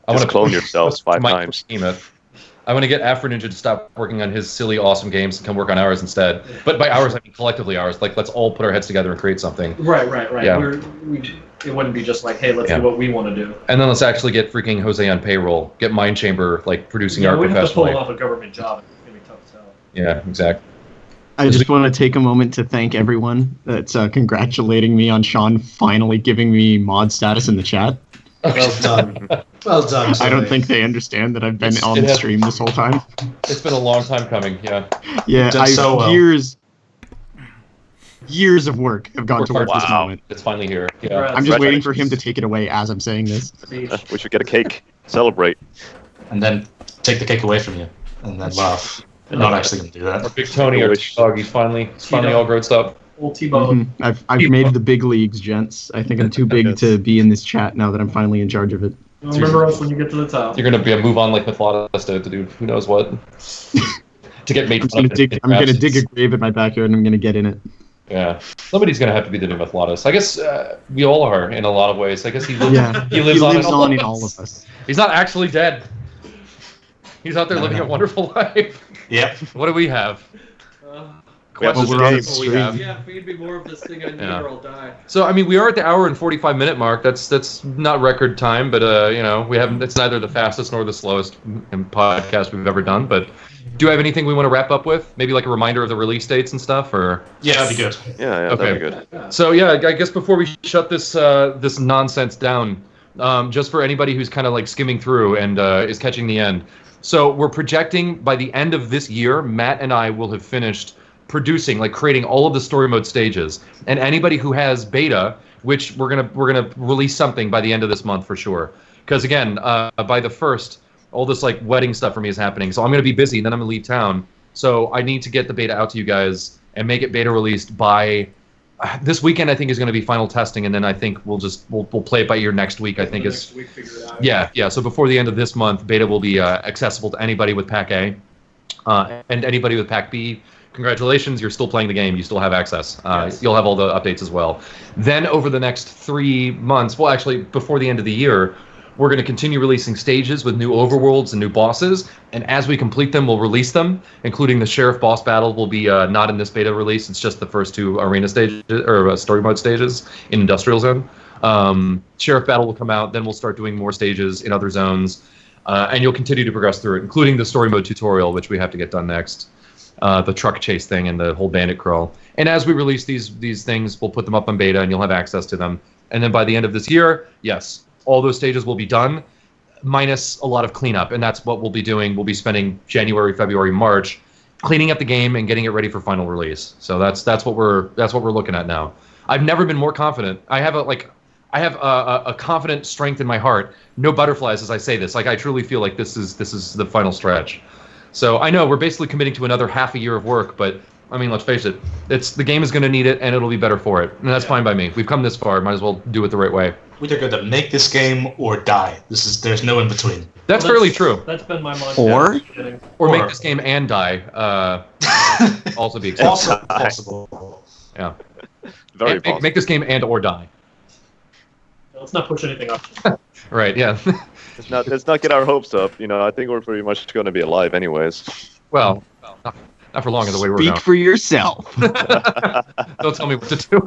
I want to clone yourselves 5 times. I want to get Afro Ninja to stop working on his silly, awesome games and come work on ours instead. But by ours, I mean collectively ours. Like, let's all put our heads together and create something. Right. Yeah. It wouldn't be just like, hey, let's do what we want to do. And then let's actually get freaking Jose on payroll. Get Mind Chamber, like, producing art professionally. We'd have to pull off a government job. It's going to be tough as hell. Yeah, exactly. I just want to take a moment to thank everyone that's congratulating me on Sean finally giving me mod status in the chat. Well done. Well done. I don't think they understand that I've been on the stream this whole time. It's been a long time coming, yeah. Yeah, years of work have gone towards this moment. It's finally here. Yeah. I'm just waiting for him to take it away as I'm saying this. We should get a cake. Celebrate. And then take the cake away from you. And then laugh. I'm not actually going to do that. Our big Tony, our dog, he's finally all grown up. Old T-Bone. I've made the big leagues, gents. I think I'm too big to be in this chat now that I'm finally in charge of it. Remember us when you get to the top. You're going to move on like Mythlotus to do who knows what. To get made fun of. I'm going to dig a grave in my backyard and I'm going to get in it. Yeah. Somebody's going to have to be the new Mythlotus. I guess we all are in a lot of ways. I guess he lives on in all of us. He's not actually dead. He's out there living a wonderful life. Yep. What do we have? We have Questions this are game. what we have. Yeah, feed me more of this thing I need or I'll die. So I mean, we are at the hour and 45-minute mark. That's not record time, but you know, we haven't. It's neither the fastest nor the slowest podcast we've ever done. But do you have anything we want to wrap up with? Maybe like a reminder of the release dates and stuff, or Yeah, that'd be good. Yeah, that'd be good. So yeah, I guess before we shut this this nonsense down, just for anybody who's kind of like skimming through and is catching the end. So we're projecting by the end of this year, Matt and I will have finished producing, like creating all of the story mode stages. And anybody who has beta, which we're gonna release something by the end of this month for sure. Because again, by the 1st, all this like wedding stuff for me is happening. So I'm gonna be busy, and then I'm gonna leave town. So I need to get the beta out to you guys and make it beta released by this weekend. I think is going to be final testing, and then I think we'll play it by ear next week. I think is Next week, figure it out. yeah. So before the end of this month, beta will be accessible to anybody with Pack A, and anybody with Pack B. Congratulations, you're still playing the game. You still have access. Yes. You'll have all the updates as well. Then over the next 3 months, well, actually before the end of the year, we're going to continue releasing stages with new overworlds and new bosses. And as we complete them, we'll release them, including the Sheriff boss battle will be not in this beta release. It's just the first 2 arena stages or story mode stages in Industrial Zone. Sheriff battle will come out. Then we'll start doing more stages in other zones. And you'll continue to progress through it, including the story mode tutorial, which we have to get done next. The truck chase thing and the whole bandit crawl. And as we release these things, we'll put them up on beta and you'll have access to them. And then by the end of this year, yes, all those stages will be done, minus a lot of cleanup. And that's what we'll be doing. We'll be spending January, February, March cleaning up the game and getting it ready for final release. So that's what we're looking at now. I've never been more confident. I have a confident strength in my heart. No butterflies as I say this. Like I truly feel like this is the final stretch. So I know we're basically committing to another half a year of work, but I mean, let's face it, the game is going to need it, and it'll be better for it, and that's fine by me. We've come this far, might as well do it the right way. We are going to make this game or die. There's no in between. That's fairly true. That's been my mantra. Or make this game and die. Also be acceptable. Also possible. Yeah. Very possible. Make this game and or die. Let's not push anything up. Right. Yeah. Let's not get our hopes up. You know, I think we're pretty much going to be alive anyways. Well, not for long. The way we're Speak going. for yourself. Don't tell me what to do.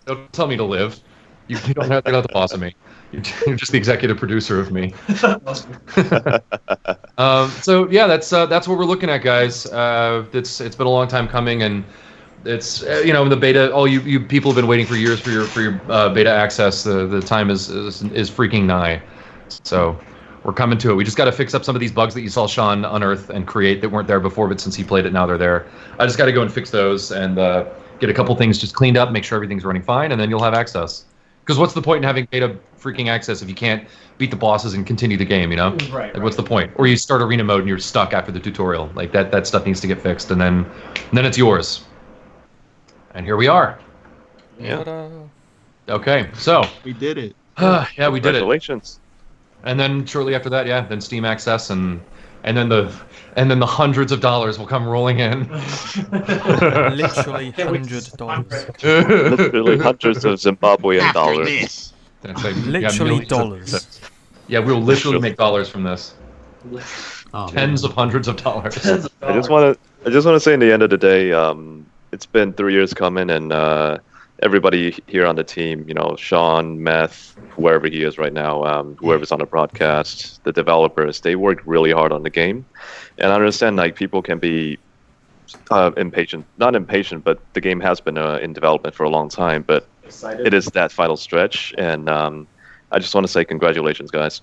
Don't tell me to live. You're not the boss of me. You're just the executive producer of me. So yeah, that's what we're looking at, guys. It's been a long time coming, and it's the beta. All you people have been waiting for years for your beta access. The time is freaking nigh. So we're coming to it. We just got to fix up some of these bugs that you saw Sean unearth and create that weren't there before, but since he played it, now they're there. I just got to go and fix those and get a couple things just cleaned up, make sure everything's running fine, and then you'll have access. Because what's the point in having beta freaking access if you can't beat the bosses and continue the game, you know? Right. Like, what's the point? Or you start arena mode and you're stuck after the tutorial. Like that stuff needs to get fixed, and then it's yours. And here we are. Yeah. Okay, so We did it. yeah, we did it. Congratulations. And then shortly after that, yeah, then Steam access and then the hundreds of dollars will come rolling in. Literally $100. Literally hundreds of Zimbabwean dollars. That's like, Literally millions dollars. Yeah, we will literally make dollars from this. Oh, Tens of hundreds of dollars. I just want to say, in the end of the day, it's been 3 years coming, and everybody here on the team, Sean, Meth, whoever he is right now, whoever's on the broadcast, the developers, they worked really hard on the game. And I understand, like, people can be impatient. Not impatient, but the game has been in development for a long time, but Excited. it is that final stretch, and I just want to say congratulations, guys.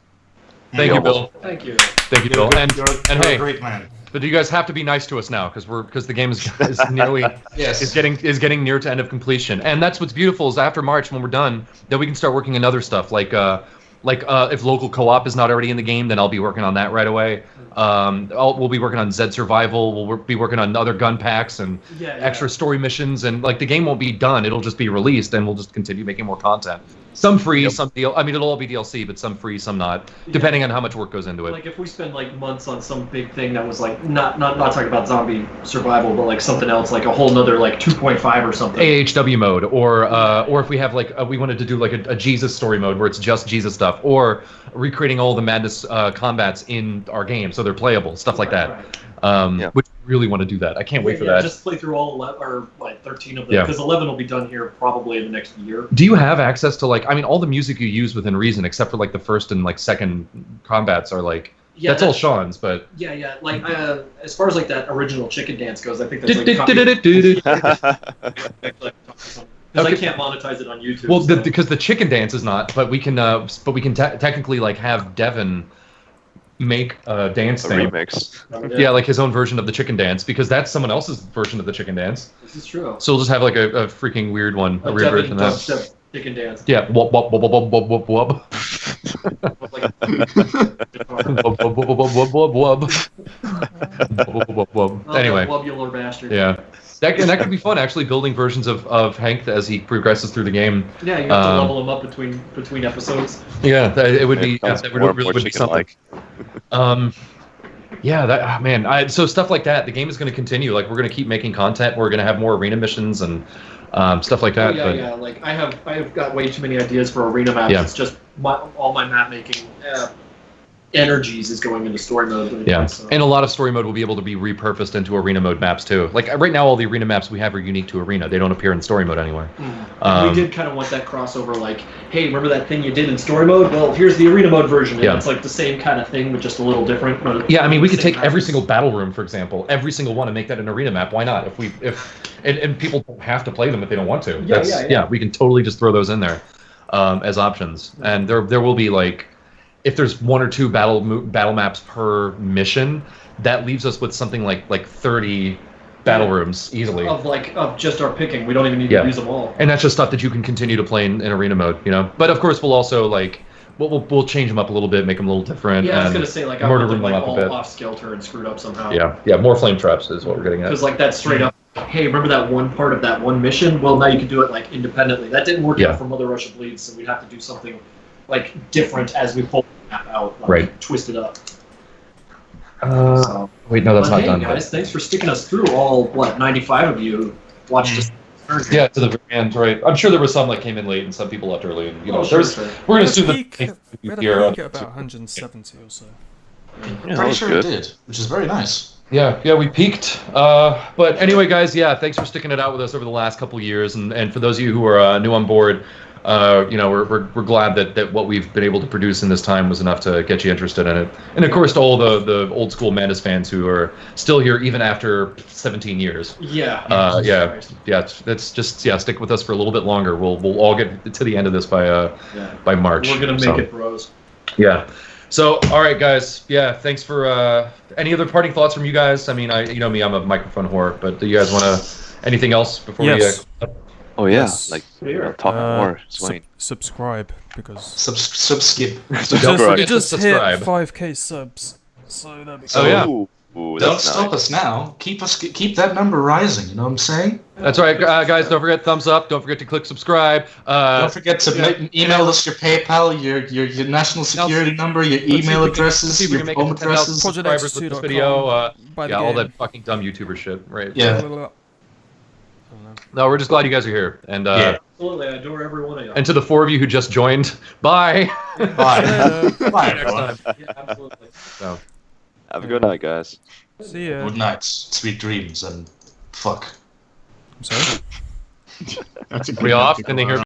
Thank you, Bill. Thank you. Thank you, Bill. And You're hey, a great man. but you guys have to be nice to us now because the game is nearly Yes. is getting near to end of completion. And that's what's beautiful is after March, when we're done, then we can start working on other stuff like if local co-op is not already in the game, then I'll be working on that right away. We'll be working on Zed Survival. We'll be working on other gun packs and extra story missions, and like the game won't be done. It'll just be released, and we'll just continue making more content. Some free, some I mean, it'll all be DLC, but some free, some not, depending on how much work goes into it. Like if we spend like months on some big thing that was like not talking about zombie survival, but like something else, like a whole nother like 2.5 or something. AHW mode, or if we have like we wanted to do like a Jesus story mode where it's just Jesus stuff, or recreating all the madness combats in our game so they're playable, stuff like that. Which we really want to do that. I can't wait for that. Just play through all 11 or like 13 of them, because 11 will be done here probably in the next year. Do you have access to like, I mean, all the music you use within Reason, except for like the first and like second combats are like, that's all Sean's, but like as far as like that original chicken dance goes, I think that's like because I can't monetize it on YouTube. Well, because the chicken dance is not, but we can technically like have Devin make a dance thing. Remix. Yeah, like his own version of the chicken dance, because that's someone else's version of the chicken dance. This is true. So we'll just have like a freaking weird one, a weird version of that. Chicken dance. Yeah, wub wub wub wub wub wub wub. Anyway. Wubular bastard. Yeah. That could be fun, actually, building versions of Hank as he progresses through the game. Yeah, you have to level him up between episodes. Yeah, it would be. That really would be something. Yeah, man. So stuff like that. The game is going to continue. Like we're going to keep making content. We're going to have more arena missions and stuff like that. Yeah. Like I have got way too many ideas for arena maps. Yeah. It's just all my map making energies is going into story mode. Yeah, so. And a lot of story mode will be able to be repurposed into arena mode maps too. Like right now, all the arena maps we have are unique to arena. They don't appear in story mode anywhere. We did kind of want that crossover. Like, hey, remember that thing you did in story mode? Well, here's the arena mode version. And it's like the same kind of thing, but just a little different. Yeah, I mean, we could take every single battle room, for example, every single one, and make that an arena map. Why not? And people don't have to play them if they don't want to. Yeah, we can totally just throw those in there as options. And there will be like, if there's one or two battle maps per mission, that leaves us with something like 30 battle rooms easily. Of just our picking. We don't even need to use them all. And that's just stuff that you can continue to play in arena mode, you know. But of course, we'll also like we'll change them up a little bit, make them a little different. Yeah, I was gonna say like I want them like all off kilter and screwed up somehow. Yeah, more flame traps is what we're getting at. Because like that's straight up. Hey, remember that one part of that one mission? Well, now you can do it like independently. That didn't work out for Mother Russia Bleeds, so we'd have to do something like different as we pull the map out, like, twist it up. Wait, no, that's not done. Guys, thanks for sticking us through all 95 of you watched us. Yeah, to the very end, right? I'm sure there was some that came in late and some people left early, and we're gonna assume that we had a peak at about 170 or so. Yeah, pretty sure it did, which is very nice. Yeah, we peaked. But anyway, guys, thanks for sticking it out with us over the last couple of years, and for those of you who are new on board, we're glad that what we've been able to produce in this time was enough to get you interested in it. And of course, to all the old school Madness fans who are still here even after 17 years. That's just stick with us for a little bit longer. We'll all get to the end of this by March. We're gonna make it, bros. Yeah. So, all right, guys. Yeah, thanks for any other parting thoughts from you guys. I mean, you know me, I'm a microphone whore, but do you guys want to anything else before we? Oh yeah, talk more, Swain. Subscribe because subskip. We just hit 5k subs, so that'd be cool. Oh yeah. Ooh, don't stop us now. Keep that number rising. You know what I'm saying? That's right, guys. Don't forget thumbs up. Don't forget to click subscribe. Don't forget to email us your PayPal, your national security number, your email addresses, your home addresses. Subscribers with this video. All that fucking dumb YouTuber shit, right? Yeah. No, we're just glad you guys are here, and absolutely, I adore every one of you. And to the 4 of you who just joined, bye. Bye. Bye. Next time. Yeah, absolutely. So, have a good night, guys. See ya. Good night, sweet dreams, and fuck. I'm sorry. That's a good we off? Can they hear?